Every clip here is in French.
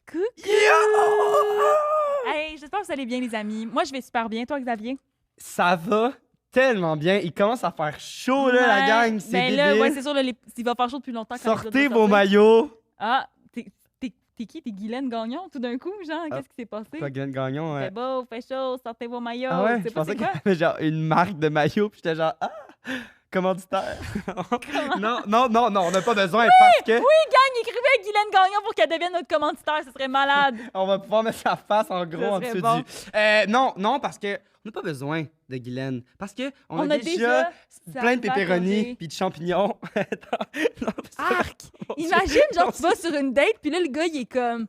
Coucou! Hey, j'espère que vous allez bien, les amis. Moi, je vais super bien. Toi, Xavier? Ça va tellement bien. Il commence à faire chaud, là, la gang. C'est ben débile. là, ouais, c'est sûr, là, il va faire chaud depuis longtemps. Quand Sortez vos maillots. Ah, t'es qui? T'es Guylaine Gagnon, tout d'un coup, genre? Qu'est-ce qui s'est passé? Quoi, Glenn Gagnon? Fait beau, fait chaud, sortez vos maillots. Ah ouais, Tu sais je pas pensais c'est qu'il y quoi? avait genre une marque de maillot, puis j'étais genre, commanditaire. non, on n'a pas besoin parce que Gang, écrivez à Guylaine Gagnon pour qu'elle devienne notre commanditaire, ce serait malade. on va pouvoir mettre sa face en gros en serait dessous bon. du... non, parce que on n'a pas besoin de Guylaine. Parce que on a déjà plein de pépéronis puis de champignons. Non, Arc! Imagine, genre, tu vas sur une date, puis là, le gars, il est comme...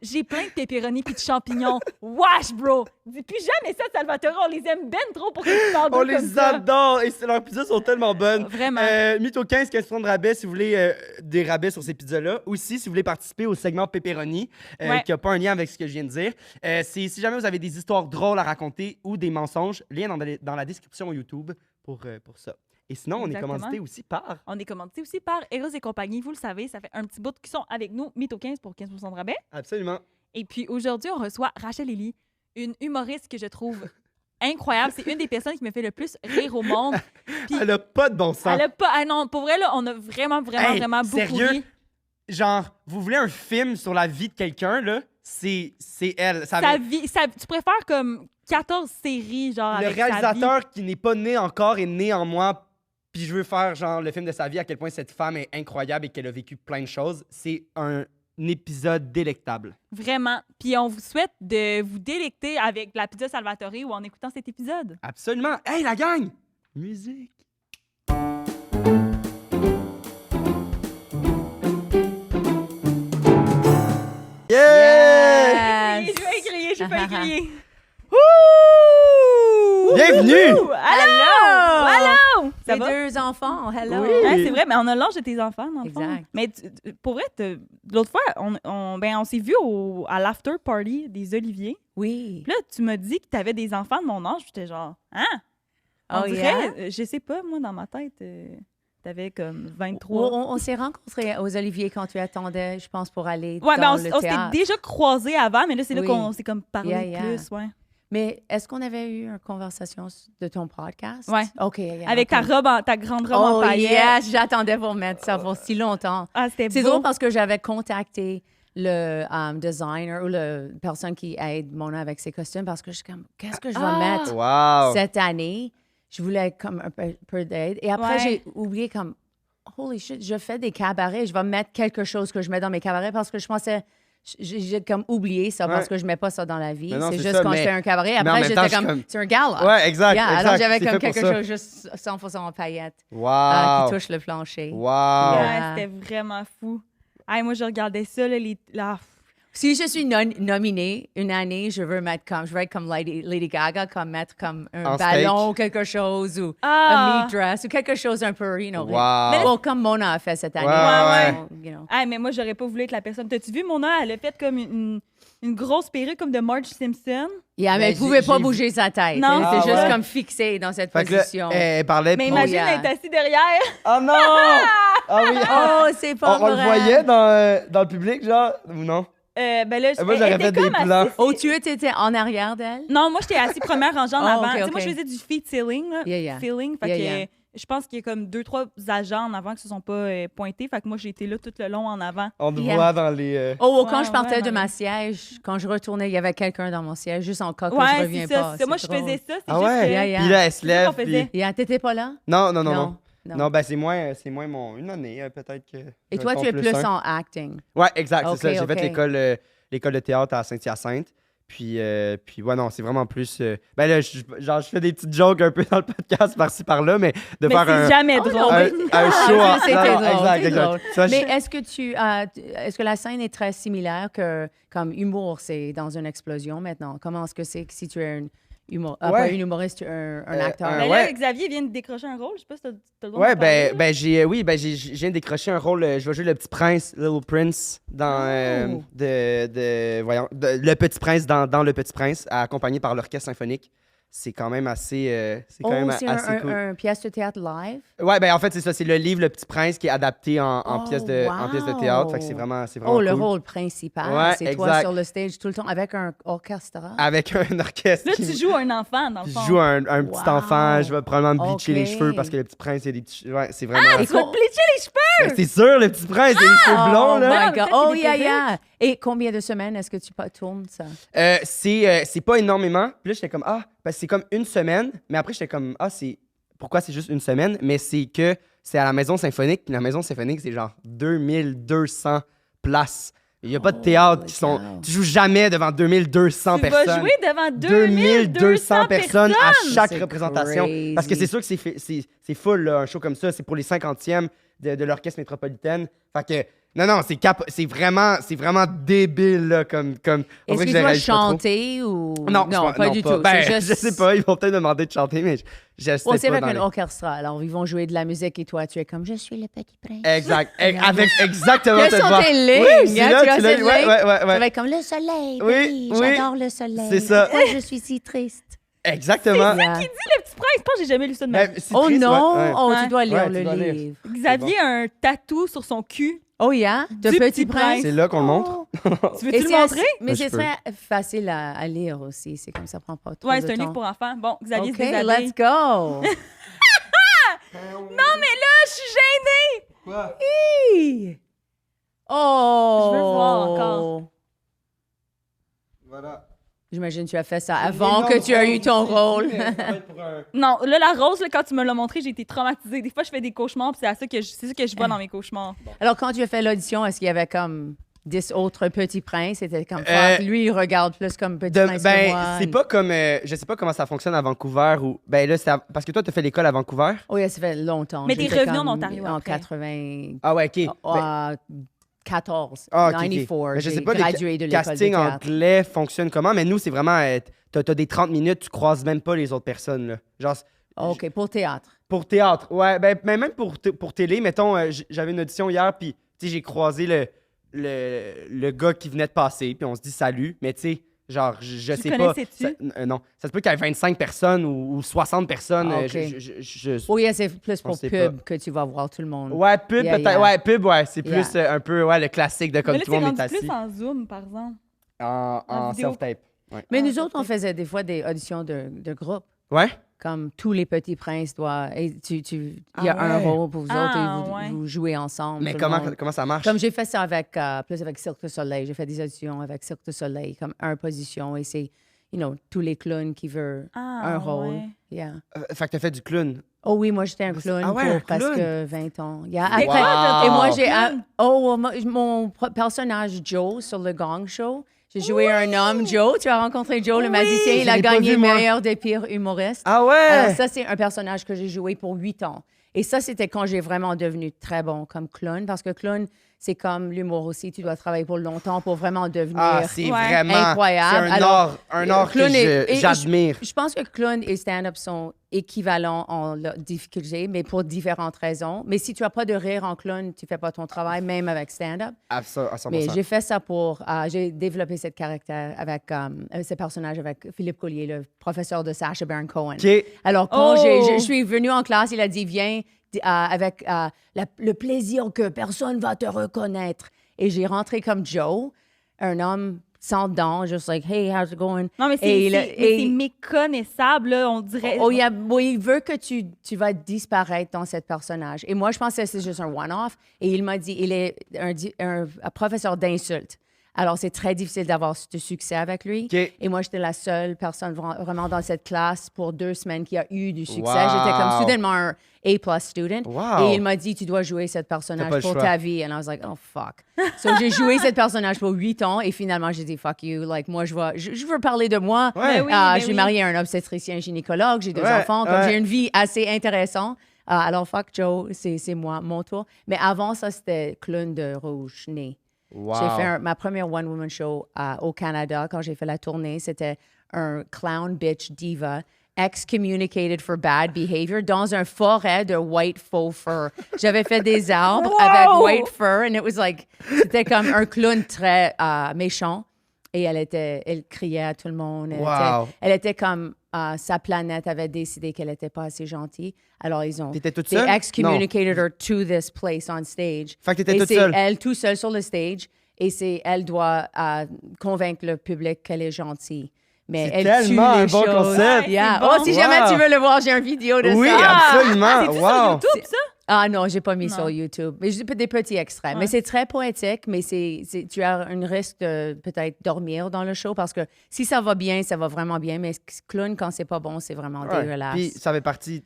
J'ai plein de pépéronis puis de champignons. Wesh, bro! Dis plus jamais ça, Salvatore. On les aime ben trop pour que tu parles d'eux on comme les ça. adore et leurs pizzas sont tellement bonnes. Vraiment. Mytho 15% de rabais si vous voulez des rabais sur ces pizzas-là. Aussi, si vous voulez participer au segment pepperoni, Ouais. qui n'a pas un lien avec ce que je viens de dire. Si jamais vous avez des histoires drôles à raconter ou des mensonges, lien dans la description YouTube pour ça. Et sinon, on est Exactement. commandité aussi par... On est commandité aussi par Eros et compagnie. Vous le savez, ça fait un petit bout qu'ils sont avec nous. Mytho 15 pour 15% de rabais. Absolument. Et puis aujourd'hui, on reçoit Rachel Ellie, une humoriste que je trouve incroyable. C'est une des personnes qui me fait le plus rire au monde. Puis Elle a pas de bon sens. elle a pas... Ah non, pour vrai, là, on a vraiment beaucoup sérieux? ri. Genre, vous voulez un film sur la vie de quelqu'un, là? C'est elle. Tu préfères comme 14 séries, genre, Le avec sa vie. réalisateur qui n'est pas né encore est né en moi, puis je veux faire genre le film de sa vie, à quel point cette femme est incroyable et qu'elle a vécu plein de choses. C'est un épisode délectable. Vraiment. Puis on vous souhaite de vous délecter avec la pizza Salvatore ou en écoutant cet épisode. Absolument. Hey, la gang! Musique. Yeah! Je vais crier. Bienvenue! Allô! Allô! Ça Les va? deux enfants, hello. Oui. Ouais, c'est vrai, mais on a l'âge de tes enfants, dans le fond. Exact. Mais pour vrai, l'autre fois, on s'est vu à l'after party des Oliviers. Oui. Puis là, tu m'as dit que tu avais des enfants de mon âge. J'étais genre, hein? On Oh, dirait, yeah? je sais pas, moi, dans ma tête, t'avais comme On, 23. on s'est rencontrés aux Oliviers quand tu attendais, je pense, pour aller Ouais, dans ben le on s'était théâtre. déjà croisés avant, mais là, c'est là Oui. qu'on s'est comme parlé Yeah. plus, ouais. Mais est-ce qu'on avait eu une conversation de ton podcast? Ouais. OK. Yeah, Avec OK. ta grande robe en Oh, paillettes. yes! J'attendais pour mettre ça pour si longtemps. Ah, c'était C'est beau. drôle parce que j'avais contacté le designer ou la personne qui aide Mona avec ses costumes parce que je suis comme, qu'est-ce que je vais mettre Wow! cette année? Je voulais comme un peu d'aide. Et après, Ouais. j'ai oublié comme, holy shit, je fais des cabarets. Je vais mettre quelque chose que je mets dans mes cabarets parce que je pensais, j'ai comme oublié ça parce Ouais. que je mets pas ça dans la vie. Mais non, C'est c'est juste ça, quand je mais- fais un cabaret. mais en Après, même temps, j'étais je suis comme, comme- c'est un gala. Ouais, exact. Yeah, exact. alors j'avais C'est comme fait pour quelque ça. chose juste 100% en paillettes Wow! qui touche le plancher. Wow! Ouais, Yeah. c'était vraiment fou. Hey, moi, je regardais ça, là, Si je suis nominée une année, je veux être comme Lady Gaga, comme mettre comme un En ballon steak. ou quelque chose ou Ah! un meat dress ou quelque chose un peu, you know. Wow! Bon, comme Mona a fait cette année. Ouais, so, you know. Hey, mais moi, j'aurais pas voulu être la personne. T'as-tu vu, Mona? Elle a fait comme une grosse perruque comme de Marge Simpson. Yeah, mais Mais elle pouvait j'ai pas vu- bouger sa tête. Non, Elle Ah, était juste ouais. comme fixée dans cette Fait que là, position. elle parlait Mais pour... imagine, yeah. elle est assise derrière. Oh non! Ah oui! Oh, c'est pas On le vrai. voyait dans le public, genre, ou non? Ben là, Moi, elle j'aurais était fait des comme plans. assise- Oh, tu étais en arrière d'elle? Non, moi, j'étais assise première rangée en Oh, avant. ok, Tu sais, moi, ok. je faisais du feet ceiling, là. Yeah, yeah. Feeling. Fait Yeah, que yeah. je pense qu'il y a comme 2-3 agents en avant qui se sont pas pointés. Fait que moi, j'ai été là tout le long en avant. On te Yeah. voit dans les... Oh, quand Ouais, je partais ouais, de ouais. ma siège, quand je retournais, il y avait quelqu'un dans mon siège, juste en cas que je Ouais, reviens c'est ça. pas. c'est ça. Moi, je drôle. faisais ça. C'est Ah juste ouais? que- Yeah, yeah. Puis là, elle se C'est ça lève, qu'on puis... faisait. Yeah, t'étais pas là? Non. Non. Non, ben c'est moins une année, peut-être que... Et toi, tu es plus en acting. Ouais, exact, Ok, c'est ça. J'ai ok. fait l'école de théâtre à Saint-Hyacinthe. Puis ouais, non, c'est vraiment plus... Ben là, je fais des petites jokes un peu dans le podcast, par-ci, par-là, mais de Mais faire c'est jamais Oh, drôle. non, un show... en- C'était non, drôle, exact, c'est exact. drôle. Ça, Mais est-ce que la scène est très similaire que comme humour, c'est dans une explosion maintenant? Comment est-ce que c'est que si tu es pas Ouais. une humoriste, tu es un acteur? un- Mais ouais. là, Xavier vient de décrocher un rôle. Je sais pas si t'as le droit Ouais, d'en parler. je viens de décrocher un rôle. Je vais jouer le Petit Prince, Little Prince, dans Le Petit Prince, dans Le Petit Prince, accompagné par l'Orchestre symphonique. c'est quand même assez, c'est quand Oh, même c'est assez cool. un pièce de théâtre live? Ouais, ben en fait, c'est ça. C'est le livre Le Petit Prince qui est adapté en Oh, pièce de théâtre. Fait que c'est vraiment Oh, le cool. rôle principal, Ouais, c'est toi exact. sur le stage tout le temps avec un orchestre. Avec un orchestre. Là, qui- tu joues un enfant, dans le Je fond. joue un petit Wow. enfant. Je vais probablement me bleacher les Ok. cheveux parce que Le Petit Prince, il y a des petits... Ouais, c'est vraiment... Tu vas te bleacher les cheveux! Ben, c'est sûr, Le Petit Prince, il y a les cheveux blonds, Oh là. my God. Peut-être Oh, qu'il est yeah. Et combien de semaines est-ce que tu tournes ça? C'est pas énormément. Puis là, j'étais comme, parce que c'est comme une semaine. Mais après, j'étais comme, pourquoi c'est juste une semaine? Mais c'est que c'est à la Maison Symphonique. Puis la Maison Symphonique, c'est genre 2200 places. Il n'y a pas de théâtre qui sont... wow. Tu joues jamais devant 2200 Tu personnes. vas jouer devant 2200 personnes à chaque C'est représentation. crazy. Parce que c'est sûr que c'est full, là, un show comme ça. C'est pour les 50e de l'Orchestre métropolitaine. Fait que, non, c'est vraiment débile, là, comme on Est-ce dirait que je tu vas réalise pas trop. chanter ou... Non, pas du tout. Ben, C'est juste... je sais pas, ils vont peut-être me demander de chanter, mais je sais Oh, c'est pas. avec dans un les- orchestre. Alors, ils vont jouer de la musique et toi, tu es comme « Je suis le petit prince ». Exact. Avec exactement Quelles cette sont voix. tes lignes, Oui, c'est hein, là, tu as tu l'as cette eu. Ouais, ligne? ouais, Ça va ouais. être comme « Le soleil, Oui, oui, oui. j'adore le soleil. C'est ça. Pourquoi je suis si triste? » Exactement. Yeah. Qui dit le petit prince? Je pense que j'ai jamais lu ça de ma Ben, vie. c'est Oh triste, non! ouais, ouais. Oh, Ouais. tu dois lire Ouais, le tu dois lire. livre. Xavier a un tatou sur son cul. Oh, yeah? De Du Petit Petit Prince? C'est là qu'on le montre. Oh. Tu Et veux-tu le c'est montrer? mais Ben, c'est je peux. très facile à lire aussi. C'est comme ça prend pas trop Ouais, de c'est un temps. livre pour enfants. Bon, Xavier OK, se déshabille. let's go! Non, mais là, je suis gênée! Quoi? Hi! Oh! Je veux voir encore. Voilà. J'imagine que tu as fait ça avant que tu aies eu ton rôle. Non, là, la rose, là, quand tu me l'as montré, j'ai été traumatisée. Des fois, je fais des cauchemars, puis c'est ça que je vois dans mes cauchemars. Alors, quand tu as fait l'audition, est-ce qu'il y avait comme 10 autres petits princes? C'était comme, lui, il regarde plus comme petit prince que moi. C'est pas comme... je sais pas comment ça fonctionne à Vancouver ou... Ben là, parce que toi, t'as fait l'école à Vancouver. Oui, ça fait longtemps. Mais t'es J'étais revenu en comme Ontario En après. 80... Ah ouais, OK. Ben, 14. ok, ok. 94. Mais je sais J'ai pas, gradué de l'école de casting théâtre. anglais fonctionne comment, mais nous, c'est vraiment... t'as des 30 minutes, tu croises même pas les autres personnes, là. Genre, OK, pour théâtre. pour théâtre, ouais, ben même pour télé, mettons, j'avais une audition hier, puis, tu sais, j'ai croisé le gars qui venait de passer, puis on se dit salut, mais tu sais, genre, je Tu sais pas... connaissais-tu? Non, ça se peut qu'il y ait 25 personnes ou 60 personnes, Ah, ok. Oui, c'est plus On pour sait pub que tu vas voir tout le monde. Ouais, pub, Yeah, peut-être, yeah. ouais, pub, ouais, c'est Yeah. plus un peu, ouais, le classique de comme Mais là, tout le c'est monde est rendu assis. plus en Zoom, par exemple. En en vidéo. self-tape, ouais. Mais Ah, nous autres, on ok. faisait des fois des auditions de groupe. Ouais? Comme tous les petits princes doivent. Il y Ah a un ouais. rôle pour vous autres Ah, et ouais. vous jouez ensemble. Mais tout le monde. comment ça marche? Comme j'ai fait ça avec plus avec Cirque du Soleil. J'ai fait des auditions avec Cirque du Soleil, comme un position. Et c'est, tous les clowns qui veulent un rôle. ouais. Yeah. Fait que t'as fait du clown. Oh oui, moi j'étais un clown Ah ouais, un pour presque clown. 20 ans. Yeah. C'est Après, quoi, et ton moi j'ai clown? mon personnage Joe sur le Gong Show. J'ai joué un homme, Joe. Tu as rencontré Joe, le Oui, magicien. Il je a l'ai pas gagné vu, moi. meilleur des pires humoristes. Ah ouais! Alors ça, c'est un personnage que j'ai joué pour 8 ans. Et ça, c'était quand j'ai vraiment devenu très bon comme clown. Parce que clown, c'est comme l'humour aussi. Tu dois travailler pour longtemps pour vraiment devenir... Ah, c'est Ouais. vraiment... Incroyable. C'est Alors, un art clown que et j'admire. Je pense que clown et stand-up sont équivalents en difficulté, mais pour différentes raisons. Mais si tu n'as pas de rire en clown, tu ne fais pas ton travail, même avec stand-up. À 100%. Mais j'ai fait ça pour... j'ai développé cette caractère avec ce personnage avec Philippe Collier, le professeur de Sacha Baron Cohen. OK. Alors, quand Oh! je suis venue en classe, il a dit, viens avec le plaisir que personne va te reconnaître. Et j'ai rentré comme Joe, un homme sans dents, just like, hey, how's it going? Non, mais Et c'est méconnaissable, là, on dirait. Oh, il veut que tu vas disparaître dans ce personnage. Et moi, je pensais que c'est juste un one-off. Et il m'a dit, il est un professeur d'insultes. Alors, c'est très difficile d'avoir de succès avec lui. OK. Et moi, j'étais la seule personne vraiment dans cette classe pour 2 semaines qui a eu du succès. Wow. J'étais comme soudainement un A+ student. Wow. Et il m'a dit, tu dois jouer ce T'as pas personnage le pour choix. ta vie. And I was like, oh, fuck. So, j'ai joué ce personnage pour 8 ans. Et finalement, j'ai dit, fuck you. Like, moi, je veux parler de moi. Ouais. Ben oui, Je ben suis oui. mariée à un obstétricien gynécologue. J'ai 2 Ouais, enfants. Comme ouais. j'ai une vie assez intéressante. Alors, fuck Joe, c'est moi, mon tour. Mais avant ça, c'était Clown de Rouge, né. Wow. J'ai fait ma première one-woman show au Canada quand j'ai fait la tournée. C'était un clown bitch diva excommunicated for bad behavior dans un forêt de white faux fur. J'avais fait des arbres Wow! avec white fur and it was like, c'était comme un clown très méchant. Et elle criait à tout le monde. Wow. Elle était comme sa planète avait décidé qu'elle n'était pas assez gentille. Alors, ils ont T'étais toute they seule? excommunicated her to this place on stage. Fait que t'étais Et toute c'est seule. elle tout seule sur le stage. Et elle doit convaincre le public qu'elle est gentille. Mais C'est elle tue tellement les un bon choses. concept. Yeah. C'est bon. Oh, si jamais Wow. tu veux le voir, j'ai une vidéo de Oui, ça. absolument. C'est-tu Wow. sur YouTube, ça? Ah non, j'ai pas mis Non. sur YouTube. Mais j'ai des petits extraits. Ouais. Mais c'est très poétique, mais tu as un risque de peut-être dormir dans le show parce que si ça va bien, ça va vraiment bien. Mais clown, quand c'est pas bon, c'est vraiment Ouais. dégueulasse. Puis ça fait partie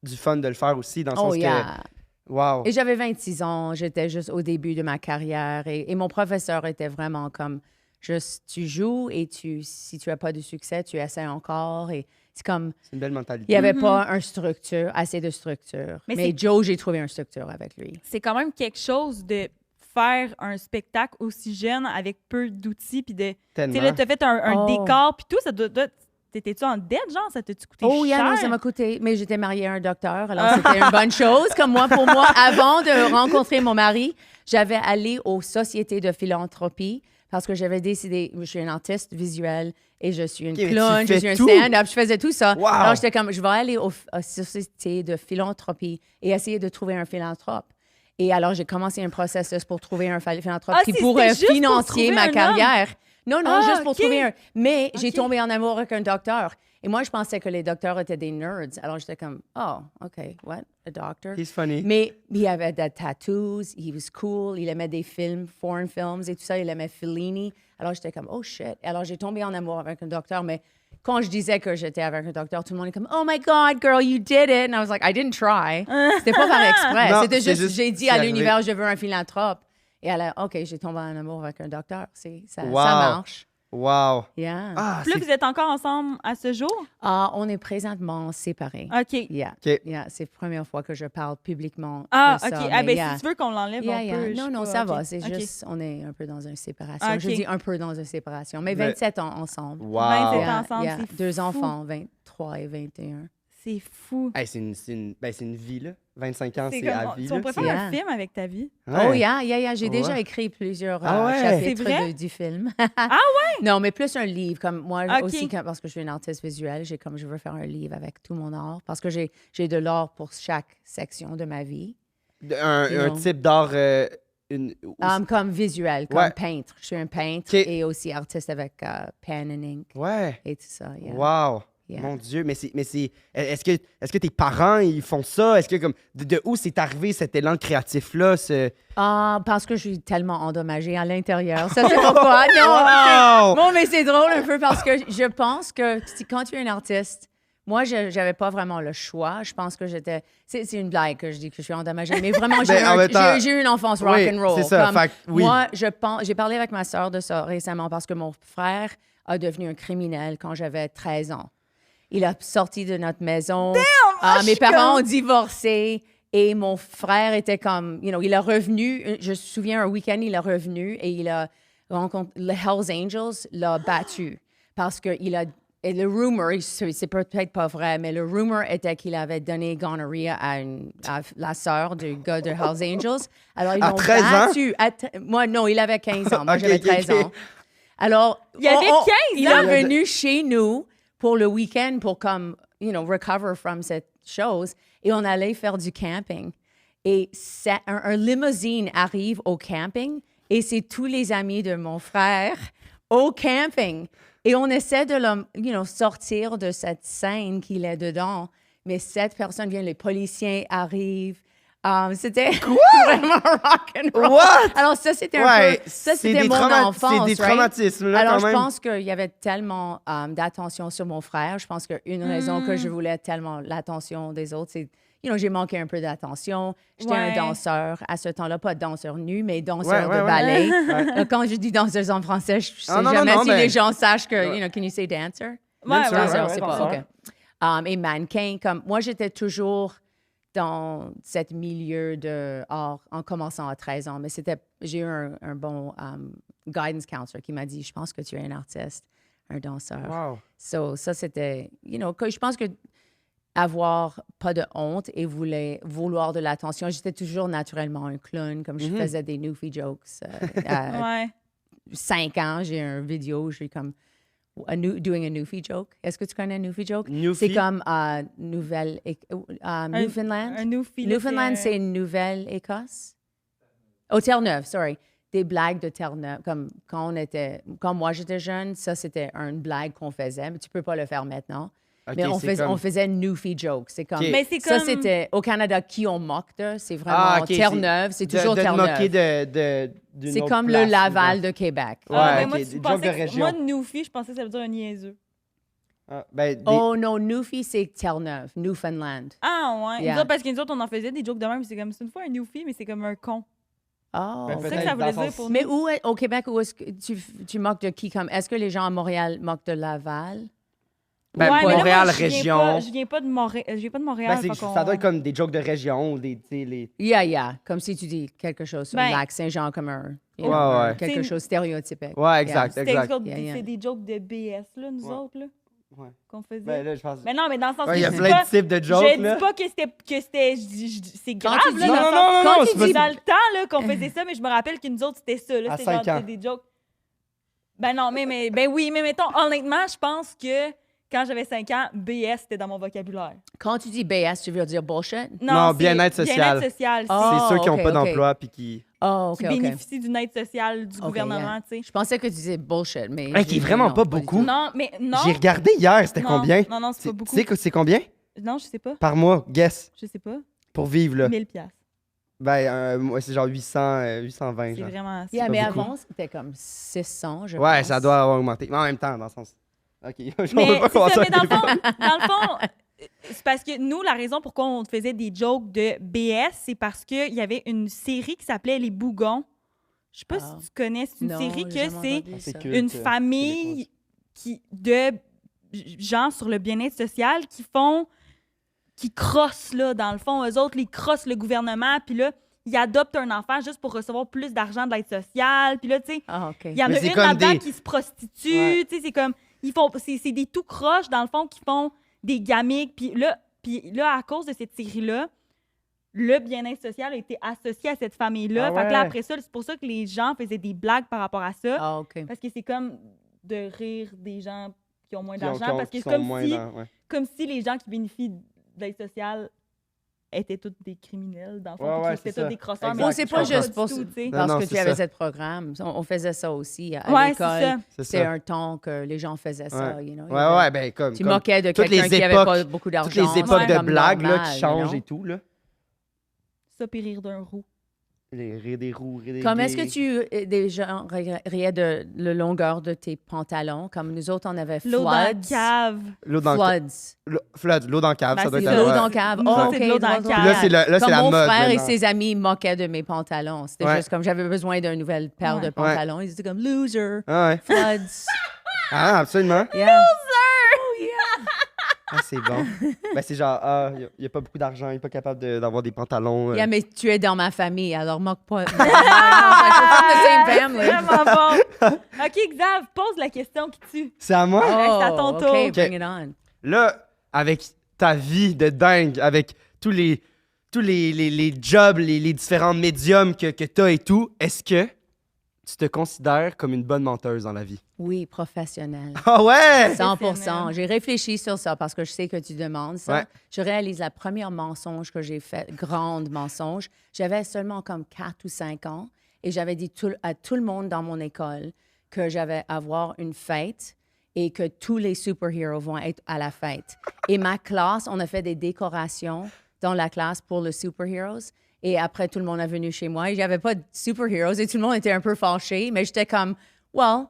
du fun de le faire aussi, dans le Oh, sens yeah. que... Wow. Et j'avais 26 ans, j'étais juste au début de ma carrière et mon professeur était vraiment comme, juste, tu joues et si tu n'as pas de succès, tu essaies encore. Et c'est comme, C'est une belle mentalité. il n'y avait pas assez de structure. Mais Mais c'est- Joe, j'ai trouvé une structure avec lui. C'est quand même quelque chose de faire un spectacle aussi jeune avec peu d'outils. Puis de. Tu sais, Tellement. là, t'as fait un Oh. décor, puis tout, ça doit. T'étais-tu en dette, genre? Ça t'a-tu coûté Oh, cher? yeah, non, ça m'a coûté. Mais j'étais mariée à un docteur, alors c'était une bonne chose. Comme moi, pour moi, avant de rencontrer mon mari, j'avais allé aux sociétés de philanthropie parce que j'avais décidé, je suis une artiste visuelle et je suis une Ok, mais tu clown, je fais suis un tout. stand-up, je faisais tout ça. Wow. Alors, j'étais comme, je vais aller aux sociétés de philanthropie et essayer de trouver un philanthrope. Et alors, j'ai commencé un processus pour trouver un philanthrope Ah, qui c'était pourrait juste pour financer trouver ma un homme? carrière. Non, Ah, juste pour ok. trouver un. Mais j'ai Ok. tombé en amour avec un docteur. Et moi, je pensais que les docteurs étaient des nerds. Alors, j'étais comme, oh, OK, what? A doctor? He's funny. Mais il avait des tattoos, he was cool, il aimait des films, foreign films et tout ça, il aimait Fellini. Alors, j'étais comme, oh shit. Alors, j'ai tombé en amour avec un docteur, mais quand je disais que j'étais avec un docteur, tout le monde est comme, oh my God, girl, you did it. And I was like, I didn't try. C'était pas par exprès. Non, C'était c'est juste, j'ai dit c'est à arrivé. l'univers, je veux un philanthrope. Et elle a, OK, j'ai tombé en amour avec un docteur. Ça Wow. marche. Wow. Yeah. Ah, Puis là, c'est... vous êtes encore ensemble à ce jour? On est présentement séparés. OK. Yeah. OK. Yeah, c'est la première fois que je parle publiquement Ah, de ça. OK. Ah, mais ben, yeah. si tu veux qu'on l'enlève, Yeah, on yeah. peut. je Non, sais non, pas. ça OK. va. C'est OK. juste, on est un peu dans une séparation. Ah, Je OK. dis un peu dans une séparation, mais Mais- 27 ans ensemble. Wow. 27 Yeah, ensemble, yeah. c'est 2 fou. enfants, 23 et 21. C'est fou. Hey, c'est une vie, là. 25 ans, c'est comme, à vie. on là. pourrait c'est- faire Yeah. un film avec ta vie. Ouais. Oh, yeah. J'ai déjà Ouais. écrit plusieurs Ah ouais? chapitres C'est vrai? du film. Ah ouais? Non, mais plus un livre. Comme moi OK. aussi, parce que je suis une artiste visuelle, je veux faire un livre avec tout mon art parce que j'ai de l'art pour chaque section de ma vie. Un Non. type d'art... Comme visuel, comme Ouais. peintre. Je suis un peintre OK. et aussi artiste avec pen and ink Ouais. et tout ça. Yeah. Wow. Yeah. Mon Dieu, mais est-ce que tes parents, ils font ça? Est-ce que, comme, de où c'est arrivé cet élan créatif-là? Parce que je suis tellement endommagée à l'intérieur. Ça, c'est pourquoi. Non, Wow! bon, mais c'est drôle un peu parce que je pense que quand tu es un artiste, moi, je n'avais pas vraiment le choix. Je pense que j'étais... C'est une blague que je dis que je suis endommagée, mais vraiment, Ben, en même temps- j'ai eu une enfance Oui, rock'n'roll. c'est ça, Comme, fait que oui. Moi, j'ai parlé avec ma sœur de ça récemment parce que mon frère a devenu un criminel quand j'avais 13 ans. Il a sorti de notre maison. Mes parents ont divorcé. Et mon frère était comme, il est revenu, je me souviens, un week-end, il est revenu et il a rencontré, le Hells Angels l'a battu parce que et le rumor, c'est peut-être pas vrai, mais le rumor était qu'il avait donné gonorrhea à la sœur du gars de Hells Angels. Alors, ils À l'ont 13 ans? battu. Moi, non, il avait 15 ans. Moi, Ok, j'avais ok, 13 ok. ans. Alors, Il avait 15 il ans? est venu chez nous pour le week-end pour comme, recover from cette chose. Et on allait faire du camping. Et un limousine arrive au camping et c'est tous les amis de mon frère au camping. Et on essaie de le sortir de cette scène qu'il est dedans. Mais cette personne vient, les policiers arrivent. C'était vraiment rock'n'roll. What? Alors ça, c'était Ouais, un peu... Ça, c'est c'était des mon enfance, c'est des right? traumatismes, là, Alors, quand je même. pense qu'il y avait tellement d'attention sur mon frère. Je pense qu'une raison que je voulais tellement l'attention des autres, c'est, j'ai manqué un peu d'attention. J'étais un Ouais. danseur à ce temps-là, pas danseur nu, mais danseur Ouais, de ouais. ballet. Donc, quand je dis danseuse en français, je sais Ah, non, jamais non, si ben- les gens sachent que, can you say dancer? Ouais, sûr, ouais, Danseur, ouais, c'est ouais, pas, danseur. OK. Et mannequin, comme moi, j'étais toujours dans ce milieu de art en commençant à 13 ans, mais j'ai eu un bon guidance counselor qui m'a dit, je pense que tu es un artiste, un danseur. Wow. So, ça, c'était, que je pense que avoir pas de honte et vouloir de l'attention. J'étais toujours naturellement un clown, comme je faisais des newfie jokes Ouais. 5 ans, j'ai une vidéo, j'ai comme doing a Newfie joke. Est-ce que tu connais un Newfie joke? Newfie? C'est comme Newfoundland. Un Newfie, là, Newfoundland, c'est c'est Nouvelle-Écosse? Oh, Terre-Neuve, sorry. Des blagues de Terre-Neuve. Comme quand moi j'étais jeune, ça c'était une blague qu'on faisait, mais tu peux pas le faire maintenant. Ok, Mais c'est comme- on faisait Newfie joke. C'est comme. Ok. Mais c'est Ça, comme- c'était au Canada qui on moque de. C'est vraiment Ah, ok, Terre-Neuve. C'est toujours de te moquer Terre-Neuve. d'une C'est autre comme place, le Laval ou de Québec. Ouais, Ah, ben ok, moi, des tu jokes pensais de que- région. moi, Newfie, je pensais que ça veut dire un niaiseux. Ah, ben, des- Oh non, Newfie, c'est Terre-Neuve, Newfoundland. Ah, ouais. Yeah. Nous autres, parce que nous autres, on en faisait des jokes de même, c'est comme, c'est une fois un Newfie, mais c'est comme un con. Oh. Ben, C'est ça peut-être que ça voulait dans dire son- pour Mais nous. au Québec, où est-ce que tu moques de qui? Comme, est-ce que les gens à Montréal moquent de Laval? Ben, Ouais, mais là, Montréal, moi, je viens région. pas- Je viens pas de Montréal. Ben, c'est- ça doit être comme des jokes de région ou des, tu sais, les... Yeah. Comme si tu dis quelque chose sur Ben, le lac Saint-Jean comme un, you Ouais, know, ouais. quelque C'est- chose stéréotypique. Ouais, exact, C'était exact. Yeah. c'est des jokes de BS, là, nous Ouais. autres, là, Ouais. qu'on faisait. Ben là, je pense... Mais non, mais dans le sens Ouais, que il y a je dis plein pas- de types de jokes, je là. dis pas que c'était c'est Quand grave, tu là, dis- dans le Non, sens- non, non, quand non, tu c'est pas dis ça. dans le temps, là, qu'on faisait ça, mais je me rappelle que nous autres, c'était ça, là. À C'était 5 ans. des jokes. Ben non, ben oui, mais mettons, honnêtement, je pense que quand j'avais 5 ans, BS, c'était dans mon vocabulaire. Quand tu dis BS, tu veux dire bullshit? Non, c'est bien-être social. Bien-être social, Ah, C'est ceux qui n'ont ok, pas ok. d'emploi puis qui... Oh, qui OK, OK. bénéficient d'une aide sociale du Ok, gouvernement, yeah. tu sais. Je pensais que tu disais bullshit, mais... Hey, qui est vraiment non, pas du beaucoup. tout. Non, mais non. J'ai regardé hier, c'était Non, combien? Non, c'est pas beaucoup. Tu sais que c'est combien? Non, je sais pas. Par mois, guess, Je sais pas. pour vivre, là. 1000 piastres. Ben, moi, c'est genre 820, C'est genre. vraiment... Yeah, pas mais beaucoup. avant, c'était comme 600, je Ouais, pense. ça doit avoir augmenté. Mais en même temps, dans le sens... OK, on Mais va c'est pas commencer ça, mais à dans le débattre. fond, c'est parce que nous, la raison pourquoi on faisait des jokes de BS, c'est parce qu'il y avait une série qui s'appelait Les Bougons. Je sais pas Ah. si tu connais, c'est une Non, série j'ai que jamais c'est entendu ça. culte, une famille de gens sur le bien-être social qui crossent, là, dans le fond. Eux autres, ils crossent le gouvernement, puis là, ils adoptent un enfant juste pour recevoir plus d'argent de l'aide sociale. Puis là, tu sais, Ah, OK. il y en Mais a c'est une comme là-dedans des- qui se prostitue. Ouais. Tu sais, c'est comme... C'est des tout croches, dans le fond, qui font des gamiques. Puis là, à cause de cette série-là, le bien-être social a été associé à cette famille-là. Ah Fait que là, ouais. après ça, c'est pour ça que les gens faisaient des blagues par rapport à ça. Ah, OK. Parce que c'est comme de rire des gens qui ont moins Qui ont- d'argent. Parce que qui c'est sont comme moins si, dans- ouais. comme si les gens qui bénéficient de l'aide sociale étaient tous des criminels, dans le fond. Ouais, puis ouais, que c'était c'est ça. tous des crosseurs. Exact. Oh, c'est je pas comprends. juste pour du tout, tu sais. Non, parce non, que c'est tu avais ça. ce programme. On faisait ça aussi à Ouais, c'est l'école. ça. C'est C'est ça. un temps que les gens faisaient ça, Ouais. you know. Ouais, ouais, ben comme... Tu comme moquais de toutes quelqu'un les qui avait époques- pas beaucoup d'argent. Toutes les époques c'était de comme blagues, là, normal, qui you changent know. et tout, là. Ça, puis rire d'un roux. Les rires des roues, rires des Comme est-ce que gays. tu des gens riais de la longueur de tes pantalons? Comme nous autres, on avait L'eau dans la floods. cave. L'eau dans le Floods. Flood, l'eau dans le cave, Ben, ça doit c'est être... ça. L'eau ouais. dans le cave. Nous, Oh, c'est OK. de l'eau dans le drôle, cave. drôle. Là, c'est Comme la mon mode, frère et maintenant. ses amis moquaient de mes pantalons. C'était Ouais. juste comme j'avais besoin d'une nouvelle paire de Ouais. pantalons. Ils étaient comme loser, Ah ouais. floods. Ah, absolument. Yeah. Ah, c'est bon. Ben, c'est genre, ah, il n'y a pas beaucoup d'argent, il n'est pas capable d'avoir des pantalons. Yeah, mais tu es dans ma famille, alors moque pas. Ah, the same c'est family. vraiment bon. OK, Xav, pose la question qui tue. C'est à moi? Ouais, c'est à ton tour. OK, bring it on. Là, avec ta vie de dingue, avec tous les jobs, les différents médiums que tu as et tout, est-ce que tu te considères comme une bonne menteuse dans la vie? Oui, professionnel. Ah ouais! 100%. J'ai réfléchi sur ça parce que je sais que tu demandes ça. Ouais. Je réalise la première mensonge que j'ai fait, grande mensonge. J'avais seulement comme 4 ou 5 ans et j'avais dit à tout le monde dans mon école que j'avais avoir une fête et que tous les super-héros vont être à la fête. Et ma classe, on a fait des décorations dans la classe pour les super-héros. Et après, tout le monde est venu chez moi et j'avais pas de super-héros et tout le monde était un peu fâché, mais j'étais comme, well,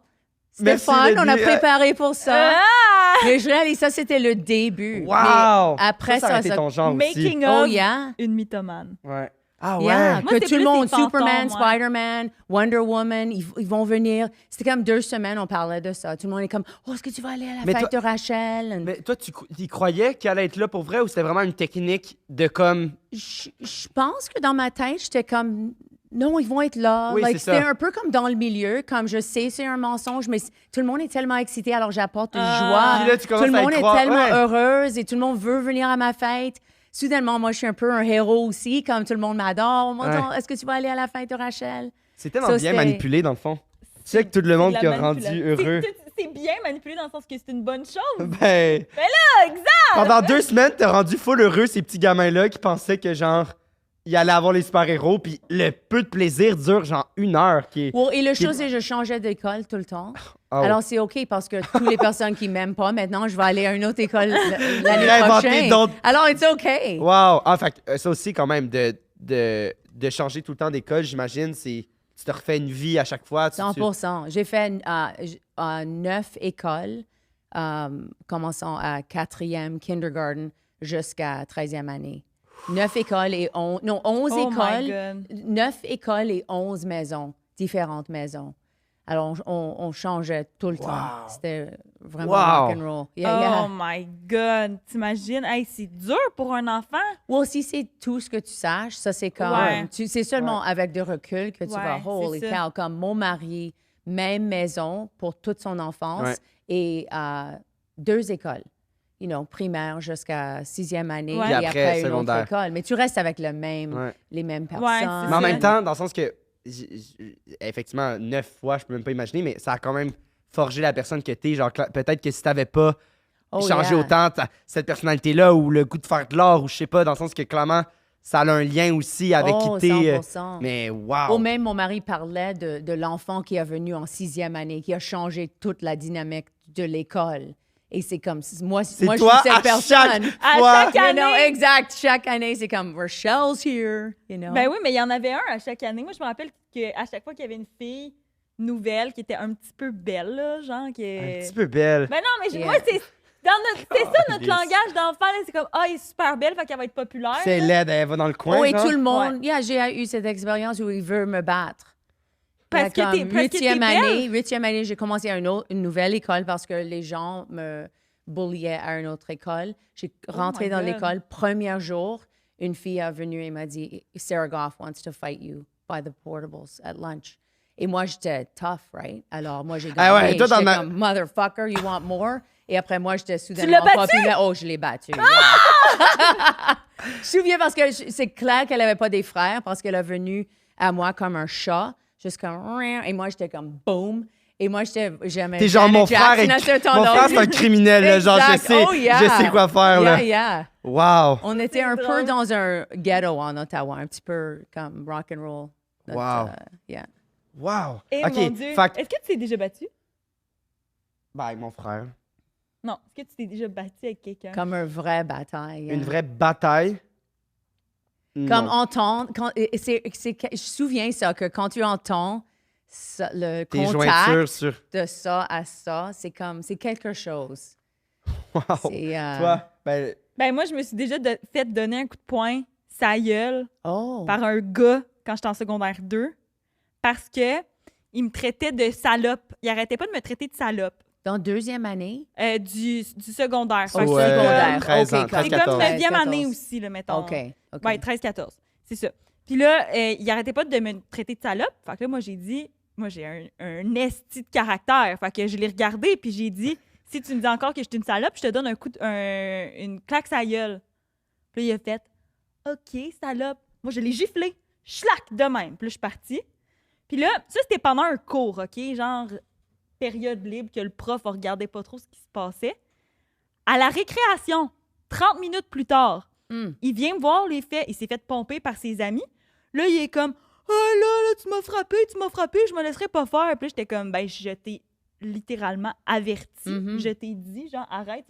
c'était Merci, fun, on a Lady. préparé pour ça. Ah! Mais je réalise, ça, c'était le début. Wow! Mais après ça, ça, a été ton genre aussi. Making oh of yeah. une mythomane. Ouais. Ah ouais? Yeah, Moi, que c'est tout le plus monde, des fantômes, Superman, ouais. Spider-Man, Wonder Woman, ils vont venir. C'était comme 2 semaines, on parlait de ça. Tout le monde est comme, oh, est-ce que tu vas aller à la Mais fête toi- de Rachel? And Mais toi, tu y croyais qu'elle allait être là pour vrai ou c'était vraiment une technique de comme... je pense que dans ma tête, j'étais comme, non, ils vont être là. Oui, Like, c'est c'était ça. un peu comme dans le milieu, comme je sais, c'est un mensonge, mais tout le monde est tellement excité, alors j'apporte une Ah. joie. Puis là, tu commences Tout le à y monde est croire, tellement ouais. heureuse et tout le monde veut venir à ma fête. Soudainement, moi, je suis un peu un héros aussi, comme tout le monde m'adore. Moi, Ouais. Est-ce que tu vas aller à la fête de Rachel? C'est tellement Ça, bien c'était- manipulé, dans le fond. sais que tout le monde c'est qui de a la rendu manipulation. heureux. C'est bien manipulé dans le sens que c'est une bonne chose. Ben. Ah, exact! Pendant 2 semaines, t'as rendu full heureux ces petits gamins-là qui pensaient que, genre, ils allaient avoir les super-héros, puis le peu de plaisir dure, genre, 1 heure. Qui est... Et le chose, c'est que je changeais d'école tout le temps. Oh. Alors, c'est OK parce que toutes les personnes qui m'aiment pas, maintenant, je vais aller à une autre école l'année Réinventer prochaine. d'autres- Alors, it's OK. Wow! Ah, fait que, ça aussi, quand même, de changer tout le temps d'école, j'imagine, c'est. Tu te refais une vie à chaque fois. 100%. J'ai fait 9 écoles, commençant à 4e kindergarten jusqu'à 13e année. 9 écoles et 11 Oh my écoles. God. 9 écoles et 11 maisons, différentes maisons. Alors, on changeait tout le temps. Wow. C'était vraiment Wow. rock'n'roll. Oh Yeah. my God. T'imagines? Hey, c'est dur pour un enfant. Ou si c'est tout ce que tu saches, ça c'est comme... Ouais. C'est seulement avec de recul que tu vas, Ouais, holy c'est ça. cow, comme mon mari, même maison pour toute son enfance Ouais. et 2 écoles. You know, primaire jusqu'à 6e année Ouais. et Puis après, après une autre secondaire. école. Mais tu restes avec le même, Ouais. les mêmes c'est personnes. Mais en ça. même temps, dans le sens que, effectivement, 9 fois, je peux même pas imaginer, mais ça a quand même forgé la personne que t'es. Genre, peut-être que si t'avais pas Oh, changé yeah. autant cette personnalité-là ou le goût de faire de l'art ou je sais pas, dans le sens que clairement, ça a un lien aussi avec Oh, qui t'es. 100%. Mais Ou wow! même, mon mari parlait de l'enfant qui est venu en 6e année, qui a changé toute la dynamique de l'école. Et c'est comme, moi je toi suis à cette personne. À fois. chaque You know, année. exact. Chaque année, c'est comme, Rochelle's here, you know. Ben oui, mais il y en avait un à chaque année. Moi, je me rappelle qu'à chaque fois qu'il y avait une fille nouvelle qui était un petit peu belle, là, genre qui Un est... petit peu belle. Ben non, mais Yeah. moi, c'est ça notre Yes. langage d'enfant. Là. C'est comme, ah, elle est super belle, fait qu'elle va être populaire. C'est là. laide, elle va dans le coin. Oh, et genre. tout le monde, yeah, j'ai eu cette expérience où il veut me battre. Parce Yeah, que t'es- comme parce que t'es huitième belle. année, 8e année, j'ai commencé à une nouvelle école parce que les gens me bulliaient à une autre école. J'ai rentré my dans God. l'école, premier jour, une fille est venue et m'a dit, Sarah Goff wants to fight you by the portables at lunch. Et moi, j'étais tough, right? Alors, moi, j'ai gagné. Ah ouais, toi, t'en J'étais as- comme, motherfucker, you want more? Et après, moi, j'étais soudainement l'as battu? populaire. Oh, je l'ai battu. yeah. Je me souviens parce que c'est clair qu'elle n'avait pas des frères parce qu'elle est venue à moi comme un chat, juste comme... Et moi, j'étais comme boom. Et moi, j'aimais T'es genre, Janet mon frère, Jackson à ce mon temps-là. frère, c'est un criminel, là, genre, je Exact. sais, Oh, yeah. je sais quoi faire, Yeah, là. yeah. Wow! On était un drôle. peu dans un ghetto en Ottawa, un petit peu comme rock and roll. Wow. Yeah. Wow! Eh OK, mon Dieu. fait que- Est-ce que tu t'es déjà battu? ben, avec mon frère. Non. Est-ce que tu t'es déjà battu avec quelqu'un? Comme une vraie bataille. Une yeah. vraie bataille. Comme Non. entendre, je me souviens ça, que quand tu entends ça, le Tes contact jointures sur... de ça à ça, c'est quelque chose. Wow! C'est, Toi, ben, Ben moi, je me suis déjà fait donner un coup de poing, sa gueule, Oh. par un gars quand j'étais en secondaire 2 parce que il me traitait de salope. Il arrêtait pas de me traiter de salope. Dans 2e année? Du secondaire. Oh, Fait que ouais, c'est secondaire. 13 ans, OK, 13, C'est 14. comme 9e 14. année aussi, là, mettons. OK. OK. Ouais, 13-14. C'est ça. Puis là, il arrêtait pas de me traiter de salope. Fait que là, moi, j'ai dit, moi, j'ai un esti de caractère. Fait que je l'ai regardé, puis j'ai dit, si tu me dis encore que je suis une salope, je te donne une claque sa gueule. Puis là, il a fait, OK, salope. Moi, je l'ai giflé. Schlac, de même. Puis là, je suis partie. Puis là, ça, c'était pendant un cours, OK? Genre, période libre, que le prof regardait pas trop ce qui se passait. À la récréation, 30 minutes plus tard, Hmm. il vient me voir les faits. Il s'est fait pomper par ses amis. Là, il est comme « Ah là, tu m'as frappé, je me laisserai pas faire. » Puis là, j'étais comme « Ben, je t'ai littéralement averti. Mhm. Je t'ai dit, genre, arrête. »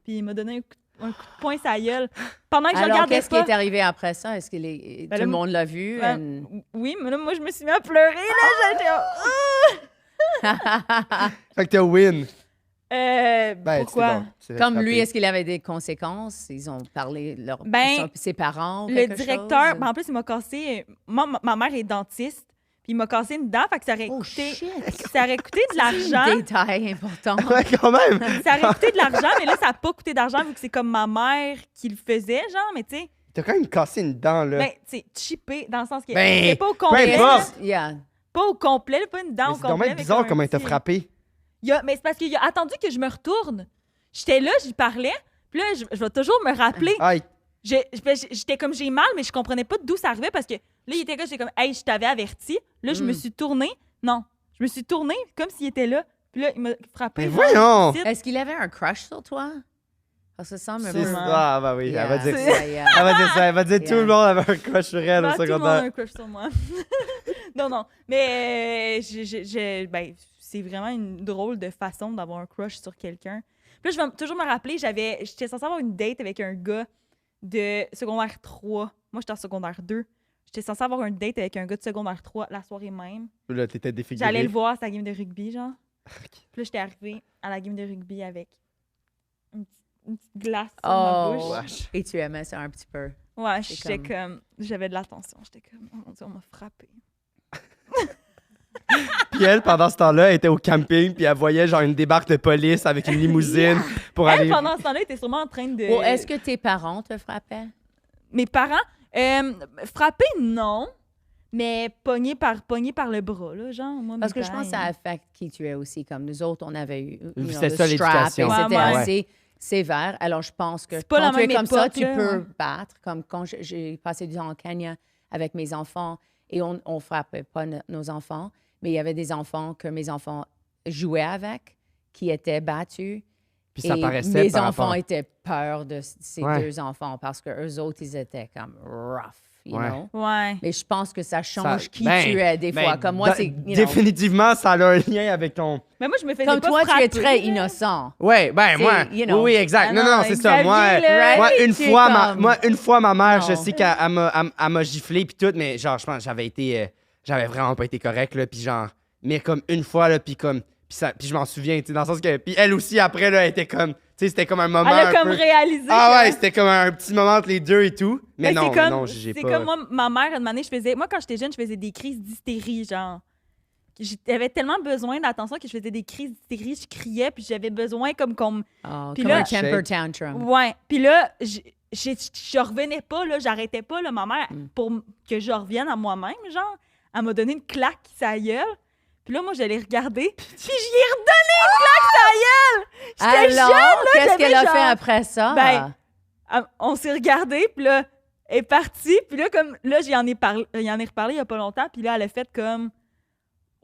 Puis il m'a donné un coup de poing sa gueule. Pendant que je Alors, regardais qu'est-ce qui pas... est arrivé après ça? Est-ce que Ben tout là, le monde l'a vu? Ben, oui, mais là, moi, je me suis mis à pleurer. Là, j'étais fait que t'as win. pourquoi? c'est bon, c'est Comme frappé. lui, est-ce qu'il avait des conséquences? Ils ont parlé Ben, ses parents ou Le quelque directeur, chose? ben, en plus, il m'a cassé... Moi, ma mère est dentiste, puis il m'a cassé une dent, fait que ça aurait Oh, coûté... shit! Ça aurait coûté de l'argent. Détail important. Ouais, quand même! Ça aurait coûté de l'argent, mais là, ça n'a pas coûté d'argent vu que c'est comme ma mère qui le faisait, genre, mais tu sais, T'as quand même cassé une dent, là. ben, c'est cheapé dans le sens que Ben, c'est pas au peu complet. importe. Yeah. Pas au complet, là, pas une dent Mais au c'est complet. dommage avec bizarre un comment il t'a petit- frappé. Mais c'est parce qu'il a attendu que je me retourne. J'étais là, j'y parlais, puis là, je vais toujours me rappeler. Ah, J'étais comme, j'ai mal, mais je comprenais pas d'où ça arrivait parce que là, il était là, j'étais comme, hey, je t'avais averti. Là, je me suis tournée. Non, Je me suis tournée comme s'il était là. Puis là, il m'a frappé. Mais voyons! Est-ce qu'il avait un crush sur toi? Parce que ça semble un C'est peu... ça. Ah, bah oui, elle va dire Yeah, ça. yeah. Elle va dire ça. Elle va dire tout Yeah. le monde avait un crush sur elle au Tout le monde a secondaire. un crush sur moi. non. Mais ben, c'est vraiment une drôle de façon d'avoir un crush sur quelqu'un. Puis là, je vais toujours me rappeler, j'étais censée avoir une date avec un gars de secondaire 3. Moi, j'étais en secondaire 2. J'étais censée avoir un date avec un gars de secondaire 3 la soirée même. Là, t'étais défiguré. J'allais le voir à sa game de rugby, genre. Puis là, j'étais arrivée à la game de rugby avec une petite glace sur ma Oh, bouche. Wesh. et tu aimais ça un petit peu. Ouais, C'est j'étais comme... J'avais de l'attention. J'étais comme, oh mon Dieu, on m'a frappé. Puis elle, pendant ce temps-là, elle était au camping, puis elle voyait genre une débarque de police avec une limousine pour Elle, aller. pendant ce temps-là, était sûrement en train de... Ou est-ce que tes parents te frappaient? Mes parents, frappés, non. Mais pognés par le bras, là, genre. Moi, Parce mes que je pense que ça parents, affecte qui tu es aussi. Comme nous autres, on avait eu C'était le ça, strap, l'éducation. et c'était Ouais, assez sévère. Alors, je pense que C'est pas quand la tu es même comme ça, époque, tu là, peux ouais. battre. Comme quand j'ai passé du temps au Kenya avec mes enfants et on ne frappait pas nos enfants, mais il y avait des enfants que mes enfants jouaient avec qui étaient battus. Puis ça et paraissait mes par enfants rapport. étaient peur de ces Ouais. deux enfants parce qu'eux autres, ils étaient comme rough, you Ouais. know? Ouais. Mais je pense que ça change Ça- qui ben, tu es des ben, fois. Comme moi, da- c'est... you know, Définitivement, ça a un lien avec ton. Mais moi, je me faisais comme pas toi, tu frapper, es très là. innocent. Ouais, ben C'est, moi. you know. Oui, exact. Ah non, non, non, c'est ça. Xavier, Moi, là, moi, right? une C'est fois, comme- moi, une fois, ma mère, je Non. sais qu'elle m'a giflé puis tout, mais genre, je pense que j'avais été, j'avais vraiment pas été correct là, puis genre, mais comme une fois là, puis comme, puis je m'en souviens, tu sais, dans le sens que, puis elle aussi après là, elle était comme, tu sais, c'était comme un moment. Elle a un comme peu- réalisé. Ah que- ouais, c'était comme un petit moment entre les deux et tout, mais Ben, non, c'est comme, non, j'ai c'est pas. comme moi, ma mère, une année, moi, quand j'étais jeune, je faisais des crises d'hystérie, genre. J'avais tellement besoin d'attention que je faisais des crises d'hystérie, je criais, puis j'avais besoin comme qu'on me... Oh, Puis comme là- un temper tantrum. Ouais. Puis là, je revenais pas, là, j'arrêtais pas, là, ma mère, Mm. pour que je revienne à moi-même, genre. Elle m'a donné une claque sa gueule. Puis là, moi, j'allais regarder, puis j'y ai redonné une claque sa gueule! J'étais Alors, jeune, là, qu'est-ce qu'elle a j'avais fait genre- après ça? Ben, on s'est regardé, puis là, elle est partie, puis là, comme, là, j'y en ai reparlé il y a pas longtemps, puis là, elle a fait comme...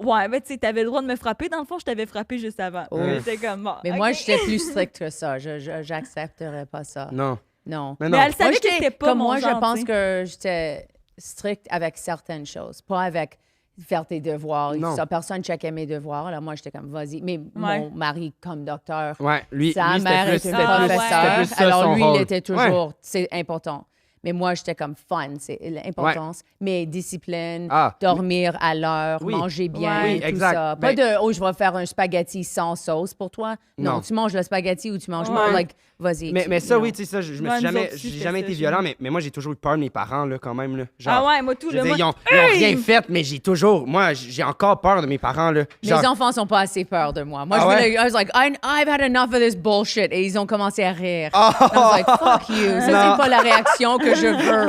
Ouais, mais tu sais, t'avais le droit de me frapper. Dans le fond, je t'avais frappé juste avant. Oh. J'étais comme, bon, mais ok. moi, j'étais plus stricte que ça. J'accepterais pas ça. Non, Non. mais Mais non. elle savait Moi, que c'était pas comme mon moi, genre, je pense tu sais. que j'étais stricte avec certaines choses, pas avec faire tes devoirs. et Non. tout ça. Personne checkait mes devoirs. Alors moi, j'étais comme, vas-y. Mais Ouais. mon mari, comme docteur, Ouais, lui, sa lui, mère c'était était plus, Ah, c'était ouais. professeur. plus ça, Alors son lui, rôle. il était Ouais. toujours, c'est important. Mais moi, j'étais comme fun, c'est l'importance. Mais discipline, Ah, dormir à l'heure, Oui. manger bien, Ouais. Oui, tout exact. ça. Ben- Pas de, oh, je vais faire un spaghetti sans sauce pour toi. Non, Non. tu manges le spaghetti ou tu manges Ouais. pas, like, vas-y. Mais ça, non. oui, tu sais, ça, je me Ouais, suis nous jamais, autres aussi, j'ai c'est jamais ça, été chez violent, nous. mais moi, j'ai toujours eu peur de mes parents, là, quand même, là. Genre, Ah ouais, moi, tout, je là, veux dire, moi... ils ont Hey! rien fait, mais j'ai toujours, moi, j'ai encore peur de mes parents, là. Genre, Mes enfants sont pas assez peur de moi. Moi, Ah je ouais? voulais, I was like, I've had enough of this bullshit. Et ils ont commencé à rire. Oh! I was like, fuck you. Ça, Non. c'est pas la réaction que je veux.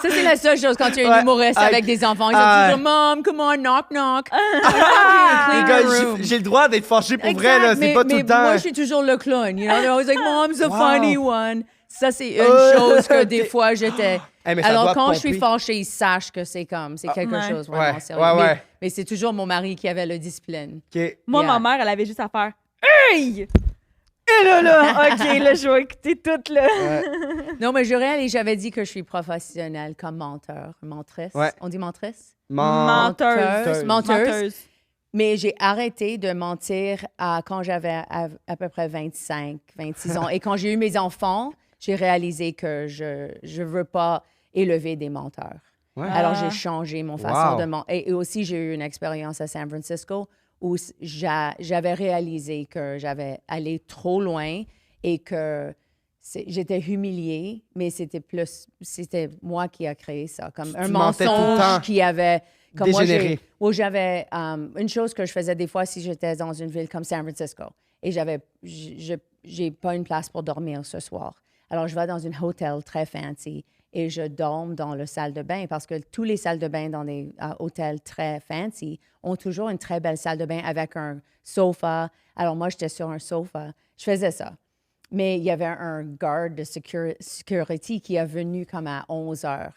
Ça, c'est la seule chose quand tu es un Ouais. humoriste Ah, avec des enfants. Ils ah, sont toujours, Mom, come on, knock, knock. les Clean gars, your room. j'ai le droit d'être fâché pour Exact, vrai, là. C'est mais- pas tout mais le temps. Moi, je suis toujours le clown. You know? They're always like, Mom's the Wow. funny one. Ça, c'est une Oh, chose que des ok. fois, j'étais... Eh, mais ça Alors, doit quand je suis pomper. fâchée, ils sachent que c'est comme, c'est quelque ouais. chose vraiment Ouais, sérieux. ouais, Mais- ouais. Mais c'est toujours mon mari qui avait la discipline. OK. Moi, Yeah. ma mère, elle avait juste à faire « Hey! » Et là, OK, là, je vais écouter tout, là. Non, mais j'avais dit que je suis professionnelle comme menteur, mentrice. Ouais. On dit mentrice? Menteuse. Menteuse. Mais j'ai arrêté de mentir quand j'avais à peu près 25, 26 ans. Et quand j'ai eu mes enfants, j'ai réalisé que je ne veux pas élever des menteurs. Ouais. Alors, Ah. j'ai changé mon façon Wow. de mentir. Et aussi, j'ai eu une expérience à San Francisco où j'avais réalisé que j'avais allé trop loin et que j'étais humiliée, mais c'était moi qui a créé ça. Comme un Tu mentais tout le temps. mensonge qui avait... Comme moi, Dégénéré. où j'avais une chose que je faisais des fois si j'étais dans une ville comme San Francisco et j'ai pas une place pour dormir ce soir. Alors, je vais dans un hôtel très fancy et je dors dans la salle de bain parce que tous les salles de bain dans des hôtels très fancy ont toujours une très belle salle de bain avec un sofa. Alors, moi, j'étais sur un sofa. Je faisais ça. Mais il y avait un garde de security qui est venu comme à 11 heures.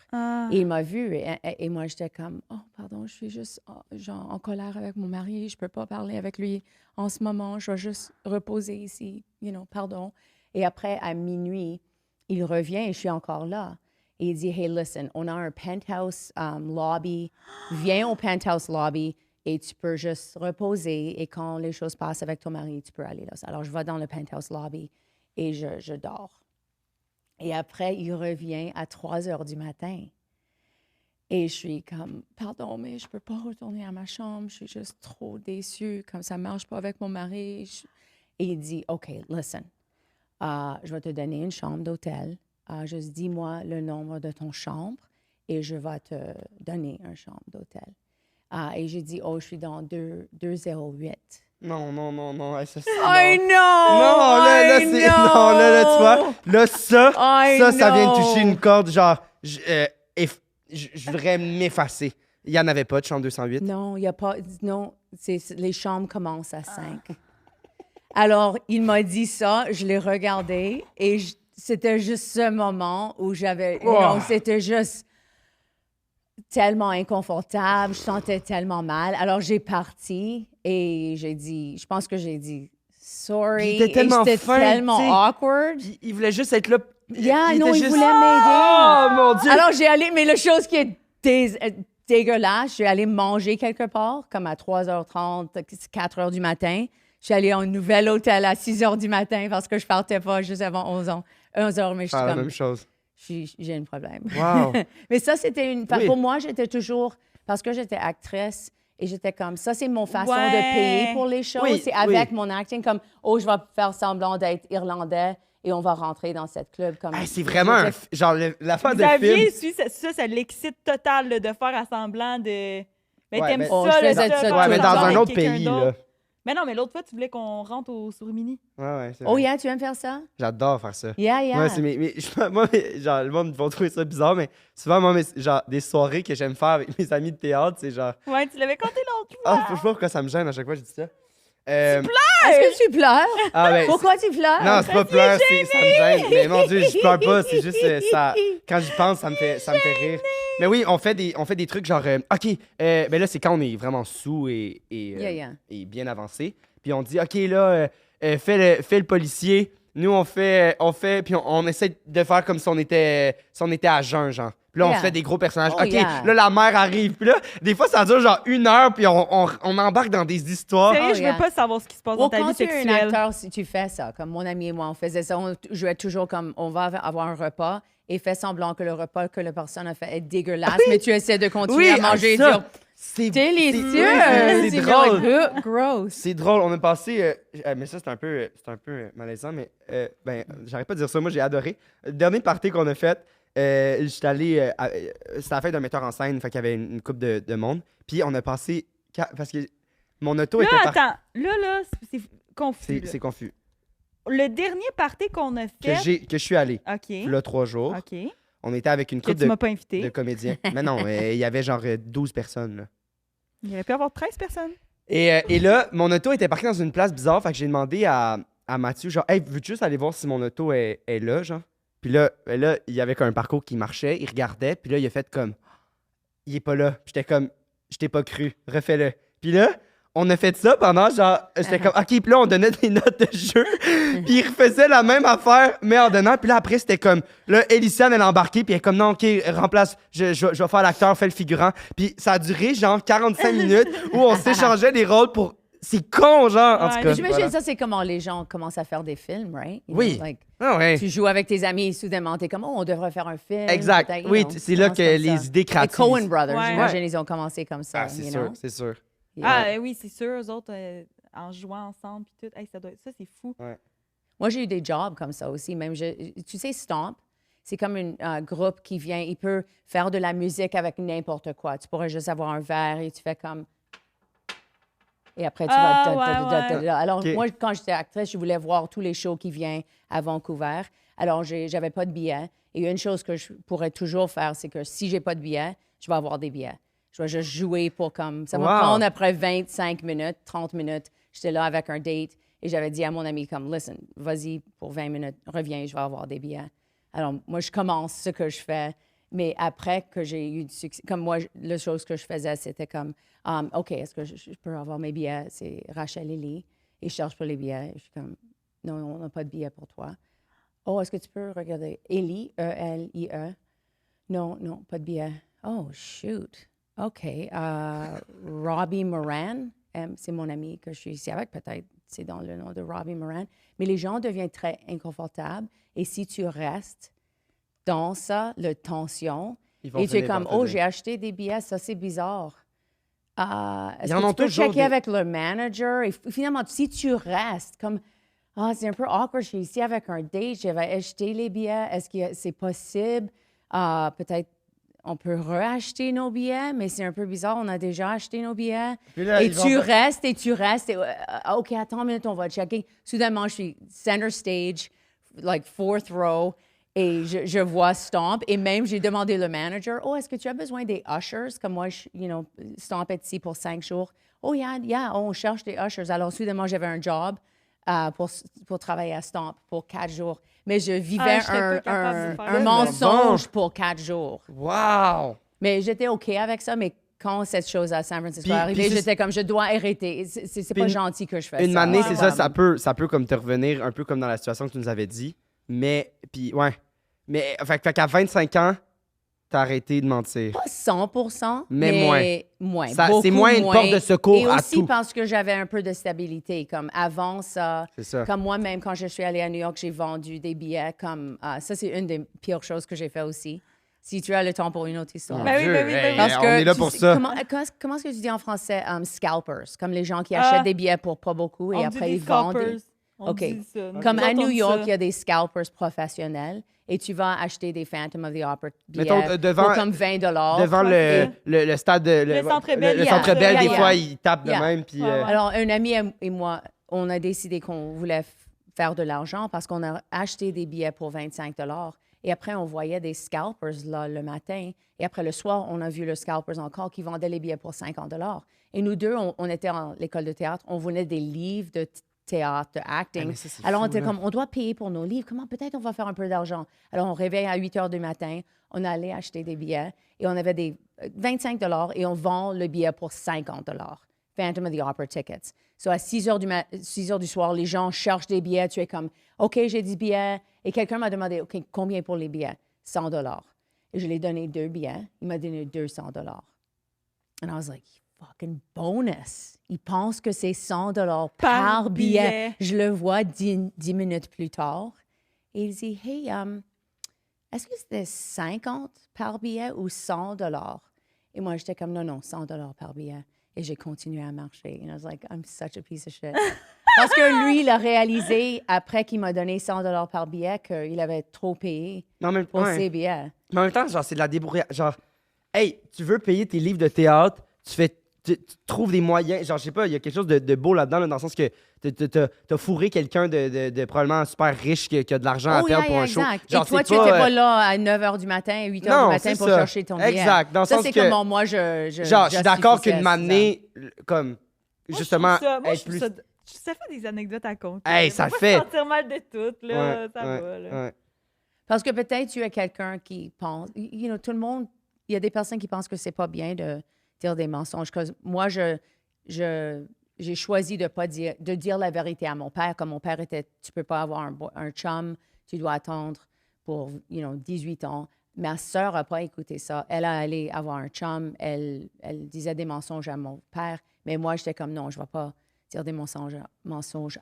Et il m'a vu et moi, j'étais comme, oh, pardon, je suis juste genre, en colère avec mon mari. Je peux pas parler avec lui en ce moment. Je vais juste reposer ici. Pardon. Et après, à minuit, il revient et je suis encore là. Et il dit, hey, listen, on a un penthouse lobby. Viens au penthouse lobby et tu peux juste reposer. Et quand les choses passent avec ton mari, tu peux aller là. Alors, je vais dans le penthouse lobby. Et je dors. Et après, il revient à 3 heures du matin. Et je suis comme, pardon, mais je ne peux pas retourner à ma chambre. Je suis juste trop déçue. Comme ça ne marche pas avec mon mari. Et il dit, OK, listen, je vais te donner une chambre d'hôtel. Juste dis-moi le nombre de ton chambre et je vais te donner une chambre d'hôtel. Et j'ai dit, je suis dans 208. Non. Ça, c'est I non. know! Non, là, I c'est. know! Non, là, tu vois. Là, ça vient de know! toucher une corde. Genre, je voudrais m'effacer. Il n'y en avait pas de chambre 208. Non, il n'y a pas. Non, les chambres commencent à 5. Alors, il m'a dit ça, je l'ai regardé et c'était juste ce moment où j'avais. Non, c'était juste tellement inconfortable, je sentais tellement mal. Alors, j'ai parti et je pense que j'ai dit sorry. Il était tellement et fin, tellement tu sais. awkward. Il voulait juste être là. Yeah, il non, était il juste... voulait m'aider. Oh, mon Dieu! Alors, j'ai allé, mais la chose qui est dégueulasse, je suis allée manger quelque part, comme à 3h30, 4h du matin. Je suis allée à un nouvel hôtel à 6h du matin parce que je partais pas juste avant 11h, mais je suis la comme... même chose. J'ai un problème. Wow. Mais ça, c'était une... Oui. Pour moi, j'étais toujours... Parce que j'étais actrice et j'étais comme... Ça, c'est mon façon Ouais. de payer pour les choses. Oui, c'est avec oui. mon acting, comme, je vais faire semblant d'être irlandais et on va rentrer dans cette club. Comme, Hey, c'est vraiment un... Genre, l'affaire de Xavier, film... ça l'excite total là, de faire à semblant de. Mais Ouais, t'aimes mais- ça, Oh, là, je faisais ça, ça faire tout Ouais, mais le dans temps un avec autre quelqu'un pays, d'autre. là. Mais non, mais l'autre fois, tu voulais qu'on rentre au Surmini. Ouais, c'est Oh, vrai. yeah, tu aimes faire ça? J'adore faire ça. Yeah. Ouais, moi, genre, le monde va trouver ça bizarre, mais souvent, moi, genre, des soirées que j'aime faire avec mes amis de théâtre, c'est genre... Ouais, tu l'avais compté l'autre fois. Je sais pas pourquoi ça me gêne à chaque fois que je dis ça. Est-ce que tu pleures? Ben, Pourquoi tu pleures? Non, c'est pas pleurer, ça me gêne. Mais mon Dieu, je pleure pas, c'est juste ça. Quand j'y pense, ça me fait rire. Mais oui, on fait des trucs genre, OK, ben là, c'est quand on est vraiment sous et et bien avancé. Puis on dit, OK, là, fais le policier. Nous, on fait, puis on essaie de faire comme si on était à jeun, genre. Puis là, on Yeah. se fait des gros personnages. Oh, OK, yeah. là, la mère arrive. Puis là, des fois, ça dure genre 1 heure, puis on embarque dans des histoires. Sérieux, Oh, je yeah. veux pas savoir ce qui se passe dans ta Quand vie tu es un sexuelle. acteur, si tu fais ça, comme mon ami et moi, on faisait ça, on jouait toujours comme on va avoir un repas et fait semblant que le repas que la personne a fait est dégueulasse, mais tu essaies de continuer à manger et ça, dire c'est délicieux! c'est drôle. Gross. C'est drôle, on a passé. Mais ça, c'est un peu malaisant, mais j'arrête pas de dire ça. Moi, j'ai adoré. Le dernier party qu'on a fait, j'étais allé. C'était la fête d'un metteur en scène, fait qu'il y avait une couple de monde. Puis on a passé. Parce que mon auto Là, était attends. Là, c'est confus. là. C'est confus. Le dernier party qu'on a Que fait. je suis allé. OK. Là, 3 jours. OK. On était avec une Que couple tu m'as pas de invité. comédiens. Mais non, il y avait genre 12 personnes. Là. Il aurait pu y avoir 13 personnes. Et là, mon auto était parquée dans une place bizarre. Fait que j'ai demandé à Mathieu, genre, hey, veux-tu juste aller voir si mon auto est là, genre? Puis là, il y avait comme un parcours qui marchait. Il regardait. Puis là, il a fait comme, il est pas là. Puis j'étais comme, je t'ai pas cru. Refais-le. Puis là, on a fait ça pendant genre, j'étais comme, OK, puis là, on donnait des notes de jeu. Puis il refaisait la même affaire, mais en donnant. Puis là, après, c'était comme, là, Éliciane, elle a embarqué. Puis elle est comme, non, OK, remplace, je vais faire l'acteur, fais le figurant. Puis ça a duré genre 45 minutes où on s'échangeait les rôles pour. C'est con, genre, en Ouais, tout cas. J'imagine voilà. ça, c'est comment les gens commencent à faire des films, right? You Oui. know, like, Ah ouais. tu joues avec tes amis et soudainement, t'es comme, on devrait faire un film. Exact. peut-être, you Oui, know, c'est là commence que comme les ça. idées Les créatives. Coen Brothers, Ouais. j'imagine, ils ont commencé comme ça. Ah, c'est you sûr, know? c'est sûr. Ah, oui, c'est sûr. Eux autres, en jouant ensemble, puis tout. Hey, ça, c'est fou. Moi, j'ai eu des jobs comme ça aussi. Même tu sais, Stomp, c'est comme un groupe qui vient, il peut faire de la musique avec n'importe quoi. Tu pourrais juste avoir un verre et tu fais comme... Et après, tu ouais. Alors, Ok. moi, quand j'étais actrice, je voulais voir tous les shows qui viennent à Vancouver. Alors, j'avais pas de billets. Et une chose que je pourrais toujours faire, c'est que si j'ai pas de billets, je vais avoir des billets. Je vais juste jouer pour comme... Ça va Wow. prendre après 25 minutes, 30 minutes. J'étais là avec un date Et j'avais dit à mon ami, comme, listen, vas-y pour 20 minutes, reviens, je vais avoir des billets. Alors, moi, je commence ce que je fais. Mais après que j'ai eu du succès, comme moi, la chose que je faisais, c'était comme, OK, est-ce que je peux avoir mes billets? C'est Rachel et Lee. Et je cherche pour les billets. Je suis comme, non, on n'a pas de billets pour toi. Oh, est-ce que tu peux regarder? Ellie, E-L-I-E. Non, pas de billets. Oh, shoot. OK. Robbie Moran, c'est mon ami que je suis ici avec, peut-être c'est dans le nom de Robbie Moran. Mais les gens deviennent très inconfortables. Et si tu restes dans ça, la tension, et tu es comme, oh, j'ai acheté des billets, ça c'est bizarre. Est-ce que tu peux checker avec le manager? Et finalement, si tu restes comme, c'est un peu awkward, je suis ici avec un date, j'avais acheté les billets, est-ce que c'est possible? Peut-être on peut reacheter nos billets, mais c'est un peu bizarre, on a déjà acheté nos billets. Là, et tu restes, et OK, attends une minute, on va checker. Soudainement, je suis center stage, like fourth row, et je vois Stomp. Et même, j'ai demandé le manager, oh, est-ce que tu as besoin des ushers? Comme moi, Stomp est ici pour 5 jours. Oh, yeah, on cherche des ushers. Alors, soudainement, j'avais un job pour travailler à Stomp pour 4 jours. Mais je vivais un mensonge pour 4 jours. Wow! Mais j'étais OK avec ça, mais quand cette chose à San Francisco est arrivée, j'étais comme, je dois arrêter. C'est pas gentil que je fasse ça. Une année, c'est ça peut comme te revenir un peu comme dans la situation que tu nous avais dit. Mais, puis, ouais. Mais, fait qu'à 25 ans, t'as arrêté de mentir. Pas 100%, mais moins. C'est moins une porte de secours à tout. Et aussi parce que j'avais un peu de stabilité. Comme avant ça, comme moi-même, quand je suis allée à New York, j'ai vendu des billets. Comme ça, c'est une des pires choses que j'ai fait aussi. Si tu as le temps pour une autre histoire. Ben oui. Parce que, on est là pour ça. Comment est-ce que tu dis en français? Scalpers, comme les gens qui achètent des billets pour pas beaucoup et après ils vendent. OK. Comme à New York, il y a des scalpers professionnels et tu vas acheter des Phantom of the Opera billets pour comme 20 $. Devant le stade, le Centre Bell. Le Centre Bell, des fois, ils tapent de même. Puis, Alors, un ami et moi, on a décidé qu'on voulait faire de l'argent parce qu'on a acheté des billets pour 25 $. Et après, on voyait des scalpers là, le matin. Et après, le soir, on a vu le scalpers encore qui vendaient les billets pour 50 $. Et nous deux, on était à l'école de théâtre. On venait des livres de théâtre, de acting. Alors, on était comme, on doit payer pour nos livres. Comment peut-être on va faire un peu d'argent? Alors, on réveille à 8 h du matin. On allait acheter des billets et on avait des 25 $ et on vend le billet pour 50 $. Phantom of the Opera tickets. So, à 6 h du soir, les gens cherchent des billets. Tu es comme, OK, j'ai 10 billets. Et quelqu'un m'a demandé, OK, combien pour les billets? 100 $. Et je lui ai donné 2 billets. Il m'a donné 200 $. And I was like, fucking bonus. Il pense que c'est 100 $ par billet. Je le vois 10 minutes plus tard. Et il dit, hey, est-ce que c'était 50 par billet ou 100 $? Et moi, j'étais comme, non, 100 $ par billet. Et j'ai continué à marcher. And I was like, I'm such a piece of shit. Parce que lui, il a réalisé, après qu'il m'a donné 100 $ par billet, qu'il avait trop payé pour ses billets. Mais en même temps, genre, c'est de la débrouillard. Genre, hey, tu veux payer tes livres de théâtre, tu trouves des moyens. Genre, je sais pas, il y a quelque chose de beau là-dedans, là, dans le sens que t'as fourré quelqu'un de probablement super riche qui a de l'argent à perdre pour un show. Genre, et toi, tu n'étais pas là à 9 h du matin, 8 h du matin pour chercher ton billet. Exact. Dans le sens c'est que, comment moi, je genre, je suis d'accord qu'une manée, comme, moi, justement, être plus... Ça fait des anecdotes à compter. Hey, ça fait. Pas sentir mal de tout, là. Ça va, là. Ouais. Parce que peut-être tu es quelqu'un qui pense... tout le monde... Il y a des personnes qui pensent que c'est pas bien de dire des mensonges. Moi, j'ai choisi de dire la vérité à mon père. Comme mon père était, tu peux pas avoir un chum, tu dois attendre pour, 18 ans. Ma sœur n'a pas écouté ça. Elle a allé avoir un chum, elle disait des mensonges à mon père, mais moi, j'étais comme, non, je ne vais pas dire des mensonges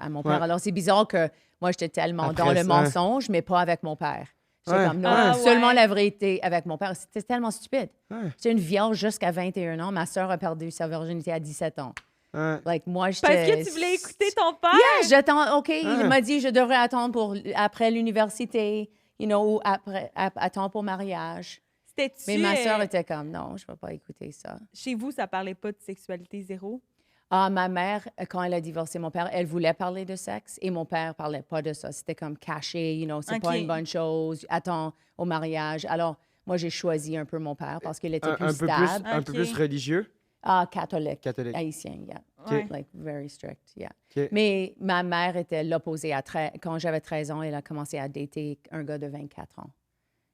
à mon père. Alors, c'est bizarre que moi, j'étais tellement dans le mensonge, mais pas avec mon père. J'étais comme, non, seulement la vérité avec mon père. C'était tellement stupide. J'étais une vierge jusqu'à 21 ans. Ma sœur a perdu sa virginité à 17 ans. Like, moi, parce que tu voulais écouter ton père? Yeah, j'attends. OK, il m'a dit, je devrais attendre après l'université, ou attendre pour mariage. Mais ma sœur était comme, non, je ne vais pas écouter ça. Chez vous, ça ne parlait pas de sexualité zéro? Ma mère, quand elle a divorcé mon père, elle voulait parler de sexe et mon père ne parlait pas de ça. C'était comme caché, c'est pas une bonne chose. Attends au mariage. Alors, moi, j'ai choisi un peu mon père parce qu'il était plus stable. Un peu plus religieux? Catholique. Catholique. Haïtien, yeah. Ouais. Like, very strict, yeah. OK. Mais ma mère était l'opposé. Quand j'avais 13 ans, elle a commencé à dater un gars de 24 ans.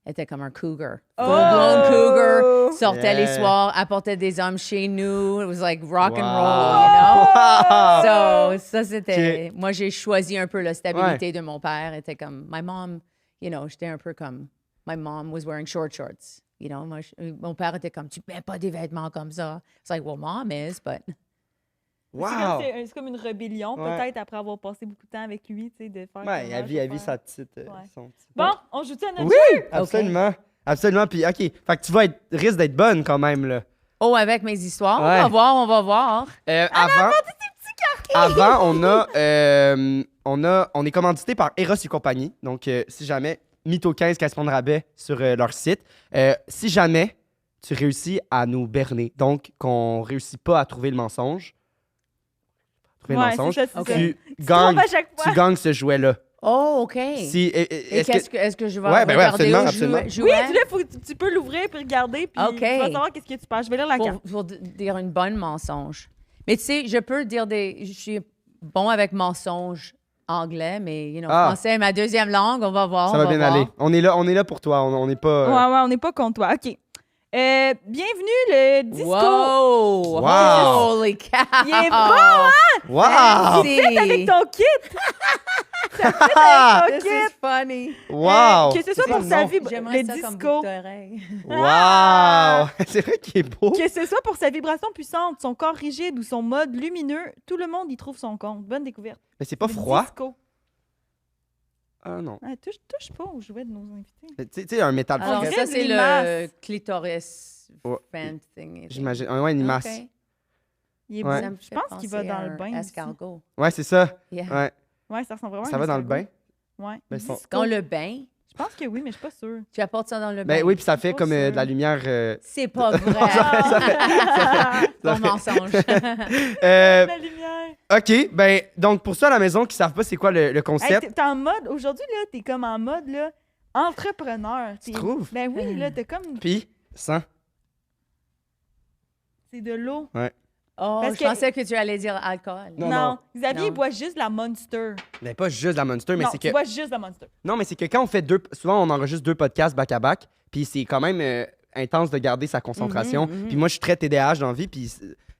Elle était comme un cougar. Full-blown cougar. Sortait les Yeah. soirs, apportait des hommes chez nous. It was like rock and Wow. roll, you know? Wow. So, ça, c'était... OK. Moi, j'ai choisi un peu la stabilité de mon père. Elle était comme... My mom, you know, j'étais un peu comme... My mom was wearing short shorts. You know, mon père était comme, tu mets pas des vêtements comme ça. It's like, well, mom is, but... Wow. C'est comme une rébellion, Ouais. peut-être, après avoir passé beaucoup de temps avec lui, tu sais, de faire... Ouais, comme, elle vit je vais sa faire- petite. son petit- Bon, on joue-tu à notre Oui, jeu? absolument. Absolument. Puis, OK. Fait que tu vas risque d'être bonne quand même, là. Oh, avec mes histoires, Ouais. on va voir. Avant, on est commandité par Eros et compagnie. Donc, si jamais, Mytho 15 15 de rabais sur leur site. Si jamais tu réussis à nous berner, donc qu'on réussit pas à trouver le mensonge, Ouais, c'est ça, c'est OK. ça. tu Tu gagnes, trompes à chaque fois. tu gagnes ce jouet-là. Oh, OK. Si, Et est-ce que je vais Ouais, ben ouais, regarder absolument, au absolument. Oui, jouet? tu peux l'ouvrir puis regarder, puis OK. tu vas savoir qu'est-ce que tu penses. Je vais lire la carte. Pour dire une bonne mensonge. Mais tu sais, je peux dire je suis bon avec mensonge anglais, mais you know, Ah. français est ma deuxième langue, on va voir. ça va bien aller. On est là pour toi. On n'est pas. Ouais, on n'est pas contre toi. OK. Bienvenue, le disco. Wow! Wow. Holy cow! Il est bon, Wow! Merci. avec ton kit. This OK. is funny. Wow! Que ce soit C'est pour bon. sa J'aimerais le ça comme disco. boucle d'oreille. Wow! C'est vrai qu'il est beau. Que ce soit pour sa vibration puissante, son corps rigide ou son mode lumineux, tout le monde y trouve son compte. Bonne découverte. Mais c'est pas Le froid. Disco. Ah non. Ah, touche pas aux jouets de nos invités. Tu sais, un métal Alors, dirait frais, ça, de c'est le limace. clitoris Ouais. fan thing. j'imagine. Ouais, une limace. OK. Il est Ouais. beau. Ça me Je fait pense qu'il va penser dans à le un bain. aussi. escargot. Ouais, c'est ça. Yeah. Ouais. Ouais, ça ressemble vraiment à Ça un va dans le escargot. bain. Ouais. Ben, son- Disco. Dans le bain, Je pense que oui, mais je suis pas sûre. tu apportes ça dans le bain. Ben oui, puis ça fait pas comme de la sûre. lumière. C'est pas vrai. Ton mensonge. La lumière. OK, ben donc pour ceux à la maison qui savent pas c'est quoi le Hey, concept, t'es en mode, aujourd'hui, là, t'es comme en mode, là, entrepreneur. tu T'es- trouves? Ben oui, là, t'es comme, Puis, sans. c'est de l'eau. Oh, Parce je que- pensais que tu allais dire alcool. Non, Non, non. Xavier, Non. il boit juste la Monster. Ben pas juste la Monster, mais non, c'est tu que. bois juste la Monster. Non, mais c'est que quand on fait souvent on enregistre 2 podcasts back-à-back, puis c'est quand même intense de garder sa concentration. Puis moi, je suis très TDAH dans la vie, puis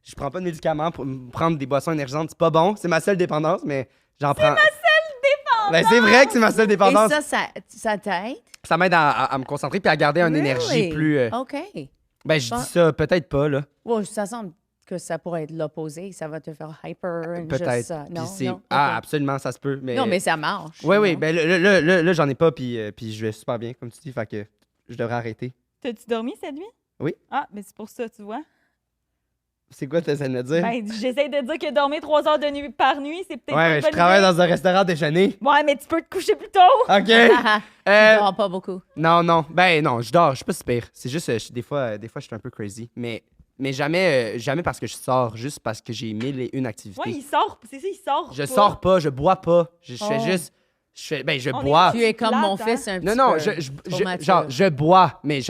je prends pas de médicaments pour me prendre des boissons énergisantes. C'est pas bon, c'est ma seule dépendance, mais j'en prends. C'est ma seule dépendance! Ben c'est vrai que c'est ma seule Et dépendance. ça t'aide? Ça m'aide à me concentrer puis à garder une énergie Really? plus. OK. Ben je Bon. dis ça, peut-être pas, là. Well, ça semble que ça pourrait être l'opposé. Ça va te faire hyper. and Peut-être. juste, Puis non, c'est- non. Ah, OK. absolument, ça se peut. Mais... Non, mais ça marche. Oui, oui. non? Ben là, j'en ai pas, puis je vais super bien, comme tu dis, fait que je devrais arrêter. T'as-tu dormi cette nuit? Oui. Ah, mais c'est pour ça, tu vois. C'est quoi tu essaies de me dire? Ben, j'essaie de dire que dormir 3 heures de nuit par nuit, c'est peut-être pas ouais, une mais je bonne travaille idée. dans un restaurant déjeuner. Ouais, mais tu peux te coucher plus tôt. OK. Tu dors pas beaucoup. Non. Ben non, je dors, je suis pas super. C'est juste, des fois, je suis un peu crazy. Mais jamais parce que je sors, juste parce que j'ai 1001 activités. Ouais, il sort. C'est ça, il sort. Je pas. sors pas, je bois pas. Je fais Oh. juste. Je On est bois. Tu es comme plate, mon hein? fils un petit Non, peu. je, trop mature. genre, je bois, mais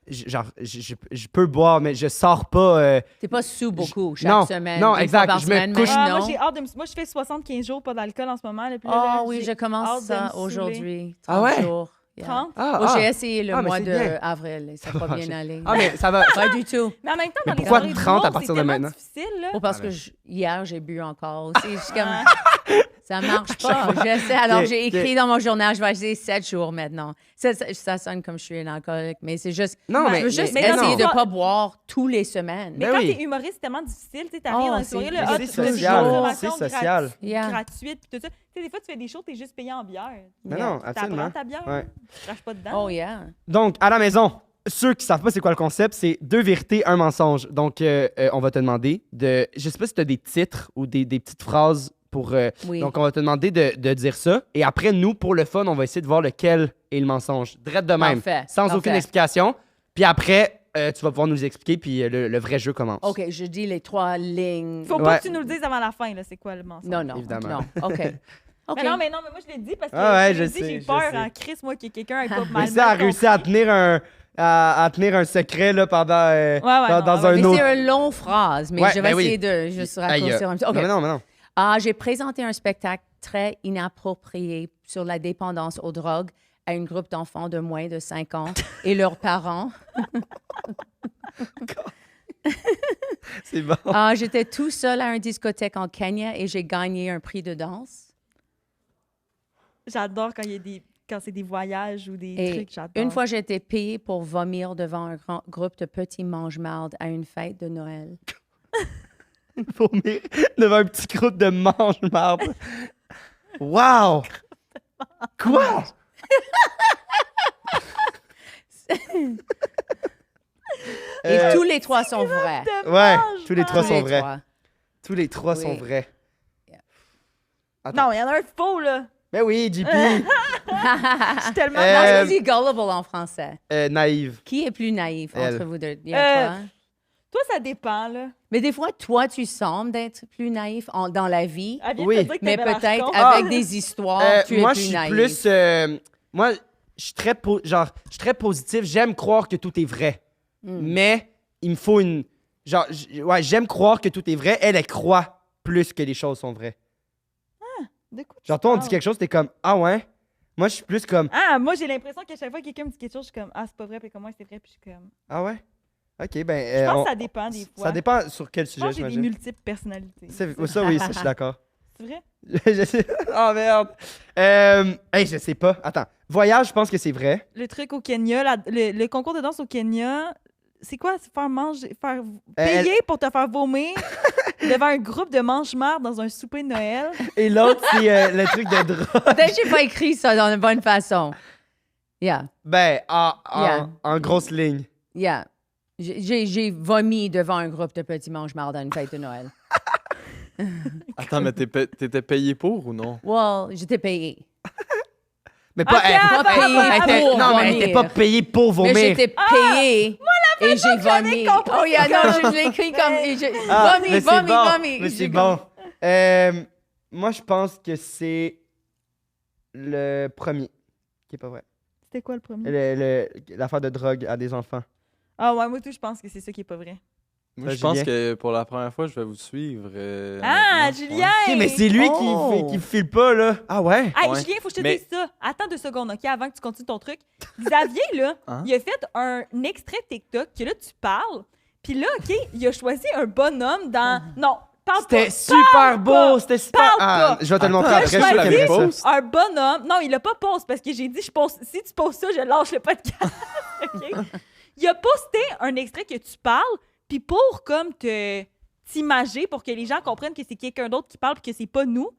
je peux boire, mais je sors pas. T'es pas sous beaucoup chaque non, semaine. non, une exact, fois par je me semaine, couche- mais Ah, non. moi, j'ai hâte de moi, je fais 75 jours pas d'alcool en ce moment. Là, puis là, Oh là, oui, j'ai je commence hâte de me ça saouler. aujourd'hui. 30 Ah ouais? jours. Yeah. 30. Moi, j'ai essayé le Ah, mais mois c'est bien. d'avril et ça n'a pas marcher. bien allé. Ah, mais ça va. Pas du tout. Mais en même temps, Mais dans les pourquoi soirées 30 à d'humour, partir c'est de tellement maintenant? difficile, là. Oh, parce Ah, que ben. hier, j'ai bu encore aussi. Je suis comme, Ah. ça marche pas. J'essaie. Alors, Ok, j'ai écrit dans mon journal, je vais essayer 7 jours maintenant. Ça sonne comme je suis une alcoolique, mais c'est juste, Non, je mais- veux juste mais essayer non. de ne pas boire tous les semaines. Mais Ben quand oui. t'es humoriste, c'est tellement difficile. Tu sais, t'arrives Oh, dans les c'est- soirées, là, mais ah, c'est tu fais des social, consommations c'est social. Yeah. gratuites, puis tout ça. Tu sais, des fois, tu fais des shows, t'es juste payé en bière. Mais Yeah. non, T'apprends absolument. ta bière, Ouais. tu craches pas dedans. Oh, yeah. Donc, à la maison, ceux qui savent pas c'est quoi le concept, c'est 2 vérités, 1 mensonge. Donc, on va te demander de. Je sais pas si tu as des titres ou des petites phrases pour. Oui. Donc, on va te demander de dire ça. Et après, nous, pour le fun, on va essayer de voir lequel est le mensonge. Drette de même. Parfait, Sans parfait. aucune explication. Puis après, tu vas pouvoir nous expliquer, puis le vrai jeu commence. OK, je dis les 3 lignes. Faut Ouais. pas que tu nous le dises avant la fin, là, c'est quoi le mensonge. Non, Évidemment. non. OK. OK. Mais non, mais moi, je l'ai dit parce que Ah ouais, je l'ai je dit, sais, j'ai je peur sais. en crise, moi, que quelqu'un ait pas Mais mal. ça a réussi à tenir à tenir un secret là, pendant non, dans ouais, un Mais autre. c'est une longue phrase, mais Ouais, je vais ben oui. essayer de juste raccourcir un petit. OK. Non, mais non, mais non. J'ai présenté un spectacle très inapproprié sur la dépendance aux drogues à un groupe d'enfants de moins de 5 ans et leurs parents. C'est bon. J'étais tout seul à une discothèque en Kenya et j'ai gagné un prix de danse. J'adore quand c'est des voyages ou des Et trucs, j'adore. une fois, j'ai été payée pour vomir devant un grand groupe de petits mange-marde à une fête de Noël. Vomir devant un petit groupe de mange-marde. Wow! Quoi? Et tous les 3 sont vrais. Ouais, tous les 3 Tous sont les vrais. 3. Tous les 3 Oui. sont vrais. Attends. Non, il y en a un faux, là. Ben oui, JP. Je suis tellement... Non, Euh, je dis gullible en français. Naïve. Qui est plus naïf Elle. entre vous deux? Il y a toi? Toi, ça dépend, là. Mais des fois, toi, tu sembles d'être plus naïf dans la vie, Elle vient Oui. de te dire que mais t'avais l'air peut-être con. avec des histoires, tu es moi, plus je suis naïf. plus. Moi, je suis très, je suis très positif. J'aime croire que tout est vrai. Mais il me faut une. Genre, ouais, j'aime croire que tout est vrai. Elle croit plus que les choses sont vraies. De quoi tu Genre, toi, on dit parles? quelque chose, t'es comme, ah ouais. Moi, je suis plus comme, Ah, moi, j'ai l'impression qu'à chaque fois que quelqu'un me dit quelque chose, je suis comme, ah, c'est pas vrai, puis comment c'est vrai, puis je suis comme... ah ouais. Ok, ben. Je pense que ça dépend des fois. Ça dépend sur quel Je sujet, pense que j'ai des j'imagine. multiples personnalités. Ça, oui, ça, je suis d'accord. C'est vrai? Je sais- Oh merde. Hey, je sais pas. Attends. Voyage, je pense que c'est vrai. Le truc au Kenya, le concours de danse au Kenya, c'est quoi? C'est faire manger, payer pour te faire vomir devant un groupe de mange-marde dans un souper de Noël. Et l'autre, c'est le truc de drogue. Peut-être que j'ai pas écrit ça dans la bonne façon. Yeah, Ben, Yeah. en grosse ligne. yeah. J'ai vomi devant un groupe de petits mange-marde à une fête de Noël. Attends, mais t'étais payé pour ou non? Well, j'étais payée. Mais pas, Ok, elle, Pas attends, payée attends, était- pour non, mais elle vomir. était pas payée pour vomir. Mais j'étais payée et j'ai vomi. compris Oh yeah, non, comme- je l'ai écrit comme... Mais- Vomi, mais c'est vomi, bon. vomi. Mais c'est J'ai bon. Moi, je pense que c'est le premier qui est pas vrai. C'était quoi le premier? L'affaire de drogue à des enfants. Ah ouais, moi tout, je pense que c'est ça qui est pas vrai. Moi, Ça, je pense Julien? que pour la première fois, je vais vous suivre. Ah, honnêtement. Julien! Ok, mais c'est lui Oh. qui file pas, là. Ah ouais? Hey, Ouais. Julien, faut que je te Mais- dise ça. Attends 2 secondes, OK, avant que tu continues ton truc. Xavier, là, Hein? il a fait un extrait TikTok que là, tu parles. Puis là, OK, il a choisi un bonhomme dans... Non, parle pas. C'était super beau, pas. c'était super... Parle Ah, pas. je vais te le montrer Attends, après, je je suis vais sûr le qu'elle aimerait post. ça. Un bonhomme... Non, il a pas posté parce que j'ai dit, si tu postes ça, je lâche le podcast. OK? Il a posté un extrait que tu parles, puis pour comme t'imager, pour que les gens comprennent que c'est quelqu'un d'autre qui parle puis que c'est pas nous,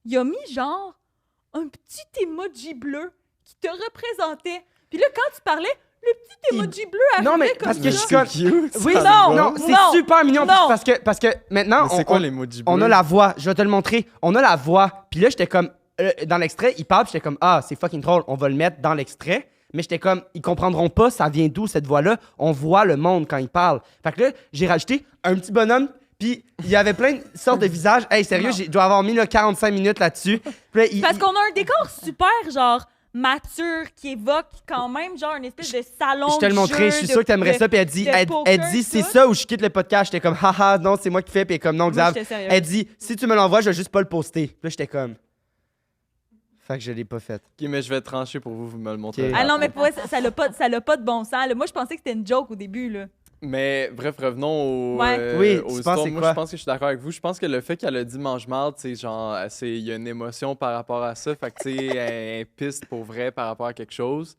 il a mis genre un petit emoji bleu qui te représentait. Puis là, quand tu parlais, le petit emoji bleu arrivait Non, mais comme parce que ça. je suis comme... Cute, Oui, ça non, va. non, c'est non, super mignon non. parce que maintenant, Mais c'est quoi l'emoji bleu? on a la voix. Je vais te le montrer. On a la voix. Puis là, j'étais comme... dans l'extrait, il parle, puis j'étais comme, ah, c'est fucking drôle, on va le mettre dans l'extrait. Mais j'étais comme, ils comprendront pas, ça vient d'où cette voix-là. On voit le monde quand il parle. Fait que là, j'ai rajouté un petit bonhomme, puis il y avait plein de sortes de visages. Hey, sérieux, je dois avoir mis là, 45 minutes là-dessus. Puis là, Parce qu'on a un décor super, genre, mature, qui évoque quand même, genre, une espèce de salon je te le de montrais, jeu, je suis de- sûr que t'aimerais de- ça. Puis elle dit, de elle poker, dit c'est tout. ça ou je quitte le podcast. J'étais comme, haha, non, c'est moi qui fais. Puis elle est comme, non, Moi, Xav. j'étais sérieuse. Elle dit, si tu me l'envoies, je vais juste pas le poster. Puis là, j'étais comme. Fait que je l'ai pas fait. Ok, mais je vais trancher pour vous me le montrer. Ok. Ah non, mais pour vrai, ça l'a pas de bon sens. Là. Moi, je pensais que c'était une joke au début, là. Mais bref, revenons Ouais. Oui, aux tu histoires. penses c'est Moi, quoi? je pense que je suis d'accord avec vous. Je pense que le fait qu'elle a dit mange-marde, c'est genre, il y a une émotion par rapport à ça. Fait que, tu sais, elle piste pour vrai par rapport à quelque chose.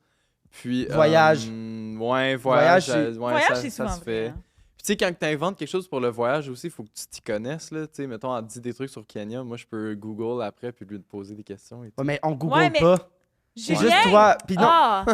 Puis. Voyage. Ouais, Voyage, voyage. c'est- ouais, Voyage, ça, c'est ça souvent se fait. vrai. hein. Puis, tu sais, quand tu inventes quelque chose pour le voyage aussi, il faut que tu t'y connaisses, là. Tu sais, mettons, elle dit des trucs sur Kenya. Moi, je peux Google après puis lui poser des questions et tout. Ouais, mais on google Ouais, mais- pas. C'est Julien! juste toi. Puis non, Ah!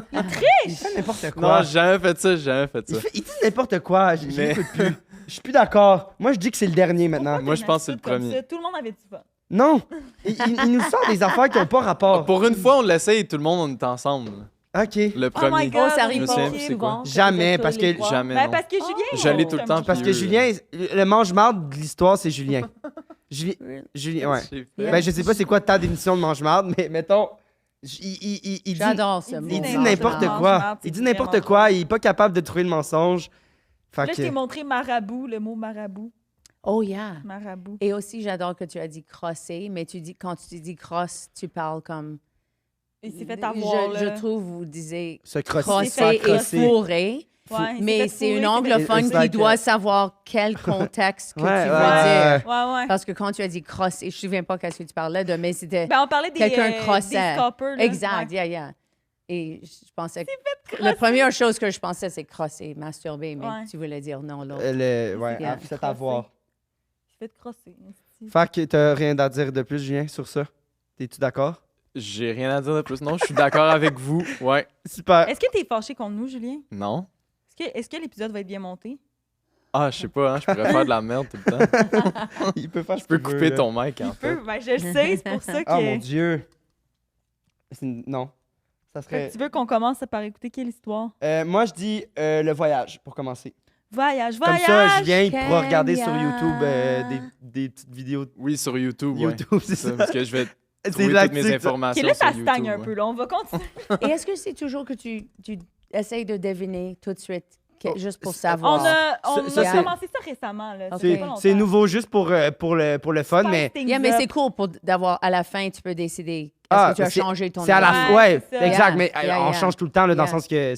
il fait n'importe Non, quoi. j'ai jamais fait ça, j'ai jamais fait ça. Il dit n'importe quoi. Je Mais- l'écoute plus. Je suis plus d'accord. Moi, je dis que c'est le dernier maintenant. Pourquoi Moi, t'as je une pense que c'est le attitude comme premier. ça? Tout le monde avait du fun. Non. Il nous sort des affaires qui n'ont pas rapport. Pour une fois, on l'essaye, tout le monde, on est ensemble. OK. Le Oh my premier. God, Oh, ça on arrive est pas Je me pas souviens plus c'est quoi. souvent. Jamais, parce que- Jamais. Ben, non. parce que Julien... Je l'ai tout le temps, Parce que Vieux. Julien, le mange-marde de l'histoire, c'est Julien. Julien, ouais. J'ai fait. Ben, je sais pas c'est quoi ta définition de mange-marde, mais mettons, Il J'adore ce il mot. dit mange n'importe marde, quoi. marde, c'est Il dit n'importe vraiment quoi. Il est pas capable de trouver le mensonge. Fait Là, je que- t'ai montré marabout, le mot marabout. Oh, yeah. Marabout. Et aussi, j'adore que tu as dit crosser, mais quand tu dis crosse, tu parles comme. Il s'est fait avoir, Je là. trouve, vous disiez se crosser, crosser faire et crosser. fourrer, Ouais, il mais s'est fait c'est une fourrer, il s'est fait- anglophone It's qui like doit a- savoir quel contexte que Ouais, tu ouais, veux dire. Ouais, ouais. Parce que quand tu as dit crosser, je ne me souviens pas qu'est-ce que tu parlais de, mais c'était Ben, on parlait des, quelqu'un des crossait. scoppers, là. Exact, Ouais. yeah. Et je pensais que la première chose que je pensais, c'est crosser, masturber, mais Ouais. tu voulais dire non, l'autre. Ouais, Yeah. c'est à voir. Il s'est fait crosser. esti. Fait que t'as rien à dire de plus, Julien, sur ça? T'es-tu d'accord? J'ai rien à dire de plus. Non, je suis d'accord avec vous. Ouais. Super. Est-ce que t'es fâché contre nous, Julien? Non. Est-ce que l'épisode va être bien monté? Ah, je sais pas, hein, je pourrais faire de la merde tout le temps. Il peut faire Je peux couper ton mic, en Il peut, fait. ben, je le sais, c'est pour ça que... Ah, mon Dieu. Non. Ça Fait serait... que tu veux qu'on commence par écouter quelle histoire? Moi, je dis le voyage, pour commencer. Voyage, Comme voyage! ça, Julien, il pourra regarder sur Kenya. YouTube des petites vidéos de Oui, sur YouTube. Ouais. YouTube, c'est Ça, ça. parce que je vais C'est trouver là toutes mes que tu- Ok, informations là, sur ça YouTube. stagne un ouais. peu. Là. On va continuer. Et est-ce que c'est toujours que tu essayes de deviner tout de suite, Oh, juste pour c'est- savoir? On a Ça, c'est- commencé ça récemment. Là. Ça Ok. fait pas C'est longtemps. nouveau juste pour le fun, mais... Spice things Yeah, mais up. c'est cool d'avoir, à la fin, tu peux décider. Est-ce Ah, que tu as c'est- changé ton C'est à la avis? fin. Ouais, Ouais, c'est ça. exact, Yeah, mais yeah, on yeah. change tout le temps, là, dans le Yeah. sens que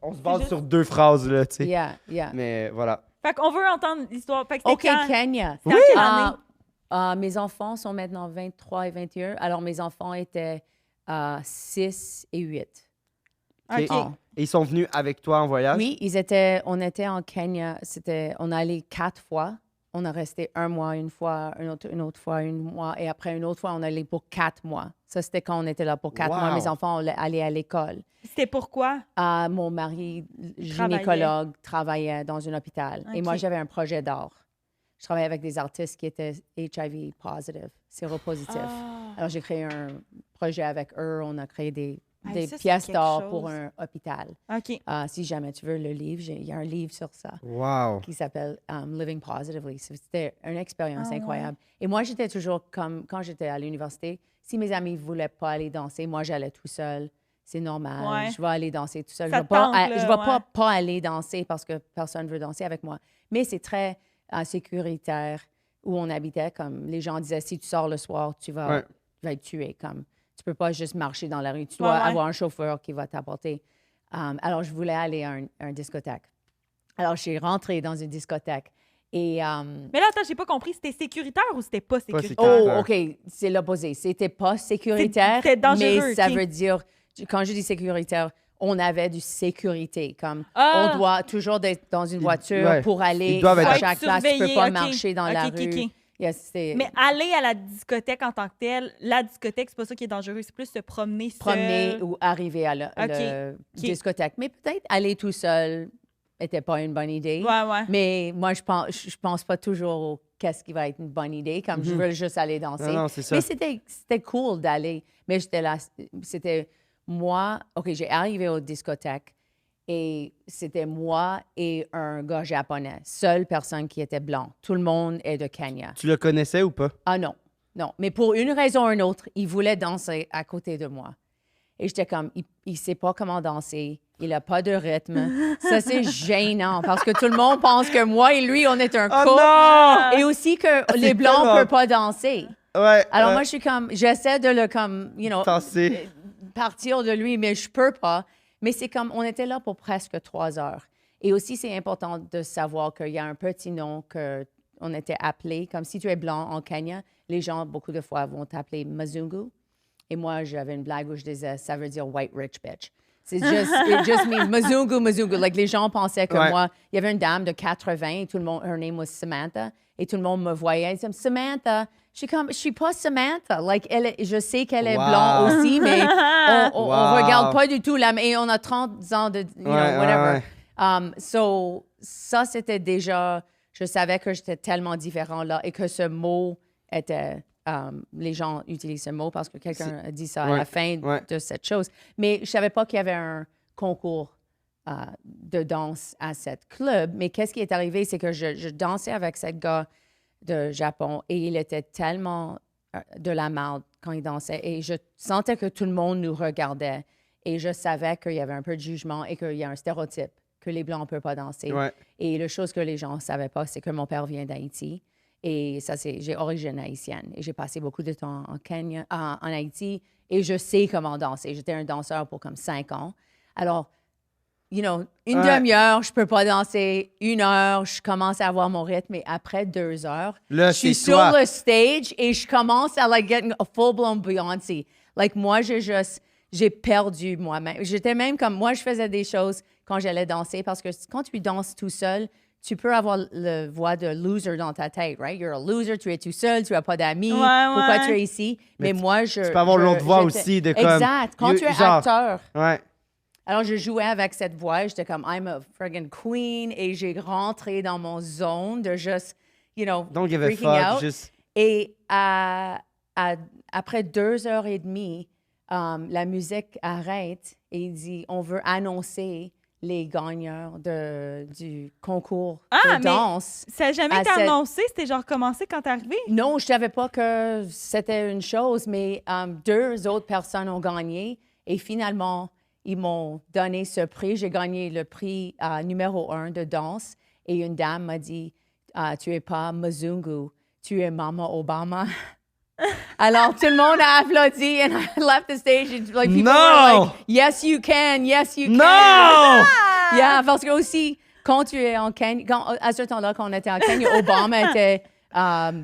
on se base juste- sur 2 phrases, là, tu sais. Yeah. Mais voilà. Fait qu'on veut entendre l'histoire. Fait que OK, c'était quand? Kenya. C'était en quelle année? Mes enfants sont maintenant 23 et 21. Alors, mes enfants étaient 6 et 8. Ok. OK. Et ils sont venus avec toi en voyage? Oui, on était en Kenya. On est allé 4 fois. On a resté 1 mois, une fois, une autre fois, 1 mois. Et après, une autre fois, on est allé pour 4 mois. Ça, c'était quand on était là pour 4 mois. Wow. Mes enfants allaient à l'école. C'était pourquoi? Mon mari, gynécologue, travaillait dans un hôpital. Et moi, OK. j'avais un projet d'art. Je travaillais avec des artistes qui étaient HIV positive, séropositifs. Ah. Alors, j'ai créé un projet avec eux. On a créé des Hey, ça, c'est pièces quelque d'or pour chose. un hôpital. OK. Si jamais tu veux le livre, il y a un livre sur ça Wow. qui s'appelle Living Positively. C'était une expérience Ah ouais. incroyable. Et moi, j'étais toujours comme quand j'étais à l'université, si mes amis ne voulaient pas aller danser, moi, j'allais tout seul. C'est normal. Ouais. Je vais aller danser tout seul. Ça Je ne te vais, tente, là, je vais ouais. pas aller danser parce que personne ne veut danser avec moi. Mais c'est très sécuritaire où on habitait. Comme les gens disaient, si tu sors le soir, tu vas être tué. Comme, tu peux pas juste marcher dans la rue. Tu dois Ouais, ouais. avoir un chauffeur qui va t'apporter. Alors, je voulais aller à un discothèque. Alors, je suis rentrée dans une discothèque. Et, Mais là, attends, j'ai pas compris. C'était sécuritaire ou c'était pas sécuritaire? sécuritaire. oh, OK, c'est l'opposé. C'était pas sécuritaire, C'était dangereux, mais ça OK. veut dire, quand je dis sécuritaire, on avait du sécurité. Comme, Ah! on doit toujours être dans une voiture ouais. pour aller Ils doivent à être- chaque Faut place. être Tu peux surveillé, pas OK. marcher dans la OK, OK, rue. OK. Yes, c'est Mais aller à la discothèque en tant que telle, la discothèque, c'est pas ça qui est dangereux. C'est plus se promener seul. promener ou arriver à la OK. discothèque. Mais peut-être aller tout seul n'était pas une bonne idée. Ouais, ouais. Mais moi, je pense pas toujours au qu'est-ce qui va être une bonne idée, comme je veux juste aller danser. Non, c'est ça. Mais c'était cool d'aller. Mais j'étais là, c'était moi. OK, j'ai arrivé aux discothèques et c'était moi et un gars japonais. Seule personne qui était blanc. Tout le monde est de Kenya. Tu le connaissais ou pas? Ah non, non. Mais pour une raison ou une autre, il voulait danser à côté de moi. Et j'étais comme, il sait pas comment danser. Il a pas de rythme. Ça, c'est gênant parce que tout le monde pense que moi et lui, on est un couple. non! Et aussi que les Blancs tellement- ne peuvent pas danser. Ouais. Alors moi, je suis comme, j'essaie de le comme, Tasser. partir de lui, mais je peux pas. Mais c'est comme, on était là pour presque 3 heures. Et aussi, c'est important de savoir qu'il y a un petit nom qu'on était appelé. Comme si tu es blanc en Kenya, les gens, beaucoup de fois, vont t'appeler Mzungu. Et moi, j'avais une blague où je disais, ça veut dire white rich bitch. C'est juste, it just means Mzungu, Mzungu. Like, les gens pensaient que Ouais. moi, il y avait une dame de 80 et tout le monde, her name was Samantha. Et tout le monde me voyait. Ils disaient, Samantha. Je suis comme, je suis pas Samantha. Like, je sais qu'elle est Wow. blanc aussi, mais on Wow. regarde pas du tout là. Et on a 30 ans de, whatever. ouais. So, ça, c'était déjà, je savais que j'étais tellement différent là et que ce mot était, les gens utilisent ce mot parce que quelqu'un a dit ça à Ouais, la fin ouais. de cette chose. Mais je savais pas qu'il y avait un concours de danse à cette club. Mais qu'est-ce qui est arrivé, c'est que je dansais avec cet gars de Japon et il était tellement de la marde quand il dansait. Et je sentais que tout le monde nous regardait. Et je savais qu'il y avait un peu de jugement et qu'il y a un stéréotype que les Blancs ne peuvent pas danser. Ouais. Et la chose que les gens ne savaient pas, c'est que mon père vient d'Haïti. Et ça, j'ai origine haïtienne. Et j'ai passé beaucoup de temps en Kenya, en Haïti. Et je sais comment danser. J'étais un danseur pour comme 5 ans. Alors, une demi-heure, je peux pas danser. 1 heure, je commence à avoir mon rythme. Et après 2 heures, Là, je suis c'est sur toi. le stage et je commence à like, get a full-blown Beyoncé. Like, moi, j'ai perdu moi-même. J'étais même comme, moi, je faisais des choses quand j'allais danser parce que quand tu danses tout seul, tu peux avoir la voix de loser dans ta tête, right? You're a loser, tu es tout seul, tu n'as pas d'amis, pourquoi tu es ici? Mais moi, Tu peux avoir l'autre voix aussi de comme... Exact. Quand tu es genre, acteur. Ouais. Alors, je jouais avec cette voix et j'étais comme, I'm a friggin' queen et j'ai rentré dans mon zone de juste, Don't give a freaking fuck, out. juste... Et après 2 heures et demie, la musique arrête et il dit, on veut annoncer les gagnants du concours de danse. Ça n'a jamais été annoncé? C'était genre commencé quand t'es arrivé? Non, je ne savais pas que c'était une chose, mais 2 autres personnes ont gagné et finalement, ils m'ont donné ce prix. J'ai gagné le prix numéro 1 de danse et une dame m'a dit, tu n'es pas Mzungu, tu es Mama Obama. Alors, tout le monde a applaudi and I left the stage. And, like, people were like, yes, you can, yes, you can. Non! Yeah, parce que aussi, quand tu es en Kenya, à ce temps-là, quand on était en Kenya, Obama était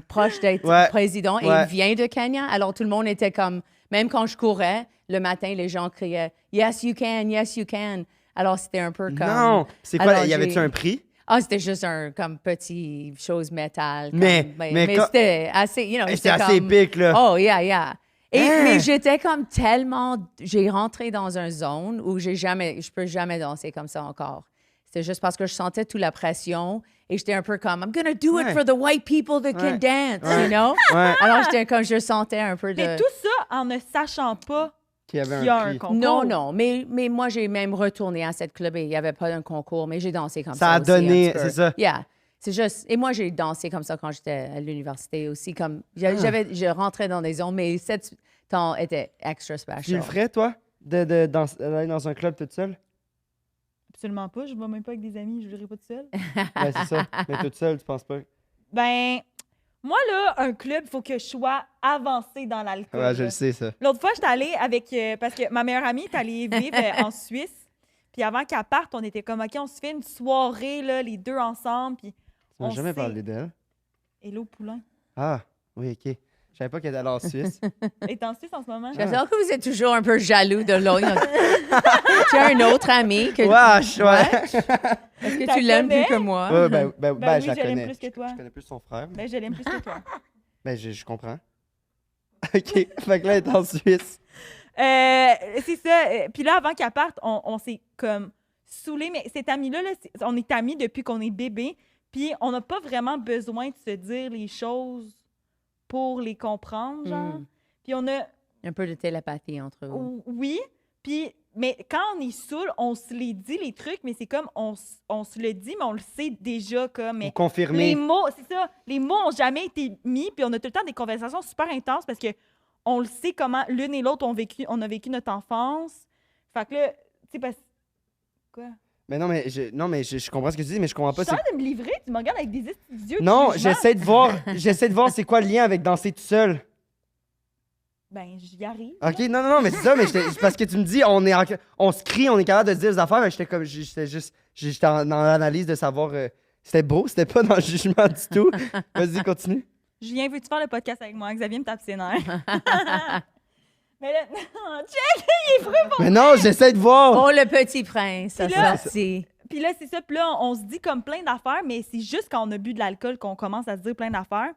proche d'être président et il vient de Kenya. Alors, tout le monde était comme, même quand je courais, le matin, les gens criaient, yes, you can, yes, you can. Alors, c'était un peu comme... Non! C'est quoi, y avait-tu un prix? C'était juste comme petit chose métal. Mais c'était assez, c'était assez épique, là. Oh, yeah. Mais j'étais comme tellement... J'ai rentré dans une zone où je peux jamais danser comme ça encore. C'était juste parce que je sentais toute la pression et j'étais un peu comme, I'm gonna do it for the white people that can dance, you know? Alors, j'étais comme, je sentais un peu de... Mais tout ça en ne sachant pas qu'il y avait qu'il y a un un prix. concours. Non, mais moi, j'ai même retourné à cette club et il n'y avait pas un concours, mais j'ai dansé comme ça. Ça a aussi, donné, c'est ça. Yeah. C'est juste. Et moi, j'ai dansé comme ça quand j'étais à l'université aussi. Comme je rentrais dans des zones, mais cette temps était extra special. Tu le ferais, toi, d'aller dans un club toute seule? Absolument pas. Je ne vais même pas avec des amis. Je ne viendrai pas toute seule. Ouais, c'est ça. Mais toute seule, tu penses pas? Ben, moi, là, un club, il faut que je sois avancée dans l'alcool. Ouais, je là. le sais, ça. L'autre fois, j'étais allée avec... parce que ma meilleure amie est allée vivre en Suisse. Puis avant qu'elle parte, on était comme, OK, on se fait une soirée, là, les deux ensemble. Puis Tu m'as on jamais sait- parlé d'elle. Hello, Poulain. Ah, oui, OK. Je savais pas qu'elle était allée en Suisse. Elle est en Suisse en ce moment. J'espère que vous êtes toujours un peu jaloux de l'autre. Tu as un autre ami que... Wesh, ouais. Est-ce que T'as tu l'aimes connais? plus que moi? Ouais, Ben je oui, la je l'aime connais. plus que toi. Je connais plus son frère. Ben, je l'aime plus que toi. Ben, je comprends. OK. Fait que là, elle est en Suisse. C'est ça. Puis là, avant qu'elle parte, on s'est comme saoulés. Mais cette amie-là, là, on est amis depuis qu'on est bébé. Puis on n'a pas vraiment besoin de se dire les choses pour les comprendre, genre. Puis on a... Un peu de télépathie entre vous. Oui. Puis... Mais quand on est saoul, on se les dit, les trucs, mais c'est comme on se le dit, mais on le sait déjà comme... Mais Pour confirmer. les mots, c'est ça. Les mots n'ont jamais été mis, puis on a tout le temps des conversations super intenses parce que on le sait comment l'une et l'autre on a vécu notre enfance. Fait que là, tu sais, parce... Quoi? Mais non, mais je comprends ce que tu dis, mais je comprends Je pas. suis en train de me livrer, tu me regardes avec des yeux de Non, jugement. j'essaie de voir c'est quoi le lien avec danser tout seul. Ben, j'y arrive. OK, non, mais c'est ça, mais parce que tu me dis, on se crie, on est capable de se dire des affaires, mais j'étais en analyse de savoir, c'était beau, c'était pas dans le jugement du tout. Vas-y, continue. Julien, veux-tu faire le podcast avec moi? Xavier me tape ses nerfs. Mais là, check, il est fou. Mais non, j'essaie de voir. Oh, le petit prince, ça Puis là- sorti. Puis là, c'est ça. Puis là, on se dit comme plein d'affaires, mais c'est juste quand on a bu de l'alcool qu'on commence à se dire plein d'affaires.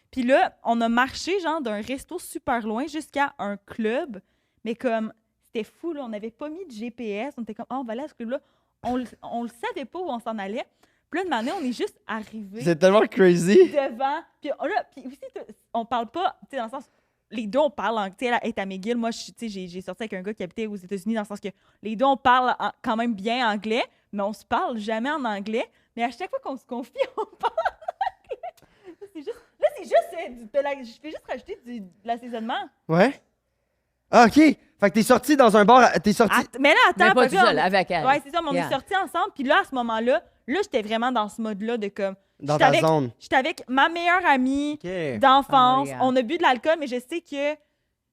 Puis là, on a marché, genre, d'un resto super loin jusqu'à un club. Mais comme, c'était fou, là. On n'avait pas mis de GPS. On était comme, on va aller à ce club-là. On le savait pas où on s'en allait. Puis là, de manière, on est juste arrivé C'est tellement crazy. devant. Puis là, puis aussi, on parle pas, tu sais, dans le sens... Les deux, on parle en... Tu sais, elle est à McGill. Moi, tu sais, j'ai sorti avec un gars qui habitait aux États-Unis dans le sens que les deux, on parle quand même bien anglais, mais on se parle jamais en anglais. Mais à chaque fois qu'on se confie, on parle en anglais. C'est juste... Là, c'est juste je fais juste rajouter de l'assaisonnement. Ouais. Ah, OK. Fait que t'es sorti dans un bar. T'es sorti. Mais là, attends. Mais pas fait tout que là, seul, avec elle. Ouais, c'est ça, mais on Yeah. est sortis ensemble. Puis là, à ce moment-là, j'étais vraiment dans ce mode-là de comme. Dans j'étais ta zone. J'étais avec ma meilleure amie OK. d'enfance. Oh, yeah. On a bu de l'alcool, mais je sais que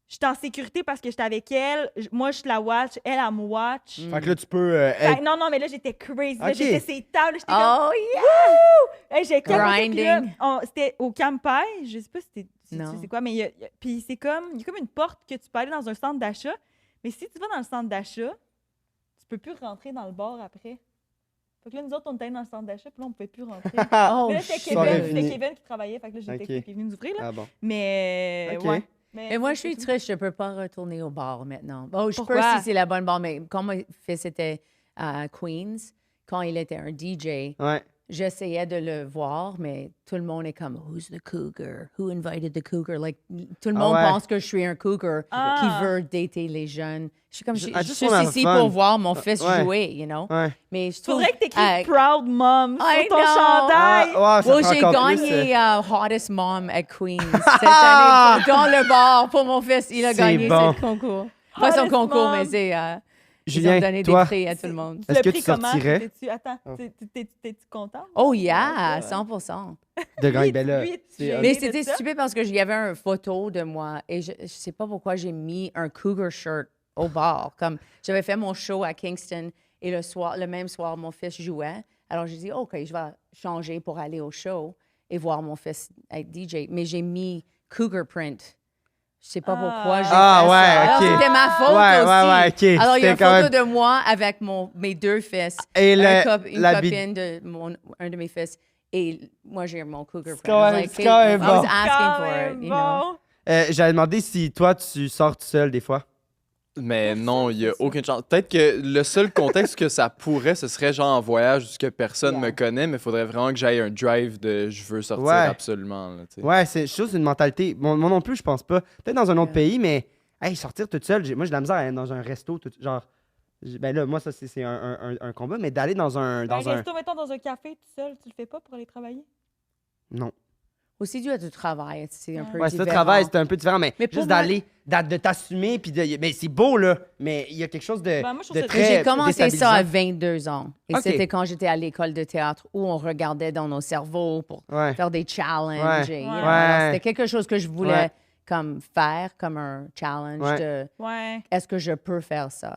j'étais en sécurité parce que j'étais avec elle. Moi, je la watch. Elle me watch. Fait que là, tu peux. Fait que non, mais là, j'étais crazy. Là, Ok. j'étais ses tables. J'étais comme. Oh, yeah! Hey, j'ai capoté, puis là, Grinding. c'était au Campai. Je sais pas si Non. c'est quoi, mais puis il y a comme une porte que tu peux aller dans un centre d'achat. Mais si tu vas dans le centre d'achat, tu peux plus rentrer dans le bar après. Fait que là, nous autres, on était allés dans le centre d'achat, puis là, on pouvait plus rentrer. Oh, Mais là, c'était shit. Soirée Kevin, finie. qui travaillait. Fait que là, j'étais Ok. qui est venu nous ouvrir, là. Ah bon. Mais, Ok. ouais. Et moi, je suis triste, je ne peux pas retourner au bar maintenant. Oh, je peux Pourquoi? si c'est la bonne bar, mais quand mon fils était à Queens, quand il était un DJ, Ouais. j'essayais de le voir, mais tout le monde est comme Who's the cougar? Who invited the cougar? Like, tout le Ah monde ouais. pense que je suis un cougar Ah. qui veut dater les jeunes. Je suis comme, je I suis just juste wanna have ici fun. pour voir mon fils Ouais. jouer, you know? Ouais. Mais je trouve. Faudrait que t'écrives euh, Proud Mom I sur ton know. chandail. Ah, ça Well, fait j'ai encore plus, gagné Hottest Mom at Queens cette année dans le bar pour mon fils. Il a C'est gagné bon. ce concours. Pas son Hottest concours, Mom. mais c'est. Ils Julien, ont donné toi, des prix à tout le monde. est-ce que Le tu prix comment? sortirais? T'es-tu- Attends, t'es-tu content? Oh yeah, Ouais. 100%. de gagner. Lui, Ben là, lui, c'est- j'ai- Mais de c'était ça? stupide parce que j'y avait une photo de moi et je sais pas pourquoi j'ai mis un cougar shirt au bar. Comme j'avais fait mon show à Kingston et le même soir, mon fils jouait. Alors j'ai dit, OK, je vais changer pour aller au show et voir mon fils être DJ. Mais j'ai mis cougar print. Je sais pas pourquoi j'ai Ah, fait ouais, ça. Alors, ok. c'était ma faute Ouais, aussi. ouais, ok. Alors, il y a une C'était quand photo de moi avec mes deux fils. Et une la copine de un de mes fils. Et moi, j'ai mon cougar print. quand I was même- like, c'est quand même I was bon. asking Quand for it, même you know. bon. J'avais demandé si toi, tu sors tout seul des fois. Mais non, il n'y a aucune chance. Peut-être que le seul contexte que ça pourrait, ce serait genre en voyage où que personne Yeah. me connaît, mais il faudrait vraiment que j'aille un drive de je veux sortir Ouais. absolument. Là, tu sais. Ouais, c'est juste une mentalité. Moi non plus, je pense pas. Peut-être dans un autre Yeah. pays, mais hey, sortir toute seule, moi j'ai de la misère à aller dans un resto, genre. Ben là, moi, ça, c'est un combat, mais d'aller dans un. Dans un... resto, mettons, dans un café tout seul, tu le fais pas pour aller travailler? Non. Aussi dû à du travail, c'est un peu Ouais, c'est le différent. travail, c'est un peu différent, mais, Mais pour juste moi- d'aller, de t'assumer, puis de. Mais c'est beau, là, mais il y a quelque chose de, Ben, moi, je trouve de ça- très. Mais j'ai commencé ça à déstabilisant. 22 ans. Et Ok. c'était quand j'étais à l'école de théâtre où on regardait dans nos cerveaux pour Ouais. faire des challenges. Ouais. et, Ouais. alors, c'était quelque chose que je voulais Ouais. comme faire, comme un challenge Ouais. de Ouais. est-ce que je peux faire ça?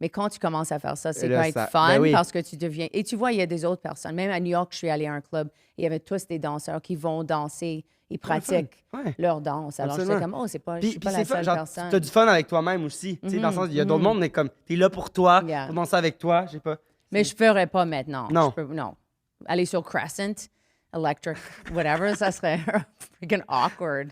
Mais quand tu commences à faire ça, c'est Et là, pas être ça- fun ben oui. parce que tu deviens... Et tu vois, il y a des autres personnes. Même à New York, je suis allée à un club. Il y avait tous des danseurs qui vont danser. Ils pratiquent Ouais. leur danse. Alors, j'étais Absolument. comme, oh, c'est pas, je Puis, suis pas puis la c'est fun, seule genre, personne. t'as du fun avec toi-même aussi. Tu sais, dans le sens, il y a d'autres mondes, mais comme, t'es là pour toi, Yeah. pour danser avec toi, je sais pas. Mais je ferais pas maintenant. Non. Non. Aller sur Crescent, Electric, whatever, ça serait freaking awkward.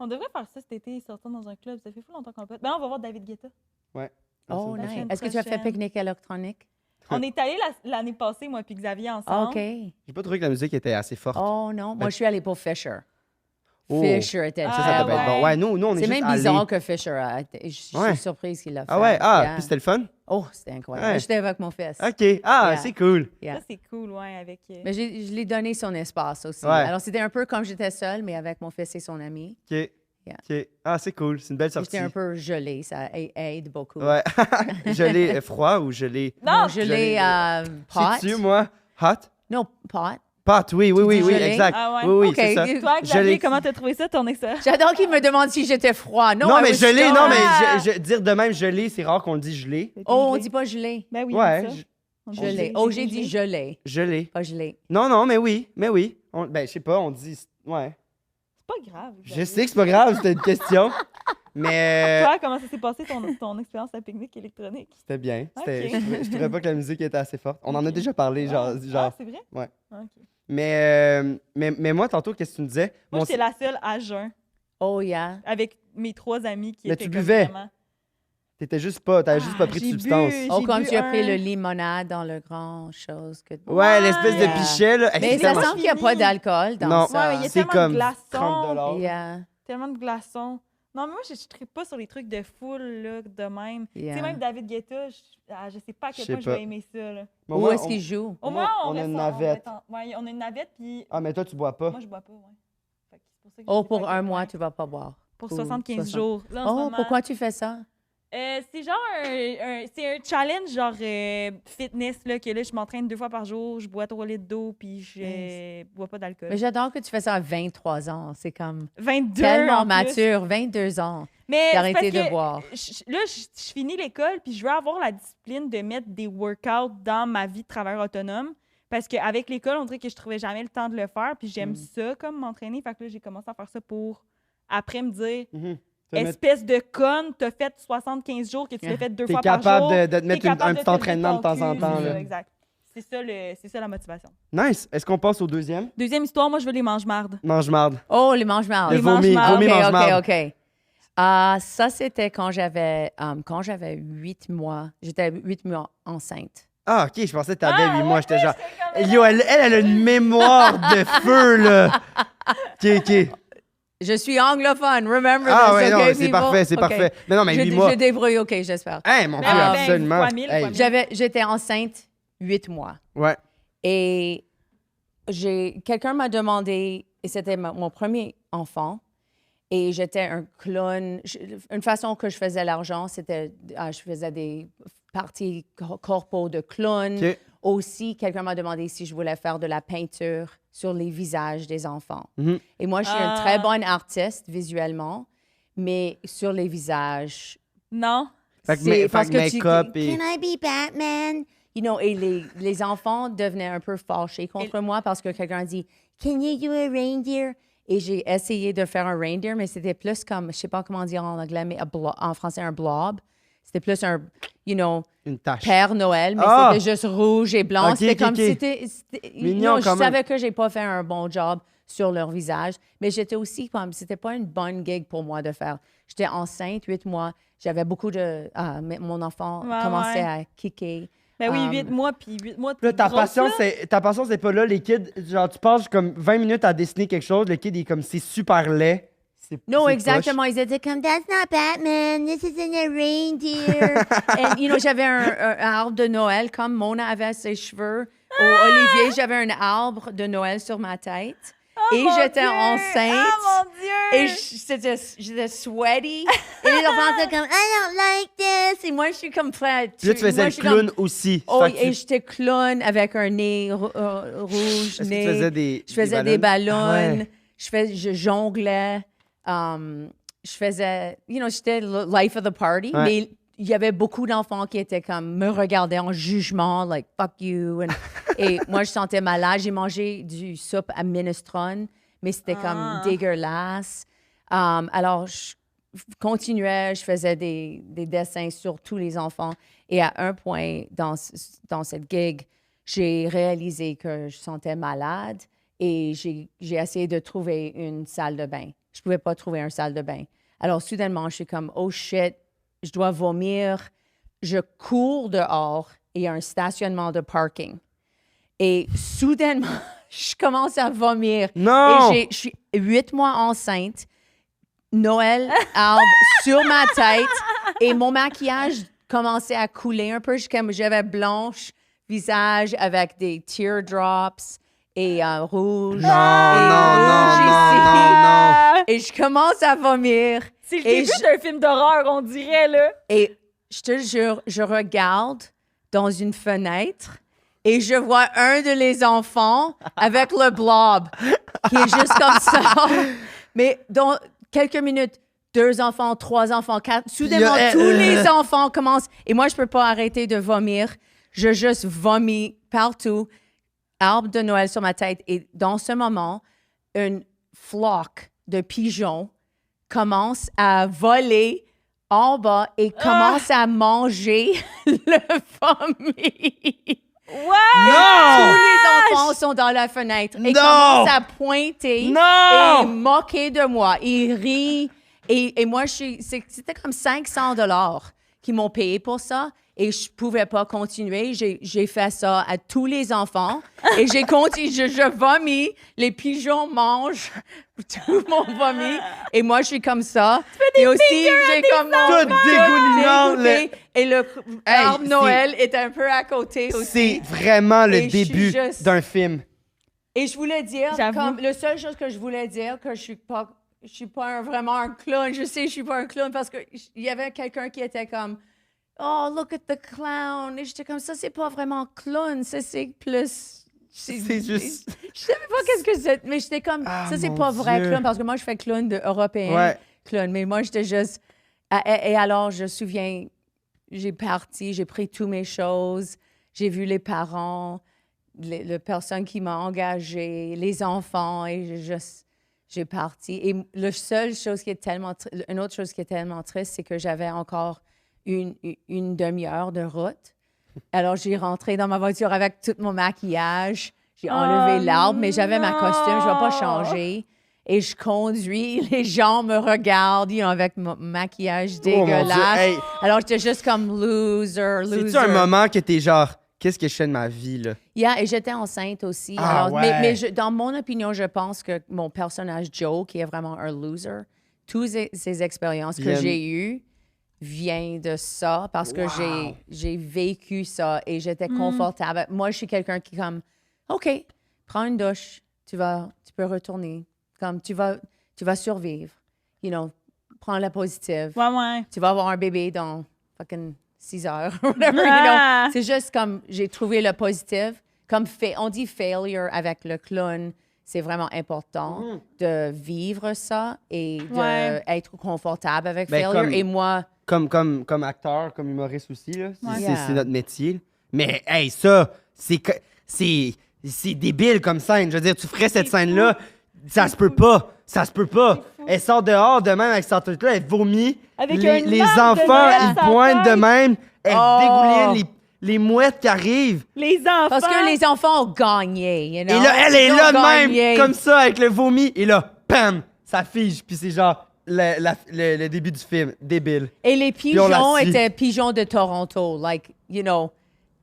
On devrait faire ça cet été, sortir dans un club. Ça fait fou longtemps qu'on peut. Ben, on va voir David Guetta. Ouais. Oh, La nice. semaine Est-ce que tu as fait prochaine. pique-nique électronique? On est allés l'année passée, moi puis Xavier ensemble. OK. J'ai pas trouvé que la musique était assez forte. Oh non, moi je suis allée pour Fisher. Oh. Fisher était Ah, ça très devait être bon. bon. Ouais, nous, on est C'est juste même allés. bizarre que Fisher a été. Je suis Ouais. surprise qu'il l'a fait. Ah ouais, Yeah. puis c'était le fun? Oh, c'était incroyable. Ouais. J'étais avec mon fils. OK. Ah, Yeah. c'est cool. Yeah. Ça, c'est cool, ouais, avec... Mais je lui ai donné son espace aussi. Ouais. Alors, c'était un peu comme j'étais seule, mais avec mon fils et son ami. OK. Yeah. OK. Ah, c'est cool. C'est une belle sortie. J'étais un peu gelée, ça aide beaucoup. Ouais. gelé froid ou gelé? Non, gelée pot. C'est-tu, moi? Hot? Non, pot. Pot, oui, oui, oui, oui, gelé? exact. Ah ouais. Oui, oui, OK. c'est ça. Toi, Xavier, Gelé. comment t'as trouvé ça, ton expérience? J'adore qu'il me demande si j'étais froid. Non, Non, I mais was gelé, stoned. non, mais Ah! dire de même gelé, c'est rare qu'on le dise gelé. Oh, on dit pas gelé. Ben oui, Ouais, c'est ça. On dit Gelé. Oh, j'ai dit gelé, gelé. pas gelé. Non, non, mais oui, mais oui. Ben, je sais pas, on dit. Ouais. C'est pas grave. Je sais que c'est pas grave, c'était une question. Mais Toi, comment ça s'est passé ton expérience à pique-nique électronique? c'était bien. Ok. Je trouvais pas que la musique était assez forte. On en a Ok. déjà parlé, genre. Ah, c'est vrai? Ouais. Ah, ok. Mais moi, tantôt, qu'est-ce que tu me disais? Moi, Mon- j'étais la seule à jeun Oh, yeah. avec mes 3 amis qui Mais étaient tu comme buvais. vraiment- T'avais juste pas pris de j'ai substance. bu. Oh, J'ai comme bu tu as pris un- le limonade dans le grand chose que... Ouais, l'espèce de Yeah. pichet, là. Mais c'est ça tellement- sent qu'il n'y a pas d'alcool dans Non. ça. Ouais, mais il y a C'est tellement comme de glaçons. 30 $. Yeah, Tellement de glaçons. Non, mais moi, je ne pas sur les trucs de foule, là, de même. Tu yeah. sais, même David Guetta, je sais pas à Je quel sais point je pas. vais aimer ça, là. Mais Où moi, est-ce on- qu'il joue? Au Moi, moins, on a reste une en- navette. Ouais, on a une navette, puis Ah, mais toi, tu bois pas. moi, je bois pas, ouais. Fait ça que Oh, j'ai pour pas un été mois, loin. tu vas pas boire. Pour Ou 75 60. jours. Là, en ce Oh, moment, pourquoi tu fais ça? c'est genre c'est un challenge genre fitness là, que là, je m'entraîne 2 fois par jour, je bois 3 litres d'eau, puis je bois pas d'alcool. Mais j'adore que tu fais ça à 23 ans. C'est comme 22 tellement en plus. mature, 22 ans. Mais c'est D'arrêter parce de que boire. je finis l'école, puis je veux avoir la discipline de mettre des workouts dans ma vie de travailleur autonome. Parce qu'avec l'école, on dirait que je trouvais jamais le temps de le faire, puis j'aime ça comme m'entraîner. Fait que là, j'ai commencé à faire ça pour après me dire espèce de conne, t'as fait 75 jours que tu l'as fait 2 T'es fois par capable jour. de te T'es mettre capable un de petit te entraînement de lever ton temps en cul, temps. c'est là. ça, exact. C'est ça la motivation. Nice. Est-ce qu'on passe au deuxième? Deuxième histoire, moi, je veux les mange-marde. Mange-marde. Oh, les mange-marde. Le Les mange-marde. vomi OK, mange-marde. OK. Ça, c'était quand j'avais 8 mois. J'étais 8 mois enceinte. Ah, OK, je pensais que t'avais 8 mois. J'étais genre... Yo, elle a une mémoire de feu, là. OK. Je suis anglophone, remember Ah this, ouais, non, okay, c'est people? parfait, c'est OK. parfait. Non, mais 8 mois. Je débrouille, OK, j'espère. Hey, mon Dieu, Ben, absolument. fois mille, Hey. fois mille. J'étais enceinte 8 mois. Ouais. Et quelqu'un m'a demandé, et c'était mon premier enfant, et j'étais un clown. Une façon que je faisais l'argent, c'était, je faisais des parties corporelles de clown. OK. Aussi, quelqu'un m'a demandé si je voulais faire de la peinture sur les visages des enfants. Mhm. Et moi, je suis une très bonne artiste visuellement, mais sur les visages, Non. Fait que c'est parce que make-up tu... et... Can I be Batman? You know, et les enfants devenaient un peu fâchés contre moi parce que quelqu'un a dit « Can you do a reindeer? » Et j'ai essayé de faire un reindeer, mais c'était plus comme, je sais pas comment dire en anglais, mais en français, un blob. C'était plus un, Une tache. Père Noël, mais Ah! c'était juste rouge et blanc. Ok, c'était ok, comme, ok. c'était Mignon je quand même. savais que j'ai pas fait un bon job sur leur visage, mais j'étais aussi comme, c'était pas une bonne gig pour moi de faire. J'étais enceinte, 8 mois, j'avais beaucoup de, mon enfant Ouais, commençait ouais. à kicker. Ben oui, 8 mois, puis 8 mois, Là, t'es grosse, là. ta patience n'est pas là. Les kids, genre, tu passes comme 20 minutes à dessiner quelque chose. Le kid, il est comme, c'est super laid. Non, c'est exactement. Ils étaient comme, That's not Batman, this isn't a reindeer. Et, j'avais un arbre de Noël, comme Mona avait ses cheveux. Au Olivier, j'avais un arbre de Noël sur ma tête. Et mon j'étais Dieu! enceinte. Ah, mon Dieu! Et j'étais sweaty. Et les enfants étaient comme, I don't like this. Et moi, je suis comme prête. Puis là, tu faisais le clown aussi. Oh, Fait que et j'étais clown avec un nez rouge, Est-ce que tu nez. faisais des Je faisais des ballons. Ah ouais. Je jonglais. Je faisais, j'étais le life of the party, Ouais. mais il y avait beaucoup d'enfants qui étaient comme, me regardaient en jugement, like, fuck you. Et moi, je sentais malade. J'ai mangé du soupe à minestrone, mais c'était comme dégueulasse. Alors, je continuais, je faisais des dessins sur tous les enfants. Et à un point, dans cette gig, j'ai réalisé que je sentais malade et j'ai essayé de trouver une salle de bain. Je pouvais pas trouver une salle de bain. Alors, soudainement, je suis comme, oh shit, je dois vomir. Je cours dehors et il y a un stationnement de parking. Et soudainement, je commence à vomir. Non! Et je suis 8 mois enceinte, Noël, arbre sur ma tête et mon maquillage commençait à couler un peu. J'avais blanche, visage avec des teardrops et rouge. Non. Et je commence à vomir. C'est le Et début d'un film d'horreur, on dirait, là. Et je te jure, je regarde dans une fenêtre et je vois un de les enfants avec le blob qui est juste comme ça. Mais dans quelques minutes, 2 enfants, 3 enfants, 4, soudainement, tous les enfants commencent. Et moi, je peux pas arrêter de vomir. Je juste vomis partout. Arbre de Noël sur ma tête. Et dans ce moment, une flock de pigeons commence à voler en bas et commence à manger le vomi. What? Tous les enfants sont dans la fenêtre et Non! commencent à pointer Non! et moquer de moi. Ils rient. Et moi, c'était comme $500 qui m'ont payé pour ça. Et je pouvais pas continuer. J'ai fait ça à tous les enfants. Et j'ai continué. Je vomis. Les pigeons mangent tout mon vomi. Et moi, je suis comme ça. Et aussi, j'ai comme mon... Tout dégoulinant, dégoûté. Et le Hey, arbre c'est- Noël est un peu à côté aussi. C'est vraiment le Et je suis début juste- d'un film. Et je voulais dire, J'avoue. comme, la seule chose que je voulais dire, que je suis pas vraiment un clown. Je sais, je suis pas un clown parce que il y avait quelqu'un qui était comme, oh, look at the clown. Et j'étais comme, ça, c'est pas vraiment clown, ça, c'est plus. C'est juste. Je savais pas qu'est-ce que c'est, mais j'étais comme, Ah, ça, c'est mon pas vrai Dieu. clown parce que moi, je fais clown européen. Ouais. Clown, mais moi, j'étais juste. Et alors, je me souviens, j'ai parti, j'ai pris toutes mes choses, j'ai vu les parents, la personne qui m'a engagée, les enfants, et j'ai parti. Et la seule chose qui est tellement, une autre chose qui est tellement triste, c'est que j'avais encore une demi-heure de route. Alors, j'ai rentré dans ma voiture avec tout mon maquillage. J'ai enlevé l'arbre, mais j'avais ma costume, je ne vais pas changer. Et je conduis, les gens me regardent, avec mon maquillage Oh, mon Dieu, dégueulasse. hey. Alors, j'étais juste comme loser. C'est-tu un moment que t'es genre, qu'est-ce que je fais de ma vie, là? Yeah, et j'étais enceinte aussi. Ah, Alors, ouais. mais dans mon opinion, je pense que mon personnage Joe, qui est vraiment un loser, toutes ces expériences que Viennent- j'ai eues viennent de ça parce que j'ai vécu ça et j'étais confortable. Moi, je suis quelqu'un qui comme, OK, prends une douche, tu peux retourner. Comme, tu vas survivre. Prends la positive. Ouais. Tu vas avoir un bébé dans fucking 6 heures. Whatever, Ah! C'est juste comme, j'ai trouvé le positif. Comme on dit failure avec le clown, c'est vraiment important de vivre ça et Ouais. d'être confortable avec Ben, failure. comme- Et moi, Comme acteur, comme humoriste aussi, là. Ouais. C'est notre métier. Mais, hey, ça, c'est débile comme scène. Je veux dire, tu ferais cette scène-là, ça se peut pas. Ça se peut pas. Elle sort dehors de même avec sa truc-là, elle vomit. Avec les un les arbre de enfants, Noël ils sur la pointent de tête. même. Elle Oh. dégouline les mouettes qui arrivent. Les enfants. parce que les enfants ont gagné, Et là, elle est Ils ont là de gagné. même, comme ça, avec le vomi. Et là, bam, ça fige. Puis c'est genre le début du film. Débile. Et les on la pigeons suit. étaient pigeons de Toronto,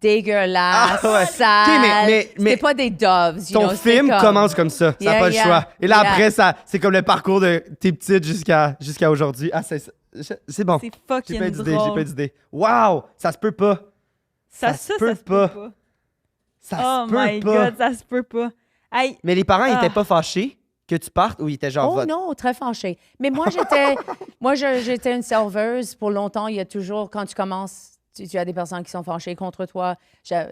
dégueulasses, Ah, ouais. sales. Ok, mais- C'était pas des doves. Ton film commence comme ça. Ça n'a Yeah, pas le yeah, choix. Et là, yeah. après, c'est comme le parcours de tes petites jusqu'à aujourd'hui. Ah, c'est bon. C'est J'ai fucking pas d'idée, j'ai drôle. pas d'idée. Wow! Ça se peut pas. Ça se se peut peut pas. pas. Ça Oh se peut my pas. God, ça se peut pas. Hey, Mais les parents, ils Ah. étaient pas fâchés que tu partes ou ils étaient genre Oh vote? non, très fâchée. Mais moi, j'étais une serveuse pour longtemps. Il y a toujours, quand tu commences, tu as des personnes qui sont fâchées contre toi.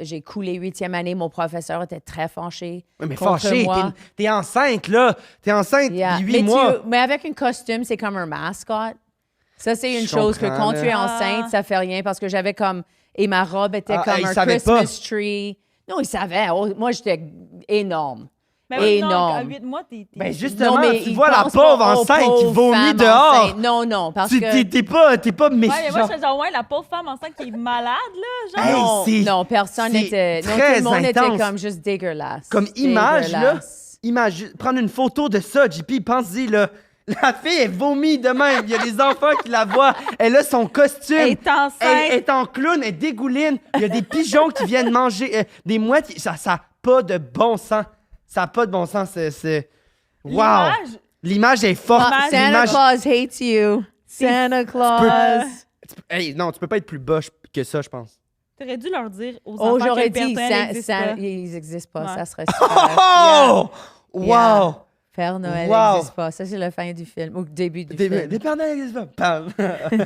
J'ai coulé 8e année. Mon professeur était très fâché Ouais, mais contre fâché, moi. t'es enceinte, là. T'es enceinte Yeah. 8 mois. Mais avec un costume, c'est comme un mascot. Ça, c'est une Je chose que comprends, quand là. tu es enceinte, ça fait rien parce que j'avais comme... Et ma robe était Ah, comme il un savait Christmas tree. Non, il savait. Oh, moi, j'étais énorme. mais oui, non, Énorme. à 8 mois, t'es. Ben justement, mais tu il vois la pense pauvre pas aux enceinte qui pauvres vomit femmes dehors. enceintes. Non, parce Tu- que... T'es pas Ouais, mais moi, méchant. je fais genre, ouais, la pauvre femme enceinte qui est malade, là. Hey, Genre. c'est- Non, personne c'est n'était... Non, très tout le monde était intense. comme juste dégueulasse. Comme image, là. Dégueulasse. Prendre une photo de ça, JP, pense-y, là. La fille, elle vomit de même. Il y a des enfants qui la voient. Elle a son costume. Elle est enceinte. Elle est en clown, elle dégouline. Il y a des pigeons qui viennent manger, des mouettes. Ça n'a pas de bon sens. Ça n'a pas de bon sens. C'est... Wow! L'image- L'image est forte. Ah, Santa L'image... Claus hates you. Santa Claus. Hey, non, tu peux pas être plus bas que ça, je pense. T'aurais dû leur dire aux Oh, enfants j'aurais que le dit, Père Noël existe pas. ils n'existent pas. Ouais. Ça serait super. Oh! Yeah. Wow! Père Noël Wow. n'existe pas. Ça, c'est la fin du film, ou le début du Des film. Pères Noël n'existent pas. Bam. Le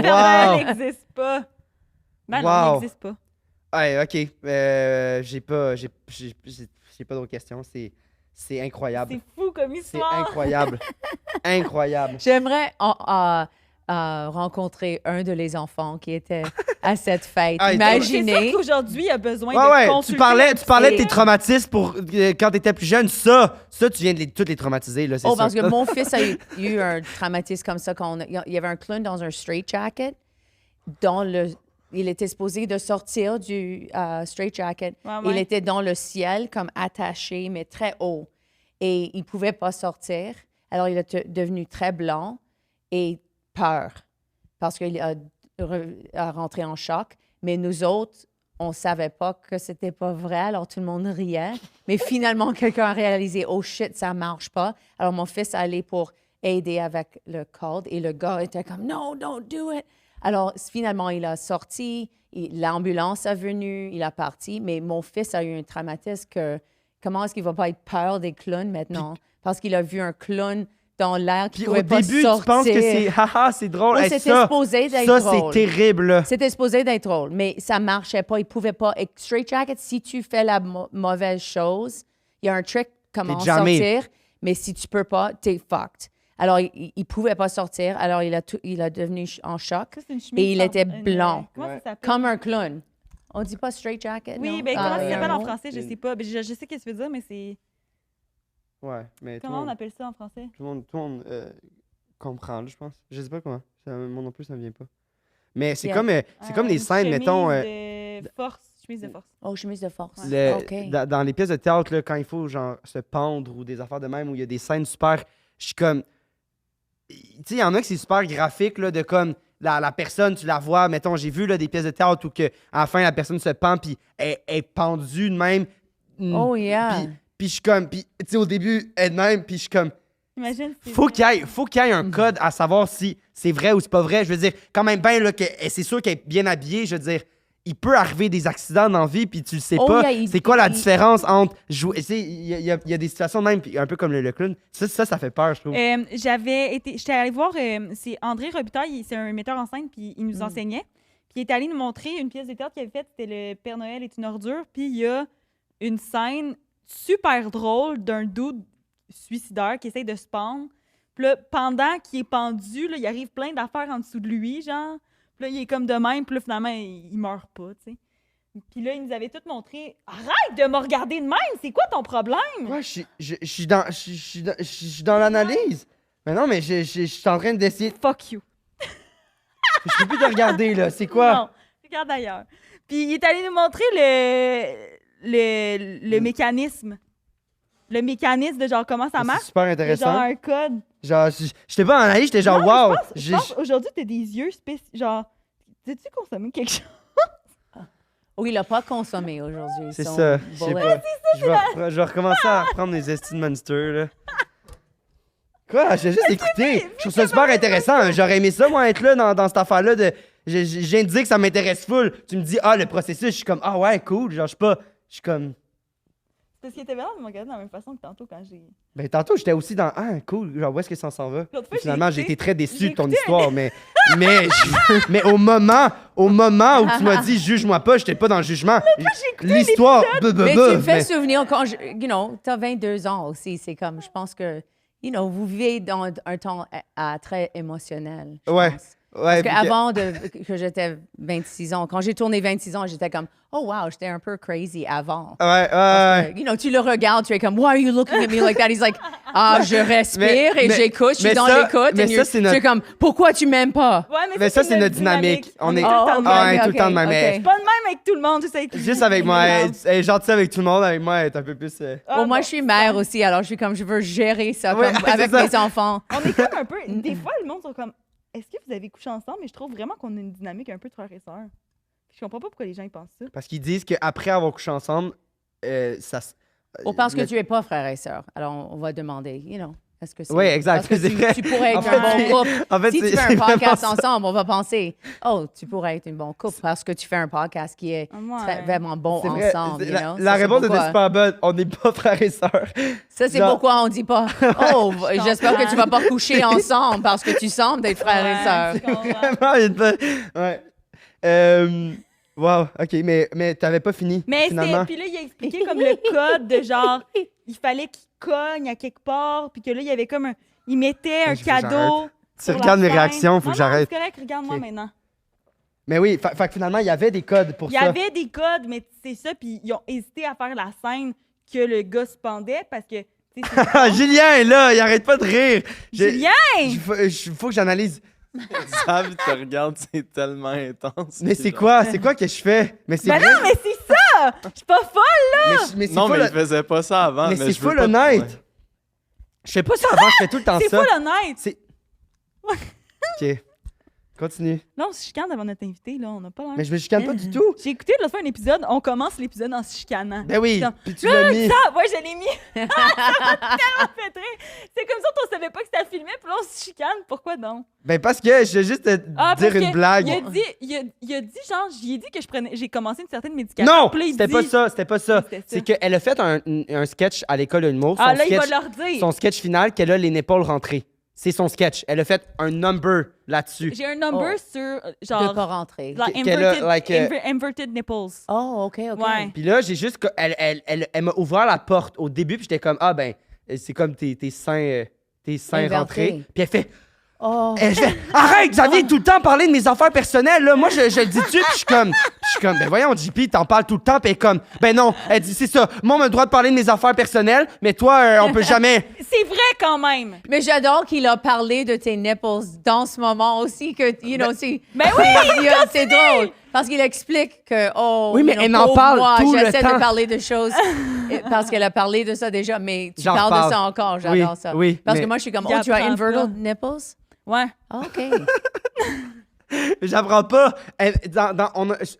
Père Wow! Noël n'existe pas. Ben non, Wow. il n'existe pas. Ouais, ok. J'ai pas d'autres questions. C'est incroyable. C'est fou comme C'est histoire. incroyable. Incroyable. J'aimerais rencontrer un de les enfants qui était à cette fête. Ah, C'est Imaginez. sûr qu'aujourd'hui, il y a besoin Ouais, de ouais, consulter. tu parlais de tes Et- traumatismes pour quand t'étais plus jeune. Ça, tu viens de toutes les traumatiser, là, c'est Oh, sûr. parce que mon fils a eu un traumatisme comme ça. Il y avait un clown dans un straight jacket. Il était supposé de sortir du straight jacket. Ouais, ouais. Il était dans le ciel, comme attaché, mais très haut. Et il ne pouvait pas sortir. Alors, il est devenu très blanc et peur parce qu'il a rentré en choc. Mais nous autres, on ne savait pas que c'était pas vrai. Alors, tout le monde riait. Mais finalement, quelqu'un a réalisé, oh shit, ça marche pas. Alors, mon fils allait pour aider avec le code et le gars était comme, no, don't do it. Alors, finalement, il a sorti, l'ambulance est venue, il a parti, mais mon fils a eu un traumatisme que comment est-ce qu'il va pas être peur des clowns maintenant? Parce qu'il a vu un clown dans l'air qui Puis pouvait au pas début, sortir. tu penses que c'est haha, c'est drôle. Oui, Hey, c'était ça, supposé d'être ça, drôle. c'est terrible. Là. C'était supposé d'être drôle, mais ça marchait pas. Il pouvait pas. Et Straight Jacket, si tu fais la mauvaise chose, il y a un trick comment T'es jamais. sortir, mais si tu peux pas, t'es fucked. Alors, il pouvait pas sortir, alors il a devenu en choc. Ça, c'est une chemise Et il sans- était une- blanc. Comment Ouais. ça s'appelle? Comme un clown. On dit pas Straight Jacket, Oui, non? ben comment Ah, ça il y a s'appelle un en mot? français? Je sais pas. Ben, je sais ce que tu veux dire, mais c'est... Ouais, mais Comment on appelle ça en français? tout le monde comprend, là, je pense. Je sais pas comment. Moi non plus, ça me vient pas. Mais c'est Yeah. comme les Une scènes, mettons. chemise de force. Chemise de force. Oh, chemise de force. Le- OK. dans les pièces de théâtre, là, quand il faut genre se pendre ou des affaires de même, où il y a des scènes super. Je suis comme. Tu sais, il y en a que c'est super graphique, là, de comme. La personne, tu la vois, mettons, j'ai vu là, des pièces de théâtre où que, à la fin, la personne se pend, puis elle est pendue de même. Oh, yeah. Puis je suis comme. Puis, tu sais, au début, elle-même, puis je suis comme. Imagine. c'est Faut vrai. qu'il y ait un code à savoir si c'est vrai ou c'est pas vrai. Je veux dire, quand même bien, là, que c'est sûr qu'elle est bien habillée. Je veux dire, il peut arriver des accidents dans la vie, puis tu le sais Oh, pas. yeah, c'est quoi la différence entre jouer. Tu sais, il y a des situations de même, puis un peu comme le clown. Ça fait peur, je trouve. J'étais allée voir, c'est André Robitaille, c'est un metteur en scène, puis il nous enseignait. Puis il est allé nous montrer une pièce de théâtre qu'il avait faite, c'était Le Père Noël est une ordure. Puis il y a une scène super drôle d'un dude suicidaire qui essaye de se pendre. Puis là, pendant qu'il est pendu, là, il arrive plein d'affaires en dessous de lui, genre. Puis là, il est comme de même, puis là, finalement, il meurt pas, tu sais. Puis là, il nous avait tout montré. Arrête de me regarder de même! C'est quoi ton problème? Ouais, je suis dans l'analyse. Mais non, mais je suis en train d'essayer. Fuck you. Je peux plus te regarder, là. C'est quoi? Non, regarde ailleurs. Puis il est allé nous montrer le mécanisme. Le mécanisme de genre comment ça C'est marche. super Il y a intéressant. genre un code. Genre, j'étais pas en analyse, j'étais genre, Non, mais wow. je pense aujourd'hui, t'as des yeux spéciaux. Genre, as-tu consommé quelque chose? Oh, il a pas consommé aujourd'hui. C'est son ça. Je sais bullet. pas. Je vais recommencer à reprendre les estimes Monster, là. Quoi? J'ai juste écouté. Je trouve ça super intéressant. J'aurais aimé ça, moi, être là dans cette affaire-là de. Je viens de dire que ça m'intéresse full. Tu me dis, ah, le processus, je suis comme, ah ouais, cool. Genre, je suis comme. Parce qu'il était bien de me regarder de la même façon que tantôt quand j'ai. Ben, tantôt, j'étais aussi dans, ah, cool. Genre, où est-ce que ça s'en va? L'autre fois, Puis finalement, j'ai été très déçu j'ai de ton écouté histoire, mais au moment où tu m'as dit, juge-moi pas, j'étais pas dans le jugement. L'histoire, Mais tu me fais souvenir quand t'as 22 ans aussi. C'est comme, je pense que, vous vivez dans un temps très émotionnel. je Ouais. pense. Ouais, Parce qu'avant que j'étais 26 ans, quand j'ai tourné 26 ans, j'étais comme, oh wow, j'étais un peu crazy avant. Ouais. Tu le regardes, tu es comme, why are you looking at me like that? He's like, je respire et mais- j'écoute, je suis mais dans ça- l'écoute. mais ça, c'est notre- Tu es comme, pourquoi tu m'aimes pas? Ouais, Mais ça, c'est notre dynamique. On est tout le temps de même. ouais, tout le temps de même. Mais Pas de même avec tout le monde, tu sais. juste avec moi, elle est gentille avec tout le monde, avec moi, elle est un peu plus. Moi, je suis mère aussi, alors je suis comme, je veux gérer ça Ouais, comme c'est avec ça. mes enfants. On est comme un peu. Des fois, le monde sont comme. Est-ce que vous avez couché ensemble? Mais je trouve vraiment qu'on a une dynamique un peu de frères et sœurs. Je comprends pas pourquoi les gens ils pensent ça. Parce qu'ils disent qu'après avoir couché ensemble, ça. Ou parce que tu es pas frère et sœur. Alors, on va demander, est-ce que c'est. Oui, exact, Parce que c'est vrai. tu pourrais être En fait, un c'est- bon couple. en fait, Si tu c'est- fais un c'est vraiment podcast ça. ensemble, on va penser, oh, tu pourrais être une bonne couple parce que tu fais un podcast qui est Ouais. vraiment bon C'est vrai, ensemble. la Ça, la c'est réponse était pourquoi- super bonne. On n'est pas frères et sœurs. Ça, c'est Genre- pourquoi on dit pas, oh, j'espère que tu vas pas coucher ensemble parce que tu sembles d'être frère et sœur. je comprends. Vraiment une bonne. Ouais. Wow, ok, mais t'avais pas fini. Mais finalement. puis là, il a expliqué comme le code de genre, il fallait qu'il cogne à quelque part, puis que là, il y avait comme un. Il mettait un Je veux que cadeau. Tu sur la regardes mes scène. réactions, faut Non, que j'arrête. C'est correct, regarde-moi Ok. maintenant. Mais oui, fait que finalement, il y avait des codes pour Il y ça. avait des codes, mais c'est ça, puis ils ont hésité à faire la scène que le gars se pendait parce que. tu sais, c'est Ah, Julien est là, il arrête pas de rire. Julien! Faut que j'analyse. Sam, il te regarde, c'est tellement intense. Mais c'est quoi? C'est quoi que je fais? Mais c'est Ben vrai. non, mais c'est ça! Je suis pas folle! Mais c'est Non, mais full- il faisait pas ça avant. mais c'est je veux full pas- honnête. Ouais. Je fais pas ça avant, je fais tout le temps C'est ça. full honnête! C'est. Ok. Continue. Là, on se chicane devant notre invité, là. On n'a pas l'air. Mais je me chicane pas du tout. J'ai écouté l'autre fois un épisode, on commence l'épisode en se chicanant. Ben oui, Comme, puis tu l'as mis. Ah, ouais, je l'ai mis. Ça m'a tellement fait rire. C'est comme ça qu'on savait pas que c'était filmé, puis là, on se chicane. Pourquoi donc? Ben parce que je vais juste te Ah, dire parce une que blague. Il a dit, genre, j'ai dit que j'ai commencé une certaine médication. Non, Puis là, il c'était dit- pas ça, c'était pas ça. C'était ça. C'est qu'elle a fait un sketch à l'école de l'humour. Ah, Son là, il va sketch- leur dire. Son sketch final, qu'elle a les épaules rentrées. C'est son sketch. Elle a fait un number là-dessus. J'ai un number Oh. sur, De genre, pas rentrer. like Qu'elle a, inverted, like, inverted nipples. Oh, OK, OK. Ouais. Puis là, j'ai juste. Elle m'a ouvert la porte au début, puis j'étais comme, ah ben, c'est comme tes seins Invertés. rentrés. Puis elle fait, Oh. je fais, arrête, Xavier, tout le temps parler de mes affaires personnelles, là. Moi, je le dis-tu, puis je suis comme, ben voyons, JP, t'en parles tout le temps, puis elle est comme, ben non, elle dit, c'est ça, moi, on a le droit de parler de mes affaires personnelles, mais toi, on peut jamais. C'est vrai quand même. Mais j'adore qu'il a parlé de tes nipples dans ce moment aussi, que, you know, c'est... Ben oui, c'est drôle. Parce qu'il explique que, oh, Oui, mais you know, elle en pauvre parle moi, tout le j'essaie temps. de parler de choses parce qu'elle a parlé de ça déjà, mais tu J'en parles reparle. de ça encore, j'adore Oui, ça. oui, Parce mais- que moi, je suis comme, Il oh, tu as apprend inverted pas. nipples? Ouais. Ah, OK. J'apprends pas.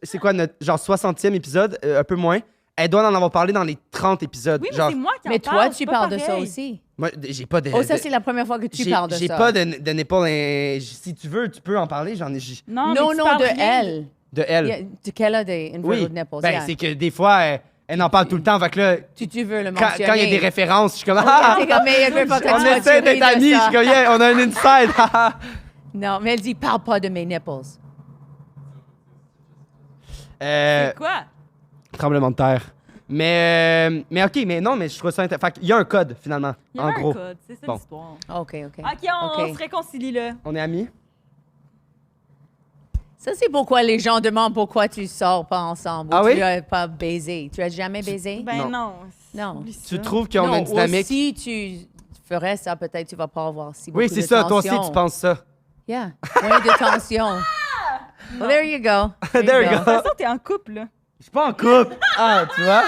C'est quoi notre genre 60e épisode, un peu moins. Elle doit en avoir parlé dans les 30 épisodes. Oui, mais genre, c'est moi qui en Mais parle. toi, c'est tu pas parles de ça pareil. aussi. moi, j'ai pas de. Oh, ça, de- c'est la première fois que tu j'ai- parles de J'ai ça. pas de nipple. Si tu veux, tu peux en parler. J'en ai. Non, Non, mais tu non, parles de rien. elle. De elle. Qu'elle a des inverted Oui. nipples. Ben, yeah. c'est que des fois, elle en parle tout le temps. Fait que là, Tu veux le quand mentionner. il y a des références, je suis comme. Ok, Ah! t'es comme, mais elle veut pas que On tu vas essaie tirer d'être de amis. Je ça. suis comme, yeah, on a un inside. Non, mais elle dit, parle pas de mes nipples. C'est quoi? Tremblement de terre. Mais OK, mais non, mais je trouve ça intéressant. Fait qu'il y a un code, finalement, Il y en avait gros. un code, c'est ça Bon. l'histoire. OK, OK. OK, on se réconcilie là. On est amis? Ça, c'est pourquoi les gens demandent pourquoi tu sors pas ensemble. Ah ou oui? Tu as pas baisé. Tu as jamais baisé? Ben non. Non. Oublie Tu ça. trouves qu'on a non, une dynamique? ou si tu ferais ça, peut-être tu vas pas avoir si beaucoup Oui, de c'est ça. Toi aussi, tension. tu penses ça. Yeah, moins de tension. Well, there you go. There you De go. toute façon, t'es en couple, là. Je suis pas en couple. Ah, tu vois?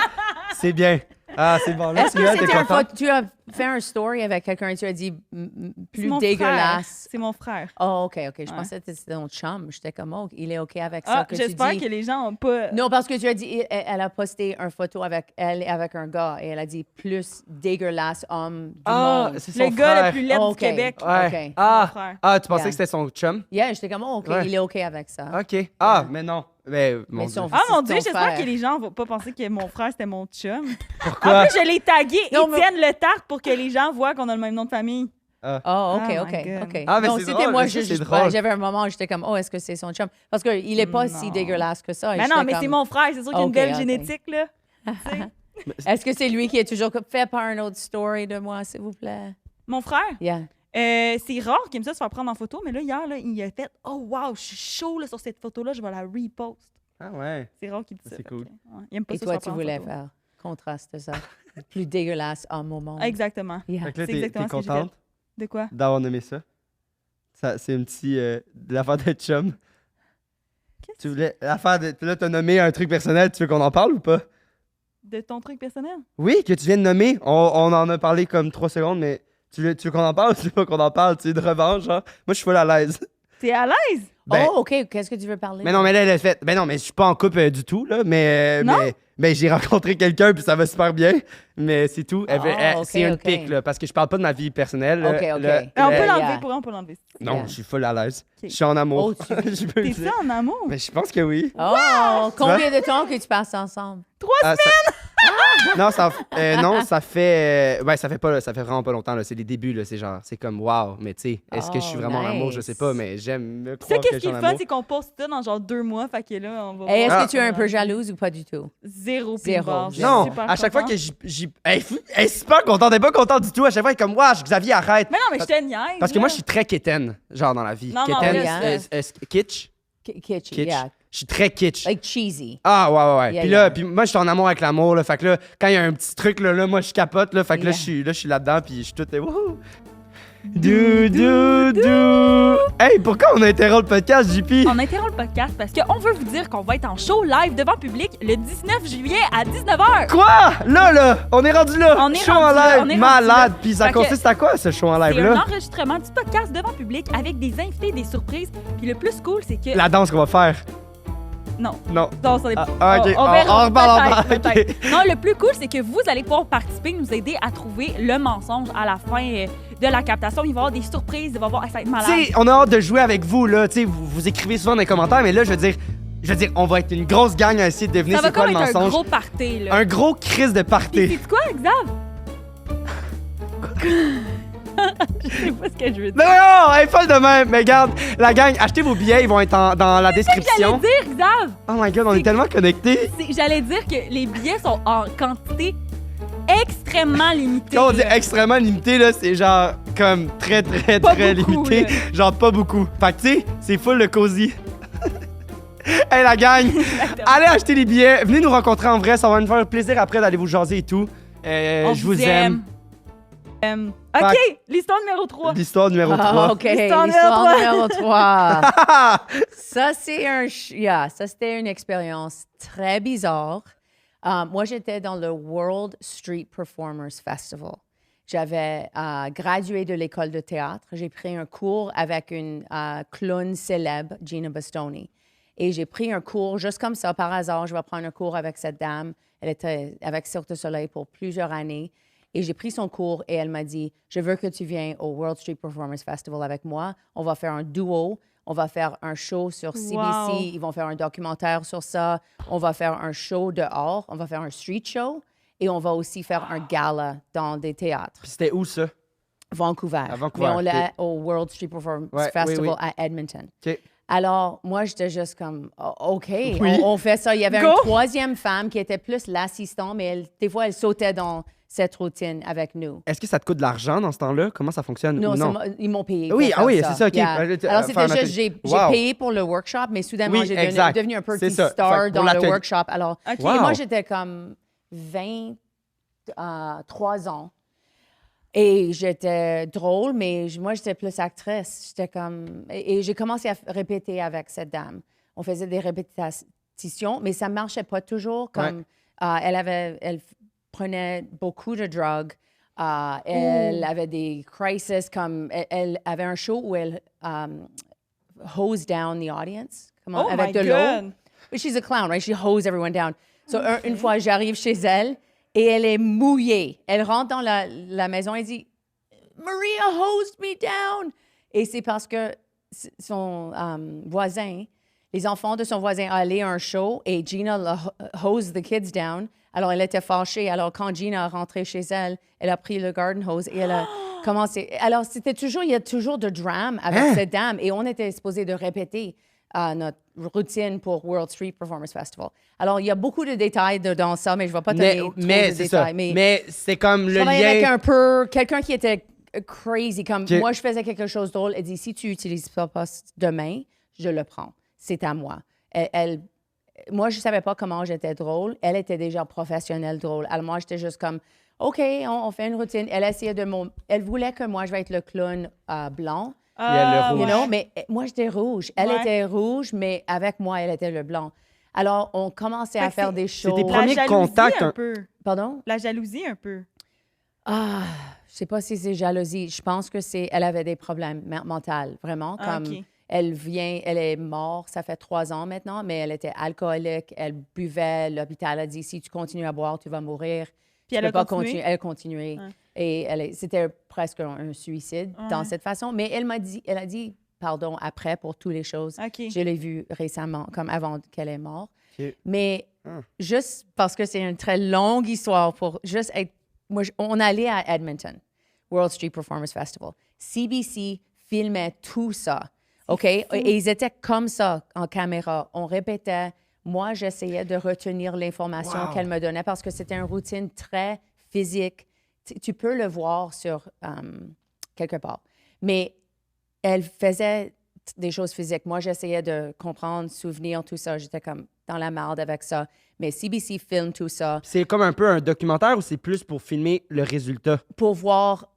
C'est bien. Ah, c'est bon. Là, Est-ce tu vois, que t'es c'était un content? tu as fait un story avec quelqu'un et tu as dit C'est plus mon dégueulasse? frère. C'est mon frère. Oh, OK, OK. Je Ouais. pensais que c'était ton chum. J'étais comme, oh, il est OK avec ça Ah, que tu j'espère dis. que les gens ont pas... Non, parce que tu as dit, elle a posté une photo avec elle et avec un gars et elle a dit plus dégueulasse homme du Ah, monde. c'est Le son gars frère. le plus laid Ok. du Québec. Ouais. Ok. Mon Ah, frère. ah, tu pensais Yeah. que c'était son chum? Yeah, j'étais comme, oh, OK, Ouais. il est OK avec ça. OK. Ah, mais non. Mais, mon Mais Dieu. son- Ah mon C'est Dieu, ton j'espère frère. que les gens vont pas penser que mon frère c'était mon chum. Pourquoi? En plus, je l'ai tagué Non, mais- Étienne Le Tarte pour que les gens voient qu'on a le même nom de famille. Oh, OK, Oh my OK, God. OK. Ah, mais non, c'est c'était drôle, moi, mais ça, c'est drôle. ouais, j'avais un moment où j'étais comme, oh, est-ce que c'est son chum? Parce qu'il est pas si Non. dégueulasse que ça. Et Mais j'étais non, mais comme, c'est mon frère, c'est sûr qu'il y a une Ok, belle ok. génétique, là. Tu sais. Est-ce que c'est lui qui est toujours comme, fais pas un autre story de moi, s'il vous plaît? Mon frère, Yeah. c'est rare qu'il aime ça se faire prendre en photo, mais là, hier, là, il a fait « Oh, wow, je suis chaud là, sur cette photo-là, je vais la repost. Ah, ouais. » C'est rare qu'il dit ça. C'est fait cool. que, ouais, il aime pas Et ça se toi, faire tu prendre en voulais photo. faire contraste de ça. Le plus dégueulasse homme au monde. Exactement. Yeah. Fait que là, C'est t'es exactement ce que j'ai contente De quoi? d'avoir nommé ça? Ça, c'est un petit... de l'affaire de chum. Qu'est-ce Tu voulais... L'affaire de... Là, t'as nommé un truc personnel. Tu veux qu'on en parle ou pas? De ton truc personnel? Oui, que tu viens de nommer. On en a parlé comme 3 secondes, mais tu veux qu'on en parle ou tu veux pas qu'on en parle? Tu sais, de revanche, genre. Moi, je suis full à l'aise. T'es à l'aise? Ben, Oh, OK. Qu'est-ce que tu veux parler? mais non, mais là, elle a fait. Ben non, mais je suis pas en couple du tout, là. Non? Mais j'ai rencontré quelqu'un, puis ça va super bien. Mais c'est tout. Oh, c'est une ok. pique, là, parce que je parle pas de ma vie personnelle. là. Ok, ok. Là, On là- peut Yeah. l'enlever, on peut l'enlever. Non, Yeah. je suis full à l'aise. Ok. Je suis en amour. Oh, Je peux le T'es dire. ça en amour? Mais je pense que oui. Oh, combien de temps que tu passes ensemble? Ah, non, ça fait. Ouais, ça fait pas, ça fait vraiment pas longtemps, là. C'est les débuts, là. C'est genre, c'est comme, wow. Mais tu sais, est-ce que je suis Oh, vraiment en amour? Je nice. sais pas, mais j'aime me Ça, croire que qu'est-ce je qui suis est en le fun, amour. c'est qu'on poste ça dans genre 2 mois, fait que là, on va Et est-ce voir. que tu es un peu jalouse ou pas du tout? Zéro Zéro. pinball. Je suis Non, super à chaque fois contente. que elle est super contente, elle est pas contente du tout. À chaque fois, elle est comme, wow, Xavier, arrête. Mais non, mais je te niaise. Parce que moi, là. je suis très quétaine, genre dans la vie. Non, non, Quétaine, là, kitsch. Kitsch, Kitsch. yeah. Je suis très kitsch. Like cheesy. Ah, ouais. Yeah, Puis yeah. là, puis moi, je suis en amour avec l'amour, là. Fait que là, quand il y a un petit truc, là, moi, je capote, là. Fait que Yeah. là, je suis là-dedans, puis je suis tout, wouhou. Hey, pourquoi on interrompt le podcast, JP? On interrompt le podcast parce qu'on veut vous dire qu'on va être en show live devant public le 19 juillet à 19h. Quoi? Là, on est rendu là. On est show rendu en là, live, on est rendu malade. là. Puis ça Fait que consiste à quoi, ce show en C'est un live-là? enregistrement du podcast devant public avec des invités, des surprises. Puis le plus cool, c'est que... La danse qu'on va faire. Non. Non. Non, ça n'est pas. Ah, ok. On verra. On reparle, Peut-être, ok. peut-être. Non, le plus cool, c'est que vous allez pouvoir participer, nous aider à trouver le mensonge à la fin de la captation. Il va y avoir des surprises, il va y avoir... Ça va être malade. Tu sais, on a hâte de jouer avec vous, là. Tu sais, vous écrivez souvent dans les commentaires, mais là, je veux dire, on va être une grosse gang à essayer de deviner Ça va c'est quoi comme le être un mensonge. gros party, là. Un gros crise de Puis party. c'est quoi, Xav? Je sais pas ce que je veux dire. Mais non, elle est folle de même. Mais regarde, la gang, achetez vos billets, ils vont être dans la J'allais description. dire, Xav! Oh my god, on est tellement connectés. J'allais dire que les billets sont en quantité extrêmement limitée. Quand on dit là. extrêmement limité, là, c'est genre comme très, très, Pas très beaucoup, limité. là. Genre pas beaucoup. Fait que tu sais, c'est full le cosy. Hey la gang, allez acheter les billets, venez nous rencontrer en vrai, ça va nous faire plaisir après d'aller vous jaser et tout. On Je vous aime. OK, l'histoire numéro 3. L'histoire numéro 3. Ah, OK, L'histoire l'histoire numéro numéro 3. Ça, c'était une expérience très bizarre. Moi, j'étais dans le World Street Performers Festival. J'avais gradué de l'école de théâtre. J'ai pris un cours avec une clown célèbre, Gina Bastoni. Et j'ai pris un cours juste comme ça, par hasard. Je vais prendre un cours avec cette dame. Elle était avec Cirque du Soleil pour plusieurs années. Et j'ai pris son cours et elle m'a dit, je veux que tu viennes au World Street Performers Festival avec moi. On va faire un duo. On va faire un show sur CBC. Wow. Ils vont faire un documentaire sur ça. On va faire un show dehors. On va faire un street show. Et on va aussi faire un gala dans des théâtres. Puis c'était où ça? Vancouver. À Vancouver, Mais on l'a ok. au World Street Performers Ouais, Festival oui. à Edmonton. OK. Alors, moi, j'étais juste comme, OK, Oui. on fait ça. Il y avait Go. une troisième femme qui était plus l'assistant, mais des fois, elle sautait dans cette routine avec nous. Est-ce que ça te coûte de l'argent dans ce temps-là? Comment ça fonctionne? Non, ou non? ils m'ont payé. Oui, pour ah oui, faire c'est ça, OK. Yeah. Alors, Faire c'était un juste, j'ai Wow. payé pour le workshop, mais soudainement, Oui, j'ai exact. devenu un peu C'est ça. Fait star que dans pour le l'atelier. workshop. Alors, OK. Wow. et moi, j'étais comme 23 ans. Et j'étais drôle, mais moi, j'étais plus actrice. J'étais comme... Et j'ai commencé à répéter avec cette dame. On faisait des répétitions, mais ça ne marchait pas toujours. Comme elle prenait beaucoup de drogues. Elle avait des crises, comme... Elle avait un show où elle hose down the audience. Comment, Oh avec my de l'eau. God. But she's a clown, right? She hose everyone down. So, une fois, j'arrive chez elle et elle est mouillée. Elle rentre dans la maison et dit Maria hosed me down. Et c'est parce que son voisin, les enfants de son voisin allaient à un show et Gina hosed the kids down. Alors, elle était fâchée. Alors, quand Gina est rentrée chez elle, elle a pris le garden hose et elle a commencé. Alors, il y a toujours de drame avec cette dame et on était supposé de répéter notre routine pour World Street Performers Festival. Alors, il y a beaucoup de détails dans ça, mais je ne vais pas te donner trop Mais de c'est ça. détails. Mais c'est comme je le travaillais lien... avec quelqu'un qui était crazy. Comme Ok. moi, je faisais quelque chose de drôle. Elle dit, si tu n'utilises pas demain, je le prends. C'est à moi. Moi, je ne savais pas comment j'étais drôle. Elle était déjà professionnelle drôle. Alors, moi, j'étais juste comme, OK, on fait une routine. Elle essayait elle voulait que moi, je vais être le clown blanc. Il y a le You rouge. know, mais moi, j'étais rouge. Elle Ouais. était rouge, mais avec moi, elle était le blanc. Alors, on commençait à Fait que faire c'est- des c'est shows. tes La premiers jalousie contacts, un un- peu. Pardon? La jalousie un peu. Je sais pas si c'est jalousie. Je pense que elle avait des problèmes mentaux, vraiment. Ah, Comme OK. elle est morte, ça fait 3 ans maintenant, mais elle était alcoolique, elle buvait. L'hôpital a dit, si tu continues à boire, tu vas mourir. Puis Tu elle peux a pas continué? continuer. Elle a continué. Ouais. Et c'était presque un suicide dans Ouais. cette façon. Mais elle a dit pardon après pour toutes les choses. OK. Je l'ai vue récemment, comme avant qu'elle est morte. OK. Mais Ah. juste parce que c'est une très longue histoire pour juste être... on allait à Edmonton, World Street Performers Festival. CBC filmait tout ça, OK? Et ils étaient comme ça en caméra. On répétait. Moi, j'essayais de retenir l'information Wow. qu'elle me donnait parce que c'était une routine très physique. Tu peux le voir sur quelque part. Mais elle faisait des choses physiques. Moi, j'essayais de comprendre, souvenir, tout ça. J'étais comme dans la marde avec ça. Mais CBC filme tout ça C'est comme un peu un documentaire ou c'est plus pour filmer le résultat? pour voir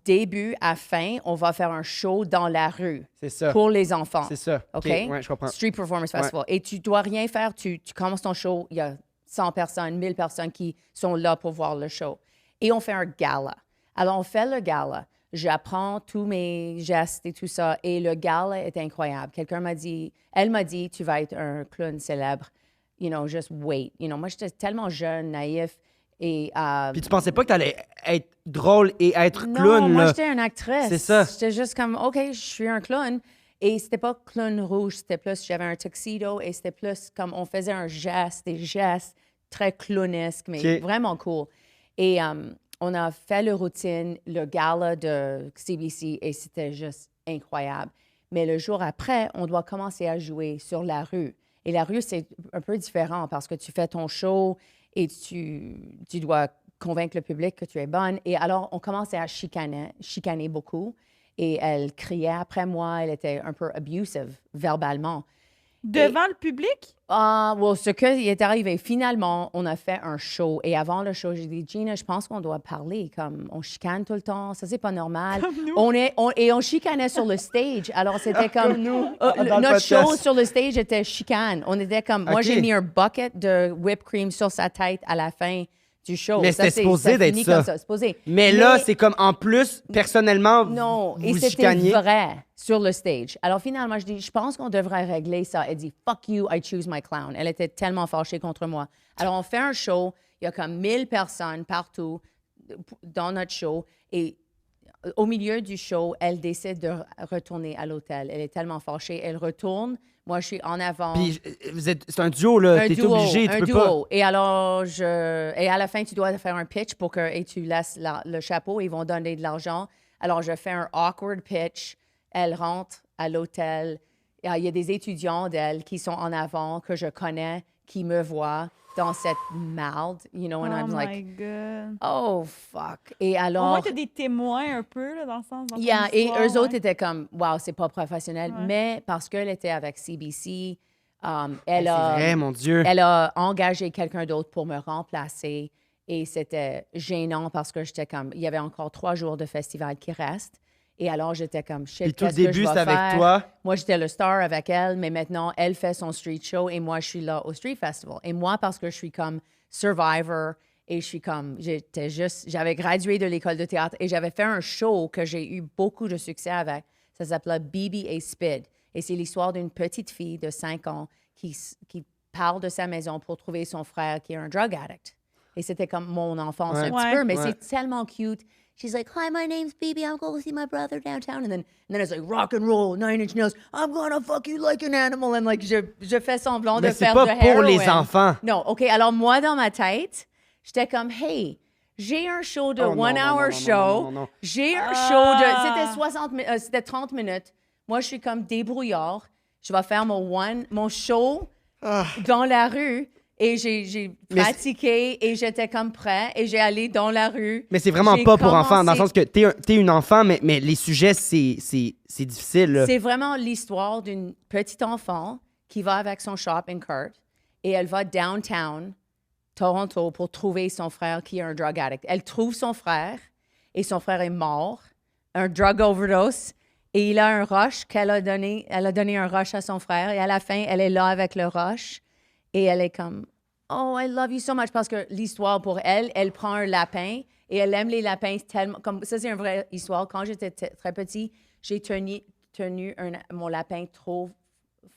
début à fin, on va faire un show dans la rue C'est ça. pour les enfants. C'est ça. OK? Ouais, je comprends. Street Performance Festival. Et tu dois rien faire. Tu commences ton show, il y a 100 personnes, 1000 personnes qui sont là pour voir le show. Et on fait un gala. Alors, on fait le gala. J'apprends tous mes gestes et tout ça. Et le gala est incroyable. Elle m'a dit, tu vas être un clown célèbre. You know, just wait. You know, moi, j'étais tellement jeune, naïf. Et, Puis tu pensais pas que t'allais être drôle et être non, clown, moi, là. j'étais une actrice. C'est ça. J'étais juste comme, OK, je suis un clown. Et c'était pas clown rouge, c'était plus, j'avais un tuxedo et c'était plus comme, on faisait des gestes très clownesques, mais OK. vraiment cool. Et on a fait le routine, le gala de CBC et c'était juste incroyable. Mais le jour après, on doit commencer à jouer sur la rue. Et la rue, c'est un peu différent parce que tu fais ton show et tu dois convaincre le public que tu es bonne. Et alors, on commençait à chicaner beaucoup. Et elle criait après moi. Elle était un peu abusive verbalement. Devant le public? Ce qui est arrivé, finalement, on a fait un show. Et avant le show, j'ai dit, Gina, je pense qu'on doit parler. Comme, on chicane tout le temps. Ça, c'est pas normal. Comme nous. Et on chicanait sur le stage. Alors, c'était comme nous, dans le notre podcast. show sur le stage était chicane. On était comme, moi, OK. j'ai mis un bucket de whipped cream sur sa tête à la fin du show. Mais c'était supposé d'être finit ça. comme ça. Supposé. Mais là, c'est comme en plus, personnellement, Non, vous et c'était chicaniez. vrai sur le stage. Alors finalement, je dis, je pense qu'on devrait régler ça. Elle dit, fuck you, I choose my clown. Elle était tellement fâchée contre moi. Alors on fait un show, il y a comme 1000 personnes partout dans notre show et au milieu du show, elle décide de retourner à l'hôtel. Elle est tellement fâchée, elle retourne. Moi, je suis en avant. Puis c'est un duo, là. T'es obligé, tu un peux duo. pas. Et alors, et à la fin, tu dois faire un pitch et tu laisses le chapeau, ils vont donner de l'argent. Alors, je fais un awkward pitch. Elle rentre à l'hôtel. Il y a des étudiants d'elle qui sont en avant, que je connais, qui me voient dans cette marde, you know, and Oh I'm my like, God. oh, fuck. Et Au alors... moins, t'as des témoins un peu, là, dans le sens... Dans ton Yeah, et histoire, eux autres ouais. étaient comme, wow, c'est pas professionnel. Ouais. Mais parce qu'elle était avec CBC, elle C'est a... vrai, mon Dieu. Elle a engagé quelqu'un d'autre pour me remplacer et c'était gênant parce que j'étais comme, il y avait encore 3 jours de festival qui restent. Et alors, j'étais comme, shit, Puis tout le qu'est-ce que début, je vais c'est avec faire? toi. Moi, j'étais le star avec elle, mais maintenant, elle fait son street show et moi, je suis là au street festival. Et moi, parce que je suis comme survivor et je suis comme, j'avais gradué de l'école de théâtre et j'avais fait un show que j'ai eu beaucoup de succès avec. Ça s'appelait BB et Spid. Et c'est l'histoire d'une petite fille de 5 ans qui parle de sa maison pour trouver son frère qui est un drug addict. Et c'était comme mon enfance un Ouais. petit peu, mais Ouais. c'est tellement cute. She's like, hi, my name's BB. I'm going to see my brother downtown. And then it's like rock and roll, 9 Inch Nails. I'm gonna fuck you like an animal. And like, je fais semblant Mais de c'est faire pas de pour les heroin. enfants. Non, OK. Alors, moi, dans ma tête, j'étais comme, hey, j'ai un show de Oh, non, 1 non, hour non, non, show. non, non, non. J'ai un show de... C'était 30 minutes. Moi, je suis comme débrouillard. Je vais faire mon show dans la rue. Et j'ai Mais pratiqué et j'étais comme prêt. Et j'ai allé dans la rue. Mais c'est vraiment J'ai pas pour enfants, dans le commencé- sens que t'es une enfant, mais les sujets, c'est difficile, là. C'est vraiment l'histoire d'une petite enfant qui va avec son shopping cart et elle va downtown Toronto pour trouver son frère qui est un drug addict. Elle trouve son frère et son frère est mort, un drug overdose, et il a un rush qu'elle a donné. Elle a donné un rush à son frère et à la fin, elle est là avec le rush et elle est comme « Oh, I love you so much » parce que l'histoire pour elle, elle prend un lapin et elle aime les lapins tellement... Comme, ça, c'est une vraie histoire. Quand j'étais très petit, j'ai tenu mon lapin trop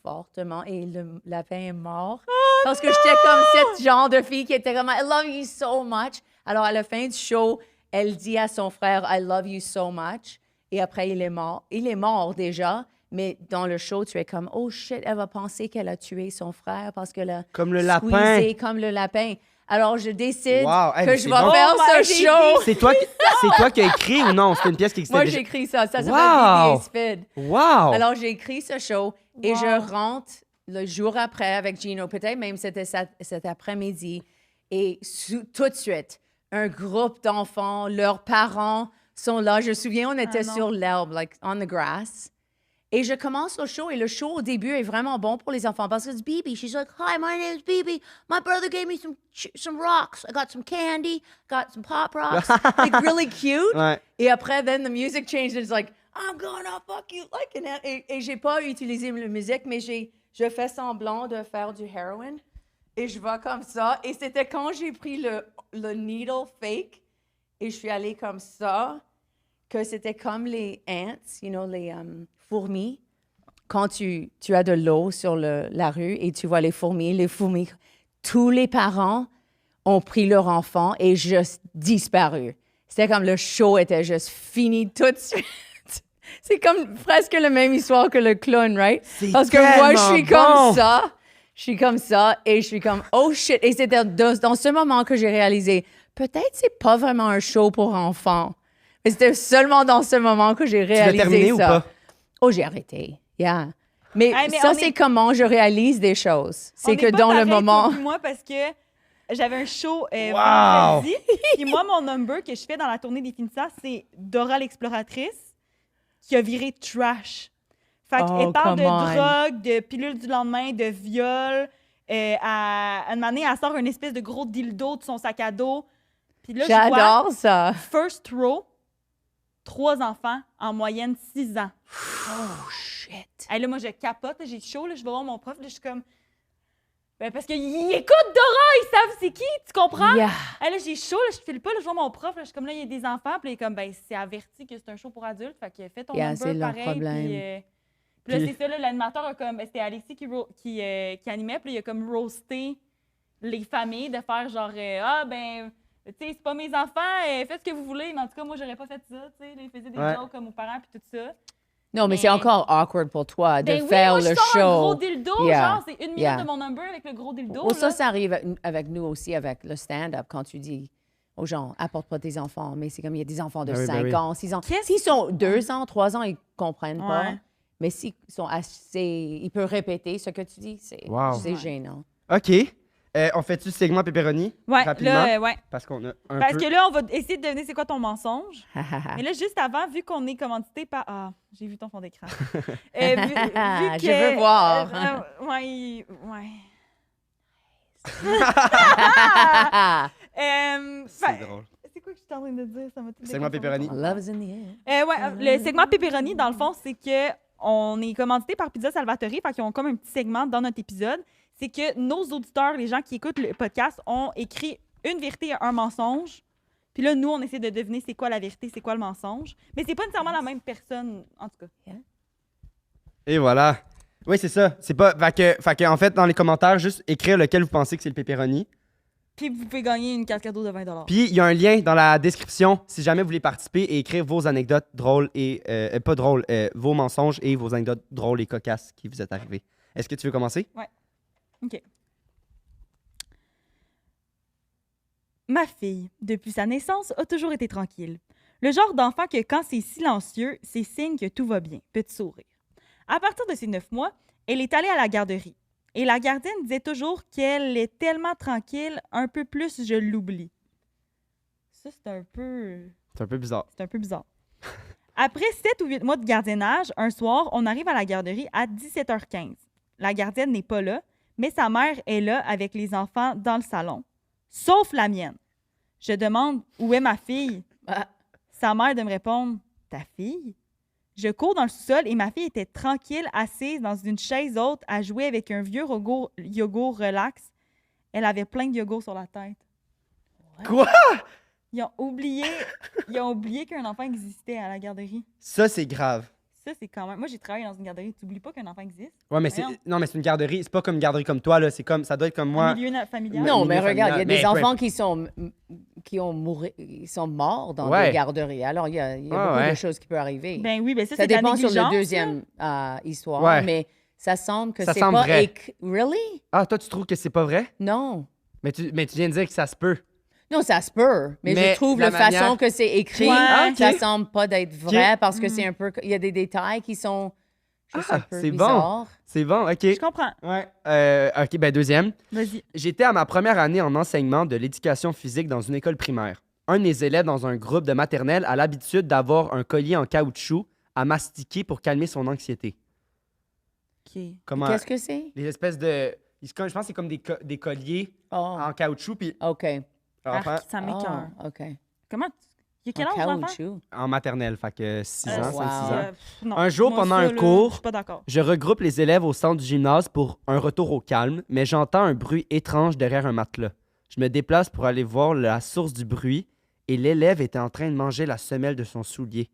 fortement et le lapin est mort. Parce que j'étais comme cette genre de fille qui était comme I love you so much. Alors, à la fin du show, elle dit à son frère I love you so much. Et après, il est mort. Il est mort déjà, mais dans le show, tu es comme oh shit, elle va penser qu'elle a tué son frère parce qu'elle a Comme le squeezé lapin. comme le lapin. Alors, je décide Wow. Hey, que mais je c'est vais bon. faire Oh my ce God. show. C'est toi qui as écrit ou non? C'était une pièce qui existait Moi, déjà? j'ai écrit ça. Ça s'appelle Wow. BB Spid. Wow! Alors, j'ai écrit ce show et Wow. je rentre le jour après avec Gino, peut-être même c'était cet après-midi. Et tout de suite, un groupe d'enfants, leurs parents sont là. Je me souviens, on était non. sur l'herbe, like on the grass. Et je commence le show, et le show, au début, est vraiment bon pour les enfants parce que c'est Bibi. She's like, hi, my name is Bibi. My brother gave me some rocks. I got some candy, got some pop rocks. Like, really cute. Ouais. Et après, then the music changed, and it's like, I'm gonna fuck you like an... Et j'ai pas utilisé la musique, mais je fais semblant de faire du heroin. Et je vais comme ça. Et c'était quand j'ai pris le needle fake, et je suis allée comme ça, que c'était comme les ants, you know, les fourmis. Quand tu as de l'eau sur la rue et tu vois les fourmis, tous les parents ont pris leur enfant et juste disparu. C'était comme le show était juste fini tout de suite. C'est comme presque la même histoire que le clown, right? Parce que moi, je suis comme ça. Je suis comme ça et je suis comme, oh shit. Et c'était dans ce moment que j'ai réalisé, peut-être c'est pas vraiment un show pour enfants. Mais c'était seulement dans ce moment que j'ai réalisé ça. Tu l'as terminé ou pas? Oh, j'ai arrêté. Yeah. Mais, mais ça, c'est comment je réalise des choses. C'est que dans le moment... Moi, parce que j'avais un show Wow! vendredi. Puis moi, mon number que je fais dans la tournée des finissants, c'est Dora l'exploratrice qui a viré trash. Fait qu'elle parle de drogue, de pilules du lendemain, de viol. À une année, elle sort une espèce de gros dildo de son sac à dos. Puis là, j'adore ça. First row, 3 enfants, en moyenne 6 ans. Oh, shit. Hey, là, moi, je capote, j'ai chaud, là, je vais voir mon prof, là, je suis comme... Ben, parce qu'ils écoutent Dora, ils savent c'est qui, tu comprends? Yeah. Hey, là, j'ai chaud, là, je file pas, là, je vois mon prof, là, je suis comme, là, il y a des enfants, puis il est comme, ben, c'est averti que c'est un show pour adultes, fait que fais ton number c'est leur pareil, problème. Puis là, c'est ça, là, l'animateur a comme... C'était Alexis qui animait, puis là, il a comme roasté les familles de faire genre, ah, ben... Tu sais, c'est pas mes enfants, faites ce que vous voulez, mais en tout cas, moi, j'aurais pas fait ça, tu sais. Ils faisaient des jokes comme aux parents, puis tout ça. Non, mais c'est encore awkward pour toi de Ben faire oui, moi, le je sors show. un gros dildo, Yeah. genre, c'est 1 minute de mon number avec le gros dildo. Oh, là. ça arrive avec nous aussi, avec le stand-up, quand tu dis aux gens, apporte pas tes enfants, mais c'est comme il y a des enfants de Ben oui, 5 ben oui. ans, 6 ans. S'ils sont 2 ans, 3 ans, ils comprennent pas. Ouais. Mais s'ils sont assez... Ils peuvent répéter ce que tu dis, c'est Wow. gênant. OK. On fait-tu le segment pepperoni? Ouais, Rapidement? là, ouais. Parce qu'on a un Parce peu... que là, on va essayer de deviner c'est quoi ton mensonge. Ah. Mais là, juste avant, vu qu'on est commandité par... Ah, j'ai vu ton fond d'écran. Vu que... Je veux voir. Ouais. C'est drôle. C'est quoi que je suis en train de dire? Ça m'a tout Segment pepperoni. Love is in the air. Ouais, le segment pepperoni, dans le fond, c'est que on est commandité par Pizza Salvatore, fait qu'ils ont comme un petit segment dans notre épisode. C'est que nos auditeurs, les gens qui écoutent le podcast, ont écrit une vérité et un mensonge. Puis là, nous, on essaie de deviner c'est quoi la vérité, c'est quoi le mensonge. Mais c'est pas nécessairement la même personne, en tout cas. Et voilà. Oui, c'est ça. C'est pas... Fait que, en fait, dans les commentaires, juste écrire lequel vous pensez que c'est le pepperoni. Puis vous pouvez gagner une carte cadeau de 20 $. Puis il y a un lien dans la description si jamais vous voulez participer et écrire vos anecdotes drôles et... pas drôles, vos mensonges et vos anecdotes drôles et cocasses qui vous est arrivées. Est-ce que tu veux commencer? Ouais. OK. Ma fille, depuis sa naissance, a toujours été tranquille. Le genre d'enfant que quand c'est silencieux, c'est signe que tout va bien. Petit sourire. À partir de ses 9 mois, elle est allée à la garderie. Et la gardienne disait toujours qu'elle est tellement tranquille, un peu plus je l'oublie. Ça, c'est un peu bizarre. C'est un peu bizarre. Après 7 ou 8 mois de gardiennage, un soir, on arrive à la garderie à 17h15. La gardienne n'est pas là, mais sa mère est là avec les enfants dans le salon. Sauf la mienne. Je demande où est ma fille. Sa mère de me répondre ta fille? Je cours dans le sous-sol et ma fille était tranquille, assise dans une chaise haute à jouer avec un vieux yogourt relax. Elle avait plein de yogourt sur la tête. Quoi? Ils ont oublié qu'un enfant existait à la garderie. Ça, c'est grave. Ça, c'est quand même... Moi, j'ai travaillé dans une garderie. Tu n'oublies pas qu'un enfant existe? Ouais, mais non, mais c'est une garderie. C'est pas comme une garderie comme toi, là. C'est comme... Ça doit être comme moi. Un milieu familial. Non, mais milieu regarde, il y a familial. des Mais enfants qui sont morts dans Ouais. des garderies. Alors, il y a beaucoup de choses qui peuvent arriver. Ben oui, ben ça Ça c'est de la dépend sur négligence, la deuxième histoire, Ouais. mais ça semble que Ça c'est semble pas... vrai. Really? Ah, toi, tu trouves que c'est pas vrai? Non. Mais tu viens de dire que ça se peut. Non, ça se peut, mais Mais je trouve la la façon manière- que c'est écrit, Ouais. Ah, ok. ça semble pas d'être vrai Ok. parce que c'est un peu... Il y a des détails qui sont juste un peu c'est bizarres. bon. C'est bon, OK. Je comprends. Ouais. OK, ben deuxième. Vas-y. J'étais à ma première année en enseignement de l'éducation physique dans une école primaire. Un de mes élèves dans un groupe de maternelle a l'habitude d'avoir un collier en caoutchouc à mastiquer pour calmer son anxiété. OK. Comment... Qu'est-ce que c'est? Les espèces de... Je pense que c'est comme des colliers Oh, en caoutchouc, puis OK. enfant, Ça m'écoeure. Oh, OK. Comment? Il y a quel En âge, l'enfant? caoutchouc. en maternelle, fait que 6 ans, wow. 5-6 ans. Non. Un jour, Moi, pendant ça, un là, cours, Je suis pas d'accord. Je regroupe les élèves au centre du gymnase pour un retour au calme, mais j'entends un bruit étrange derrière un matelas. Je me déplace pour aller voir la source du bruit et l'élève était en train de manger la semelle de son soulier.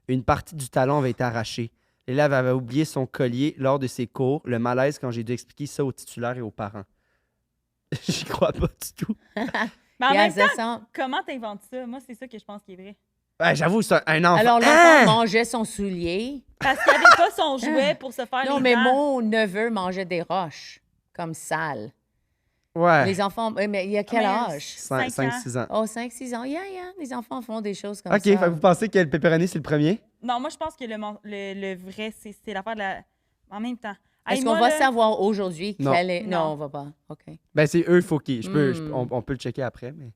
Une partie du talon avait été arrachée. L'élève avait oublié son collier lors de ses cours, le malaise quand j'ai dû expliquer ça aux titulaires et aux parents. J'y crois pas du tout. Mais en Yeah, même ça temps, sent- comment t'inventes ça? Moi, c'est ça que je pense qui est vrai. Ouais, j'avoue, c'est un enfant. Alors, l'enfant Hein? mangeait son soulier. Parce qu'il avait pas son jouet pour se faire Non, les mais dents. mon neveu mangeait des roches, comme sales. Ouais. Les enfants, mais il y a quel Mais âge? 5-6 ans. Oh, 5-6 ans. Yeah. Les enfants font des choses comme OK, ça. fait que vous pensez que le pepperoni, c'est le premier? Non, moi, je pense que le vrai, c'est l'affaire de la... En même temps. Hey, Est-ce qu'on moi, va là, savoir aujourd'hui Non. quel est... Non. Non, on va pas. OK. Ben, c'est eux, faut qu'ils... Hmm. On peut le checker après, mais...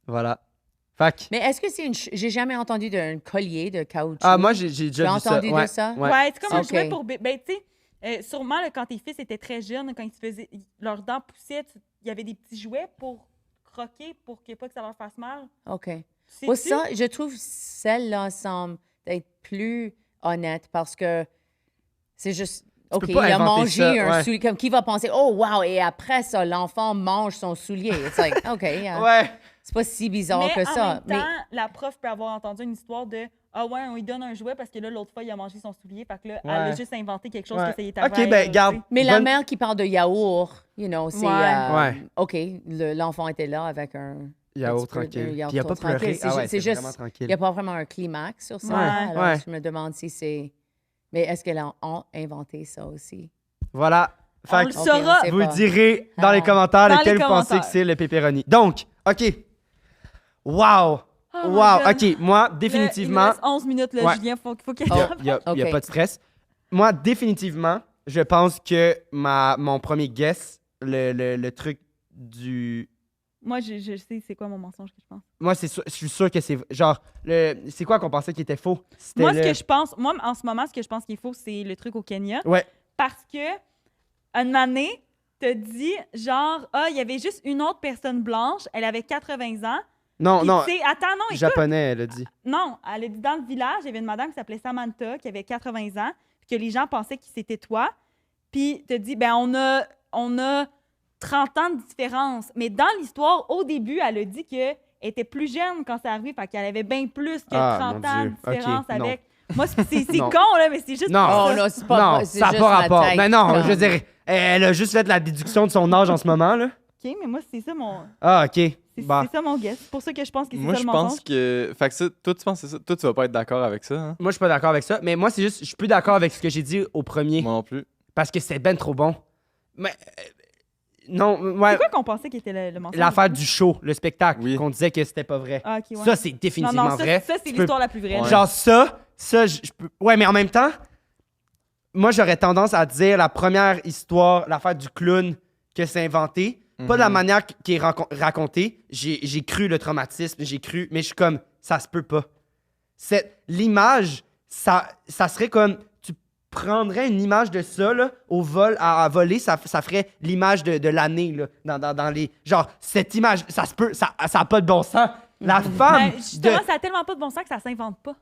Voilà. Fait que... Mais est-ce que c'est une... J'ai jamais entendu d'un collier de caoutchouc. Ah, moi, j'ai Tu déjà as vu ça. entendu Ouais, de ça? ouais. Ouais, c'est comme un Ok. jouet pour... Ben, tu sais, sûrement, là, quand tes fils étaient très jeunes, quand ils se faisaient... Leurs dents poussaient, il y avait des petits jouets pour croquer, pour que pas que ça leur fasse mal. OK. C'est Pour ça, je trouve celle-là semble être plus honnête parce que c'est juste... OK, peux il pas a inventer mangé ça, un ouais. soulier. Comme qui va penser, oh, wow, et après ça, l'enfant mange son soulier. It's like, OK, Ouais. c'est pas si bizarre Mais que en ça. même temps, la prof peut avoir entendu une histoire de « Ah ouais, on lui donne un jouet parce que là, l'autre fois, il a mangé son soulier. » Fait que là, elle a Ouais. juste inventé quelque chose Ouais. que ça y est arrivé. OK, ben, garde. Mais la Bonne- mère qui parle de yaourt, you know, c'est... Ouais. OK, l'enfant était là avec un... Yaourt petit peu de tranquille. Puis yaourt il a pas tranquille. pleuré. C'est Ah ouais, c'est c'est juste... vraiment Il n'y tranquille. a pas vraiment un climax sur ça. Ouais, Alors, ouais. je me demande si c'est... Mais est-ce qu'elle a inventé ça aussi? Voilà. On Fait le que Ok, saura. on sait vous le pas. direz dans les Ah. commentaires Dans lequel les vous pensez commentaires. que c'est le pepperoni. Donc, OK. Wow. Oh my Wow. God. OK, moi, Là, il définitivement... nous reste 11 minutes, là, Ouais. Julien. Faut qu'il Il n'y a, Ok. pas de stress. Moi, définitivement, je pense que mon premier guess, le truc du... Moi, je sais c'est quoi mon mensonge que je pense. Moi, je suis sûr que c'est... Genre, c'est quoi qu'on pensait qui était faux? C'était Moi, ce que je pense... Moi, en ce moment, ce que je pense qu'il faut, c'est le truc au Kenya. Ouais. Parce que, une année, te dit, genre, ah, il y avait juste une autre personne blanche, elle avait 80 ans. Non, Puis, non, tu sais, attends, non, écoute. japonais, elle a dit. Non, elle a dit dans le village, il y avait une madame qui s'appelait Samantha, qui avait 80 ans, puis que les gens pensaient que c'était toi. Puis te dit, ben on a 30 ans de différence. Mais dans l'histoire, au début, elle a dit qu'elle était plus jeune quand c'est arrivé, fait qu'elle avait bien plus que Ah, 30 mon ans de Dieu. différence Ok, non. avec. Moi, c'est Non. con, là, mais c'est juste. Non. pour Oh ça. non, c'est pas... Non, c'est ça n'a juste pas ma rapport. tête. Mais non, Comme- je veux dire, elle a juste fait la déduction de son âge en ce moment, là. OK, mais moi, c'est ça mon. Ah, OK. C'est Bah. c'est ça mon guess. C'est pour ça que je pense que c'est Moi, ça je le pense mensonge. que. Fait que ça, toi, tu penses que c'est ça? Toi, tu vas pas être d'accord avec ça, hein? Moi, je suis pas d'accord avec ça. Mais moi, c'est juste, je suis plus d'accord avec ce que j'ai dit au premier. Moi non plus. Parce que c'est ben trop bon. Mais. Non, ouais. C'est quoi qu'on pensait qui était le mensonge? L'affaire du show, le spectacle, Oui. qu'on disait que c'était pas vrai. Ah, OK, ouais. Ça, c'est non, définitivement non, vrai. ça c'est Tu peux- l'histoire la plus vraie. Ouais. Genre ça, je peux... Ouais, mais en même temps, moi, j'aurais tendance à dire la première histoire, l'affaire du clown, que c'est inventé. Pas de la manière qui est racontée. J'ai cru le traumatisme, j'ai cru... Mais je suis comme, ça se peut pas. L'image, ça serait comme... Tu prendrais une image de ça, là, au vol, à voler, ça ferait l'image de l'année, là, dans les... Genre, cette image, ça se peut, ça a pas de bon sens. La femme... Ben, justement, ça a tellement pas de bon sens que ça s'invente pas.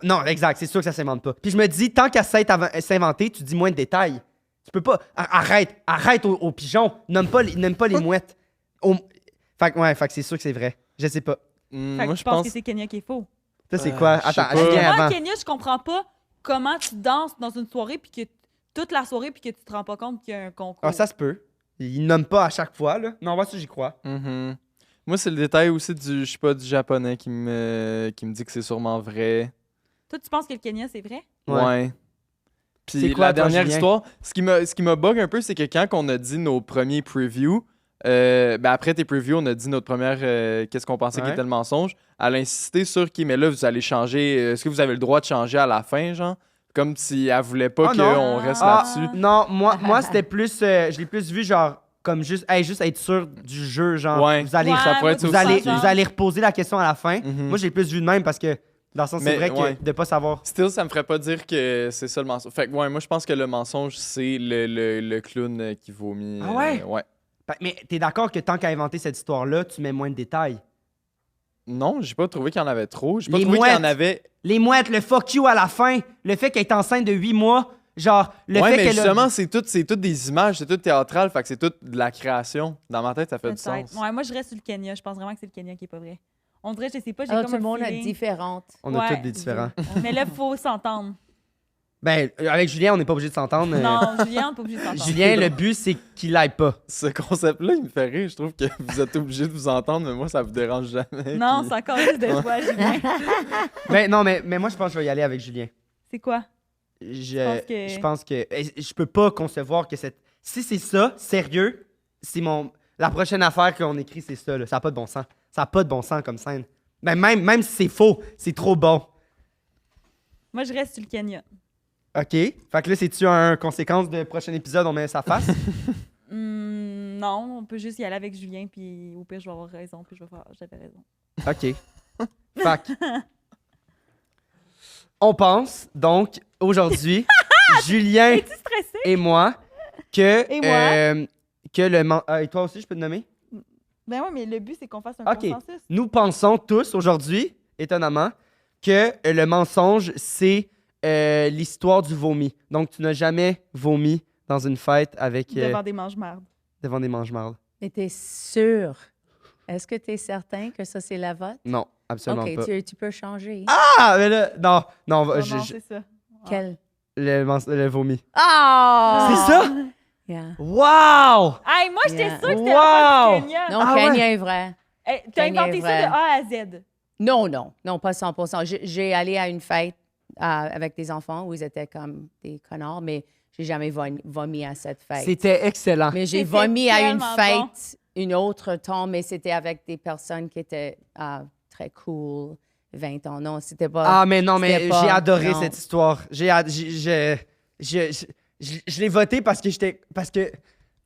Non, exact, c'est sûr que ça s'invente pas. Puis je me dis, tant qu'à s'inventer, tu dis moins de détails. Tu peux pas... Arrête aux pigeons. Nomme pas les mouettes. Fait que c'est sûr que c'est vrai. Je sais pas. Fait Moi, que je je pense pense. que c'est Kenya qui est faux. Ça, c'est quoi? je sais Attends, pas. je viens Moi, avant. Kenya, je comprends pas comment tu danses dans une soirée puis que toute la soirée puis que tu te rends pas compte qu'il y a un concours. Ah, ça se peut. Il nomme pas à chaque fois, là. Non, moi, ça, j'y crois. Mhm. Moi, c'est le détail aussi du, je sais pas, du japonais qui me dit que c'est sûrement vrai. Toi, tu penses que le Kenya, c'est vrai? Ouais. Puis C'est quoi, la toi, dernière Julien? histoire, ce qui m'a bug un peu, c'est que quand on a dit nos premiers previews, ben après tes previews, on a dit notre première qu'est-ce qu'on pensait qui Ouais. était le mensonge. Elle a insisté sur qui, mais là, vous allez changer. Est-ce que vous avez le droit de changer à la fin, genre? Comme si elle voulait pas Ah, non. qu'on reste Ah. là-dessus. Non, moi c'était plus... je l'ai plus vu, genre, comme juste être sûr du jeu, genre. Ouais. Vous allez, Ouais, ça pourrait être moi, vous, aussi. allez, genre. vous allez reposer la question à la fin. Mhm. Moi, j'ai plus vu de même parce que Dans le sens, Mais, c'est vrai que ouais. de pas savoir. Still, ça me ferait pas dire que c'est ça le mensonge. Fait que, ouais, moi, je pense que le mensonge, c'est le clown qui vomit. Ah ouais? Ouais. Mais t'es d'accord que tant qu'à inventer cette histoire-là, tu mets moins de détails? Non, j'ai pas trouvé qu'il y en avait trop. J'ai pas Les trouvé qu'il y en mouettes. avait. Les mouettes, le fuck you à la fin, le fait qu'elle est enceinte de 8 mois, genre, le Ouais, fait mais qu'elle a... justement, c'est tout des images, c'est tout théâtral, fait que c'est tout de la création. Dans ma tête, ça fait du Peut-être. sens. Ouais, moi, je reste sur le Kenya. Je pense vraiment que c'est le Kenya qui est pas vrai. On dirait, je sais pas, j'ai Alors, comme tout le un monde a feeling. différentes. On a Ouais. tous des différents. Mais là, il faut s'entendre. Ben, avec Julien, on n'est pas obligé de s'entendre. Non, Julien, on n'est pas obligé de s'entendre. Julien, le but, c'est qu'il l'aille pas. Ce concept-là, il me fait rire. Je trouve que vous êtes obligés de vous entendre, mais moi, ça vous dérange jamais. Non, puis- c'est encore juste de toi, Julien. Ben, non, mais moi, je pense que je vais y aller avec Julien. C'est quoi? Je pense que je peux pas concevoir que cette... Si c'est ça, sérieux, c'est la prochaine affaire qu'on écrit, c'est ça. Là. Ça n'a pas de bon sens. Ça n'a pas de bon sens comme scène. Ben, même si c'est faux, c'est trop bon. Moi, je reste sur le Kenya. OK. Fait que là, c'est-tu un conséquence de prochain épisode, on met sa face? Non, on peut juste y aller avec Julien, puis au pire, je vais avoir raison, puis je vais faire j'avais raison. OK. Fait que... On pense, donc, aujourd'hui, Julien Es-tu stressé? et moi, que... Et moi? que le... et toi aussi, je peux te nommer? Ben ouais, mais le but, c'est qu'on fasse un OK. consensus. Nous pensons tous aujourd'hui, étonnamment, que le mensonge, c'est l'histoire du vomi. Donc, tu n'as jamais vomi dans une fête avec Devant des mange-mardes. devant des mange-mardes. Mais t'es sûr? Est-ce que t'es certain que ça, c'est la vote? Non, absolument OK, pas. tu peux changer. Ah, mais là, non, Non, non, je- c'est ça. Quel? le vomi. Ah! C'est ça? Yeah. Wow! Hey, moi, j'étais Yeah. sûre que c'était Wow! la fête du Kenya. Non, Ah Kenya ouais. est vrai. Hey, t'as Kenya inventé est ça vrai. de A à Z. Non, pas 100%. J'ai allé à une fête avec des enfants où ils étaient comme des connards, mais j'ai jamais vomi à cette fête. C'était excellent. Mais j'ai C'était vomi à une tellement fête une autre temps, mais c'était avec des personnes qui étaient très cool, 20 ans. Non, c'était pas... Ah, mais non, mais c'était pas- j'ai adoré non. cette histoire. Je l'ai voté parce que j'étais... Parce que...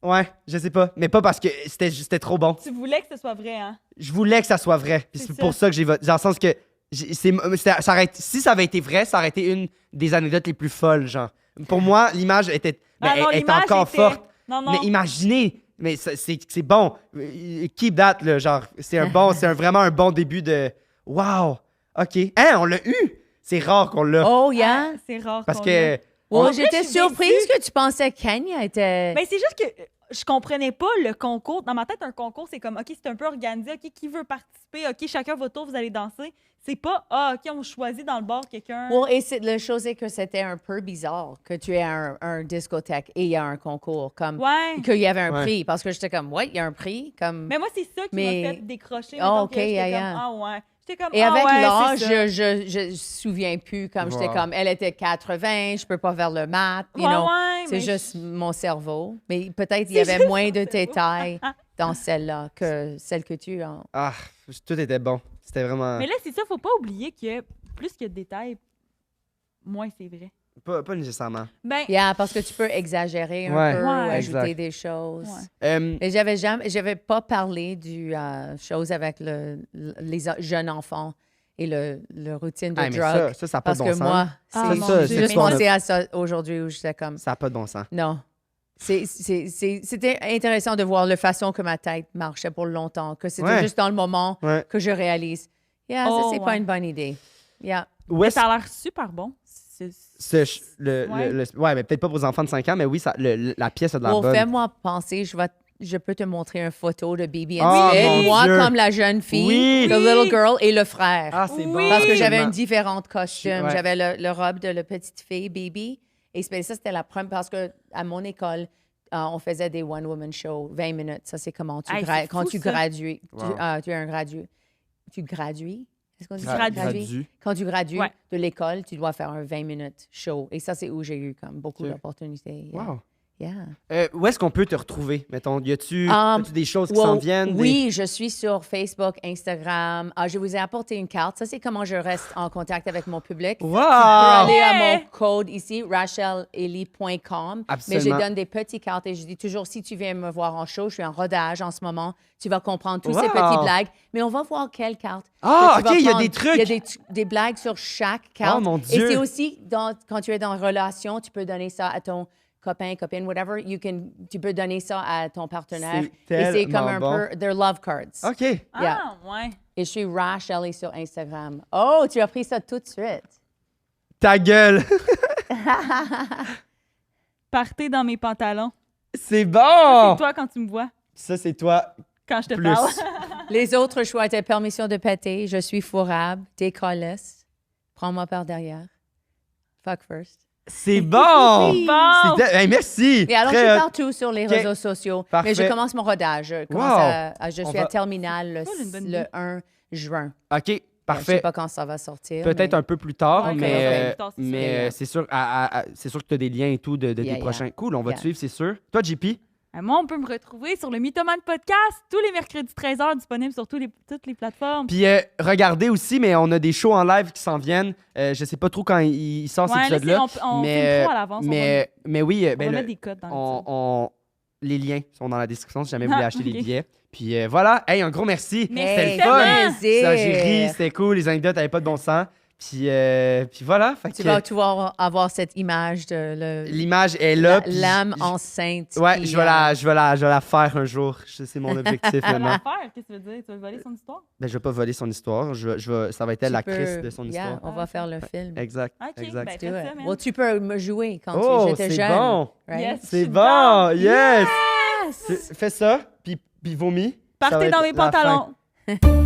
Ouais, je sais pas. Mais pas parce que c'était trop bon. Tu voulais que ce soit vrai, hein? Je voulais que ça soit vrai. Puis C'est c'est ça. pour ça que j'ai voté. Dans le sens que... si ça avait été vrai, ça aurait été une des anecdotes les plus folles, genre. Pour moi, l'image était... Ah non, elle était l'image encore était- forte. Non, non. Mais imaginez... Mais c'est bon. Keep that, là, genre. C'est vraiment un bon début de... Wow! OK. Hein, on l'a eu! C'est rare qu'on l'a. Oh, yeah? Ah, c'est rare. Parce qu'on que... l'ait. Oh, vrai, j'étais je suis surprise déçue. que tu pensais que Kenya était... Ben, c'est juste que je comprenais pas le concours. Dans ma tête, un concours, c'est comme, OK, c'est un peu organisé. OK, qui veut participer? OK, chacun votre tour, vous allez danser. C'est pas, OK, on choisit dans le bar quelqu'un. Well, et la chose est que c'était un peu bizarre que tu aies un discothèque et il y a un concours, comme Ouais. qu'il y avait un Ouais. prix, parce que j'étais comme, ouais, il y a un prix, comme... Mais moi, c'est ça qui Mais- m'a fait décrocher. Oh, mettons OK, que j'étais yeah, comme, yeah. ah ouais. J'étais comme, Et ah avec ouais, l'âge, c'est ça. je me souviens plus, comme j'étais Wow. comme, elle était 80, je peux pas faire le maths, you Ouais, know. ouais, C'est mais juste mon cerveau. Mais peut-être il y C'est avait juste moins mon de cerveau. détails dans celle-là que celle que tu as. Ah, tout était bon. C'était vraiment... Mais là, c'est ça, faut pas oublier que plus qu'il y a de détails, moins c'est vrai. Pas nécessairement. Ben, Yeah, parce que tu peux exagérer un Ouais, peu, ouais. ajouter exact. des choses. Ouais. Mais j'avais pas parlé du chose avec les jeunes enfants et le routine de Ah, mais drug. ça n'a pas Parce de bon que sens. moi, Ah, c'est mon ça, Dieu, j'ai c'est juste ce qu'on a- pensé à ça aujourd'hui où j'étais comme, Ça n'a pas de bon sens. non. C'était intéressant de voir la façon que ma tête marchait pour longtemps, que c'était Ouais. juste dans le moment Ouais. que je réalise. Yeah, ça, Oh, c'est pas ouais. une bonne idée. Yeah. Où mais est-ce ça a l'air super bon. ouais, mais peut-être pas pour les enfants de 5 ans, mais oui, la pièce a de la Bon, bonne. fais-moi penser, je peux te montrer une photo de Bibi Oh, and Sid. mon Moi Dieu. comme la jeune fille, Oui. the little girl et le frère. Ah, c'est Oui. bon. Parce que j'avais Absolument. une différente costume. Ouais. J'avais le robe de la petite fille, Bibi. Et ça, c'était la première. Parce que à mon école, on faisait des one-woman shows, 20 minutes. Ça, c'est comment Hey, c'est quand fou, tu ça. gradues. Wow. Tu es un gradué. Tu gradues? Est-ce qu'on dit Gradu. Quand tu gradues Ouais. de l'école, tu dois faire un 20 minutes show. Et ça, c'est où j'ai eu comme beaucoup Ok. d'opportunités. Yeah. Wow. Où est-ce qu'on peut te retrouver? Mettons, as-tu des choses qui Well, s'en viennent? Oui, je suis sur Facebook, Instagram. Je vous ai apporté une carte. Ça, c'est comment je reste en contact avec mon public. Wow! Tu peux aller à mon code ici, racheleli.com. Mais je Absolument. donne des petites cartes et je dis toujours, si tu viens me voir en show, je suis en rodage en ce moment, tu vas comprendre toutes ces Wow! petites blagues. Mais on va voir quelles cartes. Ah, que tu vas OK, il y a prendre. des trucs. Il y a des blagues sur chaque carte. Oh, mon Et Dieu! c'est aussi, quand tu es dans une relation, tu peux donner ça à ton copain, copine, whatever. Tu peux donner ça à ton partenaire. C'est Et c'est comme tellement un bon. peu their love cards. OK. Yeah. Ah, ouais. Et je suis Rachelli sur Instagram. Oh, tu as pris ça tout de suite. Ta gueule! Partez dans mes pantalons. C'est bon! C'est toi quand tu me vois, Ça, c'est toi quand je te plus. parle. Les autres choix étaient permission de péter, je suis fourrable, décollesse, prends-moi par derrière. Fuck first. C'est bon! Bon! Hey, merci! Et alors, je Très suis hot. partout sur les OK. réseaux sociaux. Parfait. Mais je commence mon rodage. Je, commence Wow. je On suis va- à Terminal Oh, j'ai une bonne le idée. 1 juin. OK, Je sais parfait. pas quand ça va sortir. Peut-être mais- un peu plus tard, Ouais, mais, ok, plus tard, c'est sûr. mais c'est sûr, c'est sûr que tu as des liens et tout de Yeah, des prochains. yeah. Cool, on va te Yeah. suivre, c'est sûr. Toi, JP? Moi, on peut me retrouver sur le Mythoman Podcast tous les mercredis 13h, disponible sur toutes les plateformes. Puis regardez aussi, mais on a des shows en live qui s'en viennent. Je sais pas trop quand il sort cet Ouais, là, épisode-là. on mais, filme trop à l'avance. mais oui, on ben, va le- mettre des codes dans le les liens sont dans la description si jamais vous Ah, voulez acheter ok. des billets. Puis voilà, hey, un gros merci. Merci C'était le fun. plaisir. Ça, j'ai ri, c'était cool, les anecdotes n'avaient pas de bon sens. Puis voilà, fait Tu que vas pouvoir avoir cette image de l'image est là. puis l'âme j- enceinte. Ouais, qui, je vais la faire un jour. C'est mon objectif Tu vas maintenant. la faire, qu'est-ce que tu veux dire? Tu veux voler son histoire? Ben, je vais pas voler son histoire. Ça va être elle tu la peux- Chris de son Yeah, histoire. on va faire le film. Exact. OK, exact. ben, Do fais it. ça, man. Well, tu peux me jouer quand Oh, j'étais c'est jeune. bon. right? Yes, je C'est suis bon. down. Yes. Fais ça, puis vomis. Ça va Partez être dans mes la fin. pantalons.